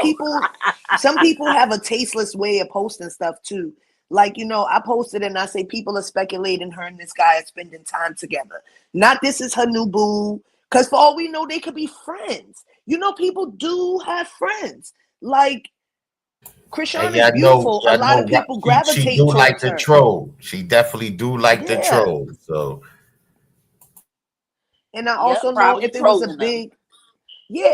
some people have a tasteless way of posting stuff too. Like, you know, I posted and I say people are speculating her and this guy are spending time together. Not this is her new boo. Because for all we know, they could be friends. You know, people do have friends. Like, Chrisean is beautiful. A lot of people gravitate she do towards like her. the troll. She definitely do like the troll. So, and I also know if it was a big,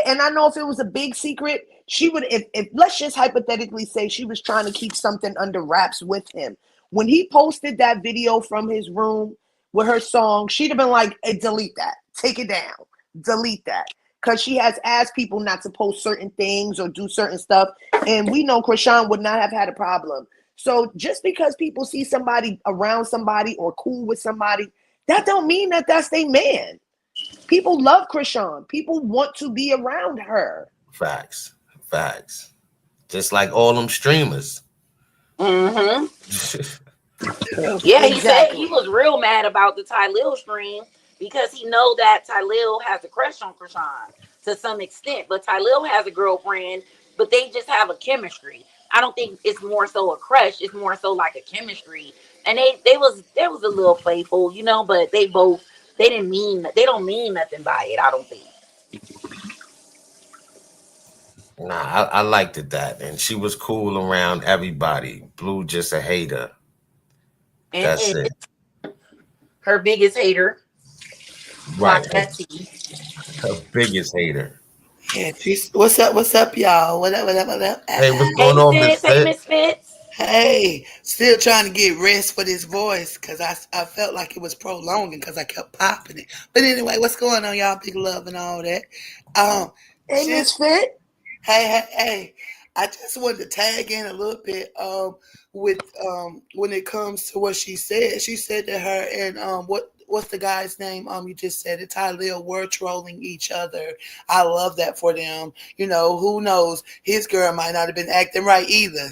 and I know if it was a big secret, she would. If let's just hypothetically say she was trying to keep something under wraps with him. When he posted that video from his room with her song, she'd have been like, hey, delete that, take it down, delete that. Because she has asked people not to post certain things or do certain stuff. And we know Chrisean would not have had a problem. So just because people see somebody around somebody or cool with somebody, that don't mean that that's their man. People love Chrisean. People want to be around her. Facts. Just like all them streamers. Mm-hmm. Yeah, he said he was real mad about the Ty Lil stream. because he know that Tylil has a crush on Chrisean to some extent, but Tylil has a girlfriend, but they just have a chemistry. I don't think it's more so a crush, it's more so like a chemistry. And they was a little playful, you know, but they don't mean nothing by it, I don't think. Nah, I liked it that, and she was cool around everybody. Blue just a hater. And That's it. her biggest hater. Right, Watch that tea. her biggest hater. Yeah, peace. What's up? What's up, y'all? What up? What up? What up? Hey, what's Hey going on, Miss sis, hey Fit? Miss Fitz. Hey, still trying to get rest for this voice because I felt like it was prolonging because I kept popping it. But anyway, what's going on, y'all? Big love and all that. Hey, Miss Fit. Hey. I just wanted to tag in a little bit with when it comes to what she said. She said that her and what's the guy's name? You just said it. Tylil were trolling each other. I love that for them. You know, who knows? His girl might not have been acting right either.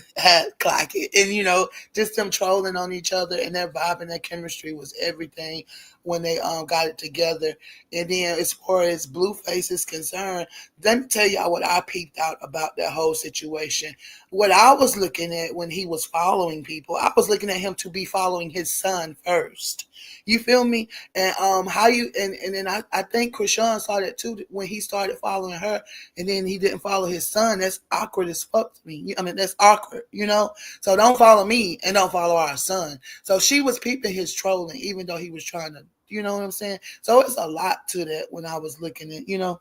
Clock it. And you know, just them trolling on each other and their vibe and their chemistry was everything when they got it together. And then as far as Blueface is concerned, let me tell y'all what I peeped out about that whole situation. What I was looking at when he was following people, I was looking at him to be following his son first. You feel me? And and then I think Chrisean saw that too when he started following her, and then he didn't follow his son. That's awkward as fuck to me. I mean, that's awkward, you know? So don't follow me and don't follow our son. So she was peeping his trolling, even though he was trying to, you know what I'm saying? So it's a lot to that when I was looking at, you know.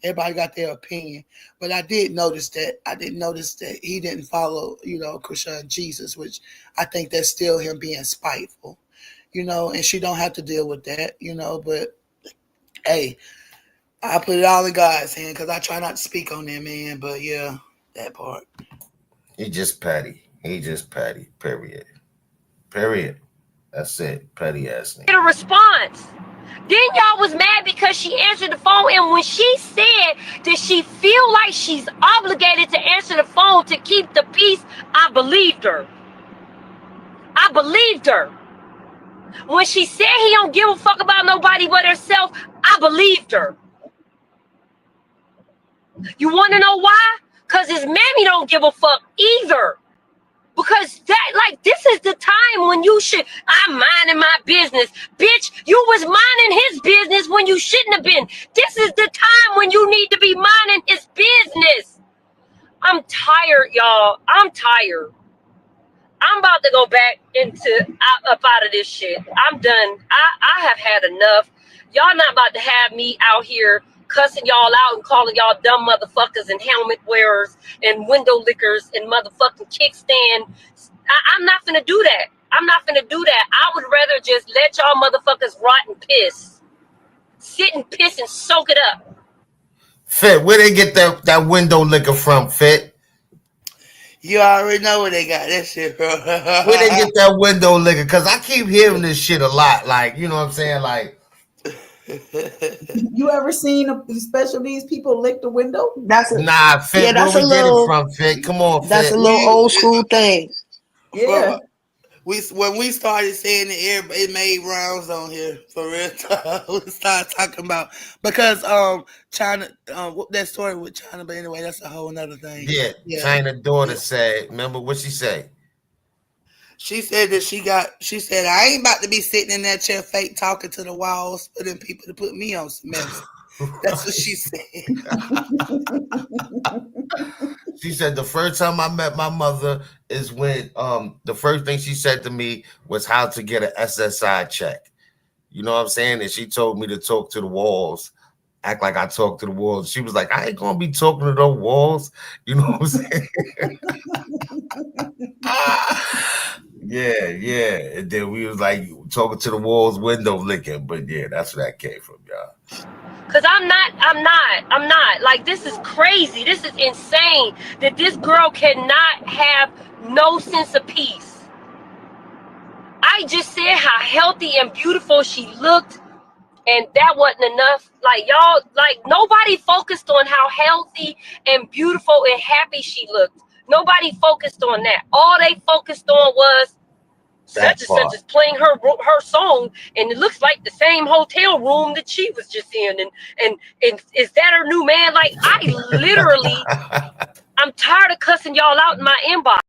Everybody got their opinion, but I did notice that. I didn't notice that he didn't follow, you know, Chrisean Jesus, which I think that's still him being spiteful, you know. And she don't have to deal with that, you know. But hey, I put it all in God's hand because I try not to speak on that man. But yeah, that part. He just petty. He just petty. Period. Period. That's it. Petty ass nigga. Get a response. Then y'all was mad because she answered the phone, and when she said that she feel like she's obligated to answer the phone to keep the peace, I believed her. I believed her. When she said he don't give a fuck about nobody but herself, I believed her. You want to know why? Because his mammy don't give a fuck either. Because this is the time when you should, I'm minding my business. Bitch, you was minding his business when you shouldn't have been. This is the time when you need to be minding his business. I'm tired, y'all. I'm tired. I'm about to go back up out of this shit. I'm done. I have had enough. Y'all not about to have me out here cussing y'all out and calling y'all dumb motherfuckers and helmet wearers and window lickers and motherfucking kickstand. I'm not finna do that. I'm not finna do that. I would rather just let y'all motherfuckers rot and piss. Sit and piss and soak it up. Fit, where they get that window liquor from, Fit? You already know where they got that shit from. Where they get that window liquor? Because I keep hearing this shit a lot. Like, you know what I'm saying? Like, you ever seen a special needs people lick the window? Nah, Fit, yeah, that's where a we little, get it from, Fit? Come on, that's Fit. a little old school thing. Yeah. When we started saying it made rounds on here for real. We started talking about because China that story with China, but anyway, that's a whole nother thing. Yeah, China's daughter said, remember what she said? She said that she said, I ain't about to be sitting in that chair fake talking to the walls for them people to put me on some medicine. That's what she said. She said the first time I met my mother is when the first thing she said to me was how to get an SSI check. You know what I'm saying? And she told me to talk to the walls, act like I talk to the walls. She was like, I ain't gonna be talking to those walls. You know what I'm saying? Yeah. And then we was like talking to the walls, window licking. But yeah, that's where that came from, y'all. Cause I'm not. Like, this is crazy. This is insane that this girl cannot have no sense of peace. I just said how healthy and beautiful she looked, and that wasn't enough. Like, y'all, like, nobody focused on how healthy and beautiful and happy she looked. Nobody focused on that. All they focused on was such and such is playing her song, and it looks like the same hotel room that she was just in, and is that her new man? Like, I literally, I'm tired of cussing y'all out in my inbox.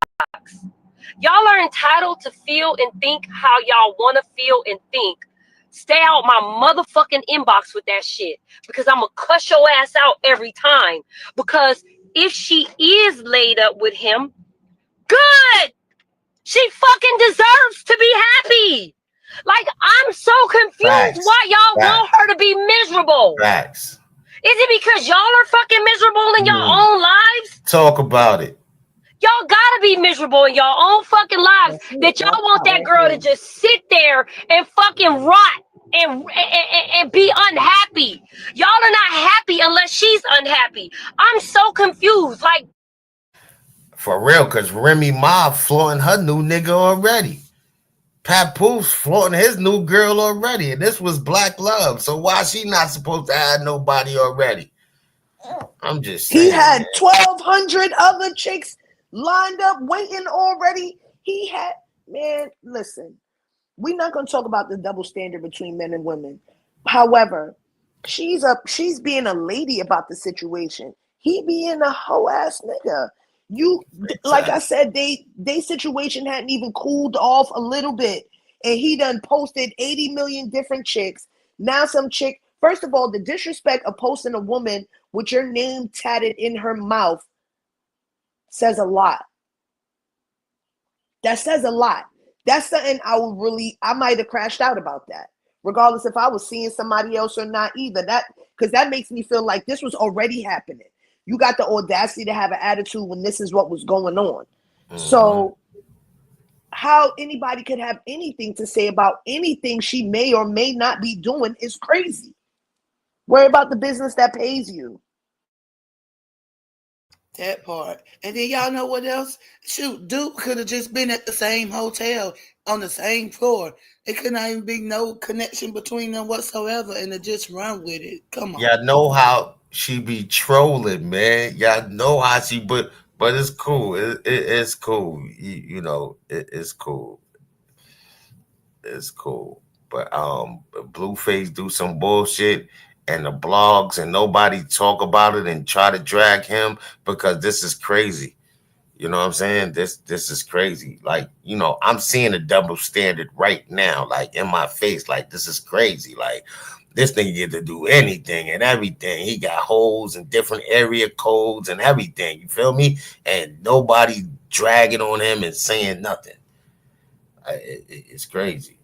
Y'all are entitled to feel and think how y'all want to feel and think. Stay out my motherfucking inbox with that shit, because I'm gonna cuss your ass out every time. Because if she is laid up with him, good. She fucking deserves to be happy. Like, I'm so confused why y'all want her to be miserable. Facts. Is it because y'all are fucking miserable in your own lives? Talk about it. Y'all gotta be miserable in your own fucking lives, that y'all want that girl to just sit there and fucking rot and be unhappy. Y'all are not happy unless she's unhappy. I'm so confused. Like, for real, because Remy Ma flaunting her new nigga already. Papoose flaunting his new girl already. And this was Black Love. So why she not supposed to have nobody already? I'm just saying. He had 1,200 other chicks lined up waiting already. He had, man, listen, we're not going to talk about the double standard between men and women. However, she's being a lady about the situation. He being a hoe ass nigga. Like I said, they situation hadn't even cooled off a little bit, and he done posted 80 million different chicks. Now some chick, first of all, the disrespect of posting a woman with your name tatted in her mouth says a lot. That says a lot. That's something I might have crashed out about that, regardless if I was seeing somebody else or not either. Because that makes me feel like this was already happening. You got the audacity to have an attitude when this is what was going on. Mm-hmm. So how anybody could have anything to say about anything she may or may not be doing is crazy. Worry about the business that pays you. That part. And then y'all know what else? Shoot, Duke could have just been at the same hotel on the same floor. It could not even be no connection between them whatsoever, and to just run with it. Come on. Y'all know how she be trolling, man. Y'all know how she, but it's cool. It's cool. You know, it's cool. It's cool. But Blueface do some bullshit, and the blogs and nobody talk about it and try to drag him, because this is crazy. You know what I'm saying? This is crazy. Like, you know, I'm seeing a double standard right now, like in my face. Like, this is crazy. Like, this nigga get to do anything and everything. He got holes and different area codes and everything. You feel me? And nobody dragging on him and saying nothing. It's crazy.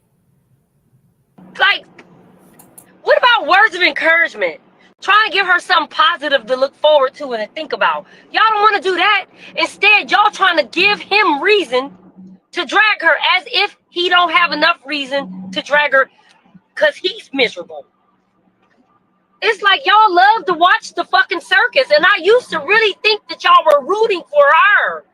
Like, what about words of encouragement? Try and give her something positive to look forward to and to think about. Y'all don't want to do that. Instead, y'all trying to give him reason to drag her, as if he don't have enough reason to drag her because he's miserable. It's like y'all love to watch the fucking circus, and I used to really think that y'all were rooting for her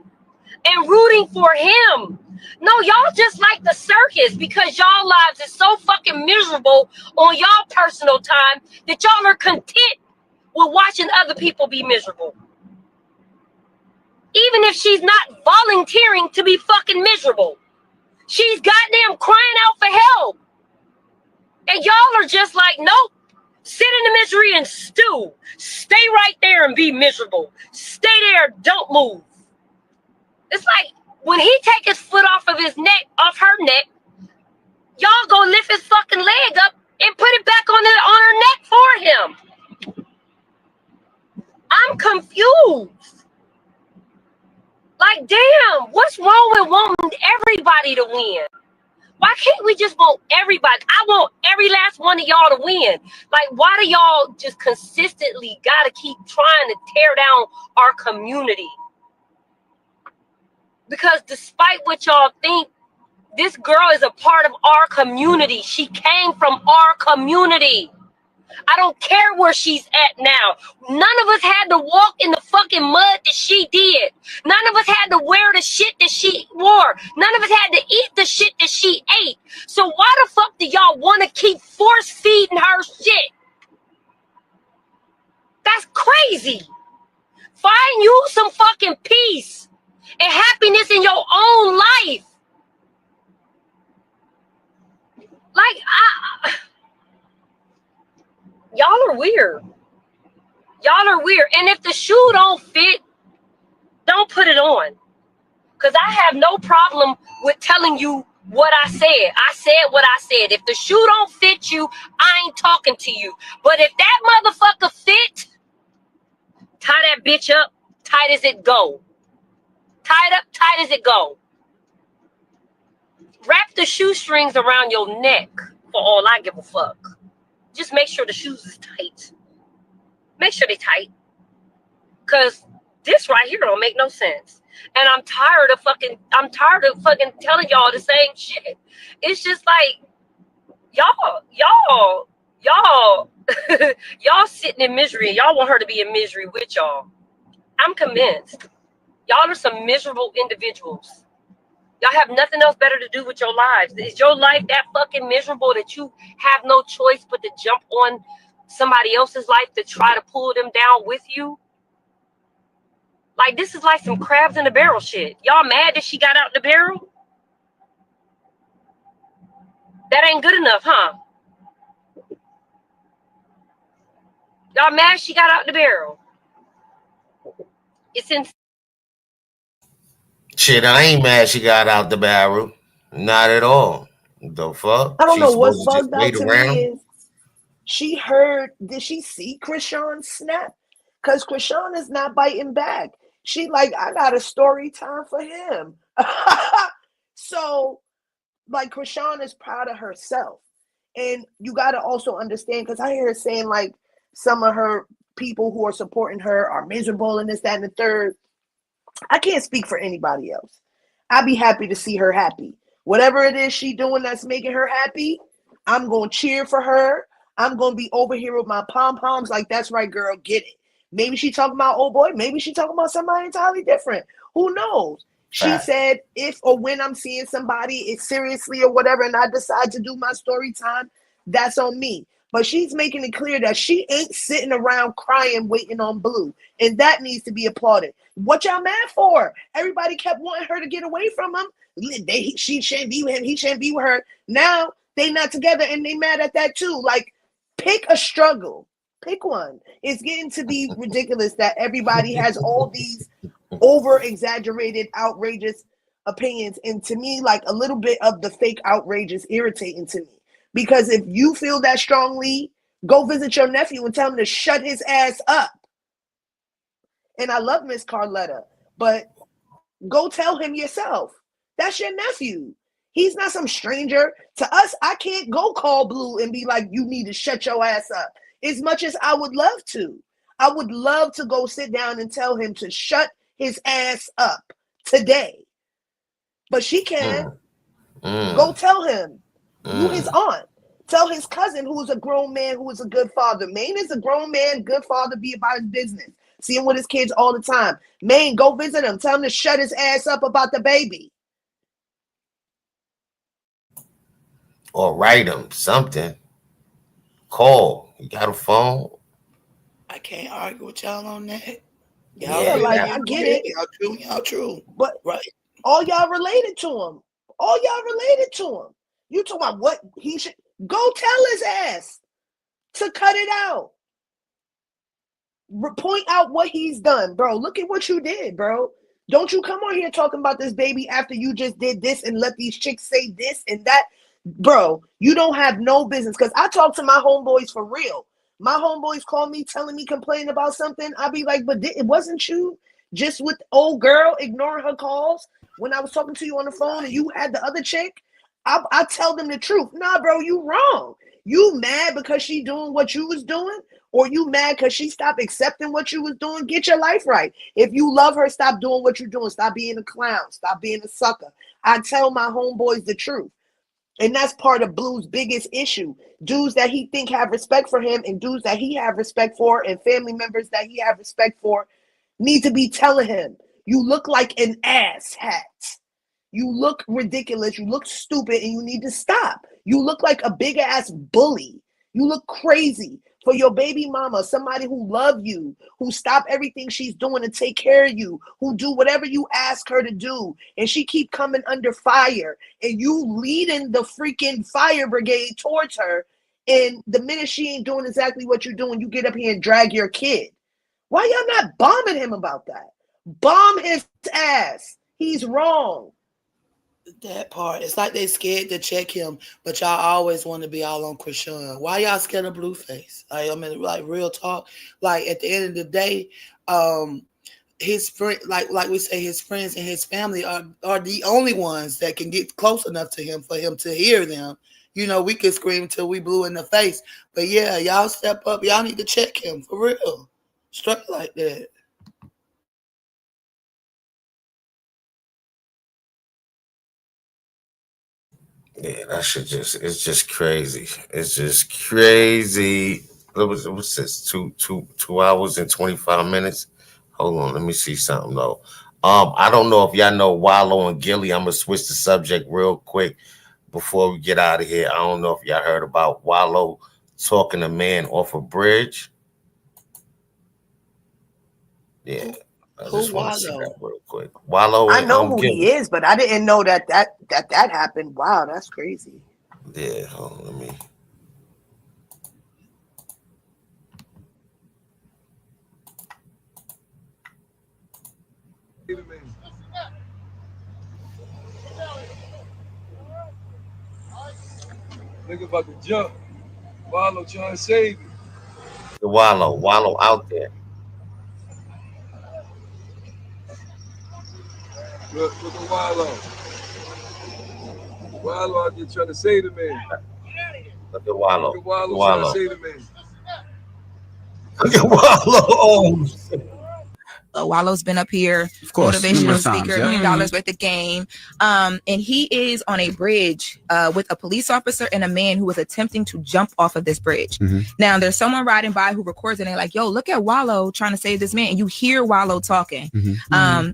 and rooting for him. No, y'all just like the circus because y'all lives is so fucking miserable on y'all personal time that y'all are content with watching other people be miserable. Even if she's not volunteering to be fucking miserable. She's goddamn crying out for help. And y'all are just like, nope. Sit in the misery and stew. Stay right there and be miserable. Stay there, don't move. It's like, when he take his foot off of his neck, off her neck, y'all go lift his fucking leg up and put it back on her neck for him. I'm confused. Like, damn, what's wrong with wanting everybody to win? Why can't we just want everybody? I want every last one of y'all to win. Like, why do y'all just consistently gotta keep trying to tear down our community? Because despite what y'all think, this girl is a part of our community. She came from our community. I don't care where she's at now. None of us had to walk in the fucking mud that she did. None of us had to wear the shit that she wore. None of us had to eat the shit that she ate. So why the fuck do y'all want to keep force feeding her shit? That's crazy. Find you some fucking peace and happiness in your own life. Like, y'all are weird. Y'all are weird. And if the shoe don't fit, don't put it on. Because I have no problem with telling you what I said. I said what I said. If the shoe don't fit you, I ain't talking to you. But if that motherfucker fit, tie that bitch up tight as it go. Tie it up tight as it go. Wrap the shoestrings around your neck for all I give a fuck. Just make sure the shoes is tight. Make sure they tight. Because this right here don't make no sense. And I'm tired of fucking telling y'all the same shit. It's just like, y'all sitting in misery. Y'all want her to be in misery with y'all. I'm convinced. Y'all are some miserable individuals. Y'all have nothing else better to do with your lives. Is your life that fucking miserable that you have no choice but to jump on somebody else's life to try to pull them down with you? Like, this is like some crabs in a barrel shit. Y'all mad that she got out the barrel? That ain't good enough, huh? Y'all mad she got out the barrel? It's in. Shit, I ain't mad she got out the barrel. Not at all. The fuck? I don't know She's what's supposed to just bugged out wait to around? me is she heard, did she see Chrisean snap? Because Chrisean is not biting back. She like, I got a story time for him. So, like, Chrisean is proud of herself. And you got to also understand, because I hear her saying, like, some of her people who are supporting her are miserable and this, that, and the third. I can't speak for anybody else. I'd be happy to see her happy. Whatever it is she doing that's making her happy, I'm going to cheer for her. I'm going to be over here with my pom-poms like, that's right, girl, get it. Maybe she talking about old boy. Maybe she talking about somebody entirely different. Who knows? She said, if or when I'm seeing somebody it's seriously or whatever, and I decide to do my story time, that's on me. But she's making it clear that she ain't sitting around crying, waiting on Blue. And that needs to be applauded. What y'all mad for? Everybody kept wanting her to get away from him. She shouldn't be with him. He shouldn't be with her. Now they not together and they mad at that too. Like, pick a struggle. Pick one. It's getting to be ridiculous that everybody has all these over-exaggerated, outrageous opinions. And to me, like, a little bit of the fake outrage is irritating to me. Because if you feel that strongly, go visit your nephew and tell him to shut his ass up. And I love Miss Carletta, but go tell him yourself. That's your nephew. He's not some stranger. To us, I can't go call Blue and be like, you need to shut your ass up. As much as I would love to. I would love to go sit down and tell him to shut his ass up today. But she can't. Go tell him. You his aunt. Tell his cousin, who is a grown man, who is a good father. Maine is a grown man, good father, be about his business. See him with his kids all the time. Maine, go visit him. Tell him to shut his ass up about the baby. Or write him something. Call. You got a phone? I can't argue with y'all on that. Yeah, like, I get it. Y'all true. But right. All y'all related to him. All y'all related to him. You talking about what he should go tell his ass to cut it out. Point out what he's done, bro. Look at what you did, bro. Don't you come on here talking about this baby after you just did this and let these chicks say this and that. Bro, you don't have no business. Because I talk to my homeboys for real. My homeboys call me, telling me, complaining about something. I'll be like, but it wasn't you just with old girl ignoring her calls when I was talking to you on the phone and you had the other chick? I tell them the truth. Nah, bro, you wrong. You mad because she doing what you was doing? Or you mad because she stopped accepting what you was doing? Get your life right. If you love her, stop doing what you're doing. Stop being a clown. Stop being a sucker. I tell my homeboys the truth. And that's part of Blue's biggest issue. Dudes that he think have respect for him and dudes that he have respect for and family members that he have respect for need to be telling him, you look like an ass hat. You look ridiculous. You look stupid and you need to stop. You look like a big ass bully. You look crazy For your baby mama, somebody who love you, who stop everything she's doing to take care of you, who do whatever you ask her to do, and she keep coming under fire, and you leading the freaking fire brigade towards her, and the minute she ain't doing exactly what you're doing, you get up here and drag your kid. Why y'all not bombing him about that? Bomb his ass. He's wrong. That part. It's like they scared to check him, but y'all always want to be all on Chrisean. Why y'all scared of Blueface? I mean, like real talk. Like at the end of the day, his friend, like we say, his friends and his family are the only ones that can get close enough to him for him to hear them. You know, we could scream till we blew in the face, but yeah, y'all step up. Y'all need to check him for real, straight like that. Yeah, that shit it's just crazy. It's just crazy. What's this? 2 hours and 25 minutes. Hold on, let me see something though. I don't know if y'all know Wallow and Gilly. I'm gonna switch the subject real quick before we get out of here. I don't know if y'all heard about Wallow talking a man off a bridge. Yeah. I just want to see that real quick. Wallow and I know who Gilly. he is, but I didn't know that happened. Wow, that's crazy. Yeah, hold on, let me. Nigga about to jump. Wallow trying to save you. The Wallow out there. Look at Wallow. Wallow out there trying to save the man. Look at Wallow. Look at Wallow trying to save the man. Look at Wallow. Oh, shit. Wallow's been up here, of course, motivational speaker, $1 million worth of game. And he is on a bridge with a police officer and a man who was attempting to jump off of this bridge. Now, there's someone riding by who records it and they're like, yo, look at Wallow trying to save this man. And you hear Wallow talking.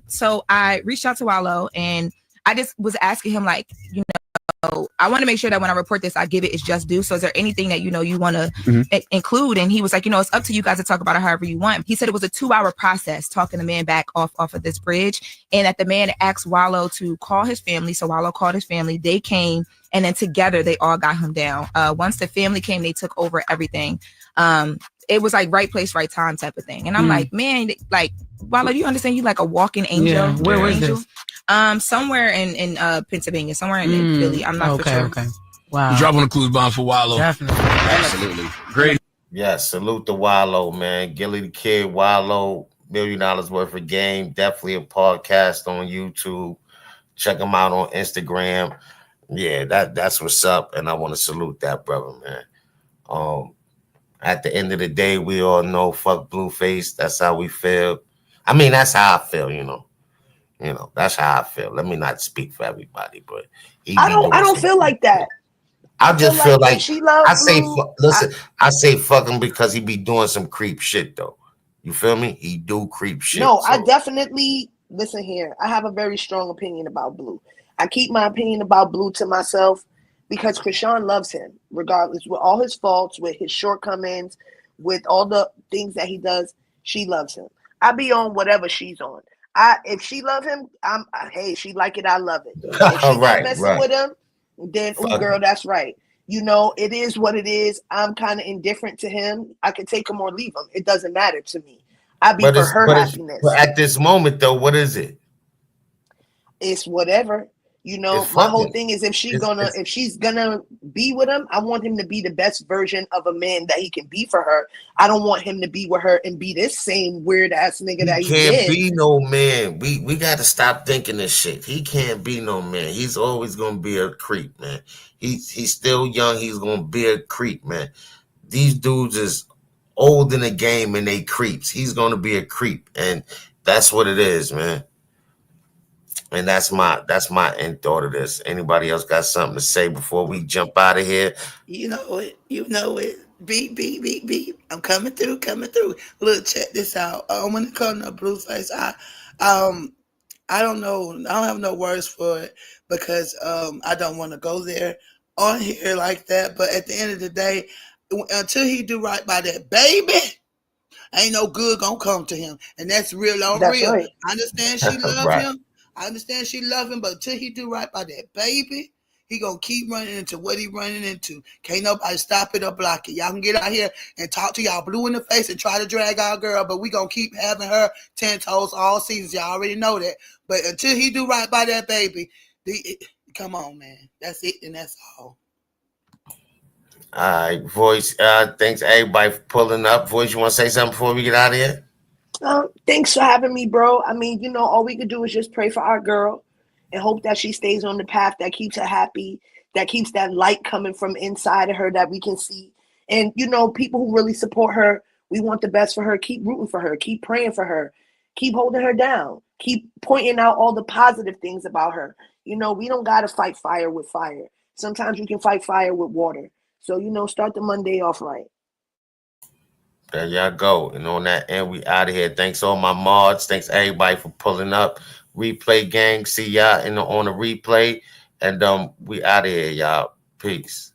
So I reached out to Wallow and I just was asking him, like, you know, I want to make sure that when I report this, I give it its just due. So is there anything that, you know, you want to include? And he was like, you know, it's up to you guys to talk about it however you want. He said it was a 2-hour process talking the man back off of this bridge, and that the man asked Wallow to call his family. So Wallow called his family. They came, and then together they all got him down. Once the family came, they took over everything. It was like right place, right time type of thing. And I'm like, man, like, Wallow, you understand you like a walking angel? Yeah. Where was this? Somewhere in Pennsylvania, somewhere in Philly. I'm not for sure. Okay. Wow. Drop on the clues bomb for Wallow. Definitely. Absolutely. Great. Yes, salute to Wallow, man. Gilly the Kid, Wallow, $1 million worth of game. Definitely a podcast on YouTube. Check him out on Instagram. Yeah, that's what's up. And I want to salute that brother, man. At the end of the day, we all know fuck Blueface. That's how we feel. I mean, that's how I feel, you know. You know, that's how I feel. Let me not speak for everybody, but I don't feel like that. I just feel like she loves I say, Blue. listen, I say fuck him because he be doing some creep shit though. You feel me? He do creep shit. No, so. I definitely listen here. I have a very strong opinion about Blue. I keep my opinion about Blue to myself because Chrisean loves him, regardless, with all his faults, with his shortcomings, with all the things that he does. She loves him. I be on whatever she's on. If she love him, hey, she like it, I love it. If she not messing with him, then girl, that's right. You know, it is what it is. I'm kind of indifferent to him. I can take him or leave him. It doesn't matter to me. I be for her happiness. But at this moment, though, what is it? It's whatever. You know, my whole thing is if she's gonna be with him, I want him to be the best version of a man that he can be for her. I don't want him to be with her and be this same weird ass nigga that he can't be no man. We got to stop thinking this shit. He can't be no man. He's always gonna be a creep, man. He's still young. He's gonna be a creep, man. These dudes is old in the game and they creeps. He's gonna be a creep, and that's what it is, man. And that's my end thought of this. Anybody else got something to say before we jump out of here? You know it. Beep, beep, beep, beep. I'm coming through. Look, check this out. When it comes to Blueface, I don't know. I don't have no words for it because I don't want to go there on here like that. But at the end of the day, until he do right by that baby, ain't no good gonna come to him. And that's real on That's real. right. I understand she love Right. him. I understand she love him, but until he do right by that baby, he gonna keep running into what he running into. Can't nobody stop it or block it. Y'all can get out here and talk to y'all blue in the face and try to drag our girl, but we gonna keep having her 10 toes all seasons. Y'all already know that. But until he do right by that baby, come on, man. That's it, and that's all. All right, Voice. Thanks everybody for pulling up. Voice, you want to say something before we get out of here? Thanks for having me, bro. I mean, all we could do is just pray for our girl and hope that she stays on the path that keeps her happy, that keeps that light coming from inside of her that we can see. And, people who really support her, we want the best for her. Keep rooting for her. Keep praying for her. Keep holding her down. Keep pointing out all the positive things about her. We don't got to fight fire with fire. Sometimes you can fight fire with water. So, start the Monday off right. There y'all go. And on that end, we out of here. Thanks all my mods. Thanks everybody for pulling up. Replay gang. See y'all on the replay. And we out of here, y'all. Peace.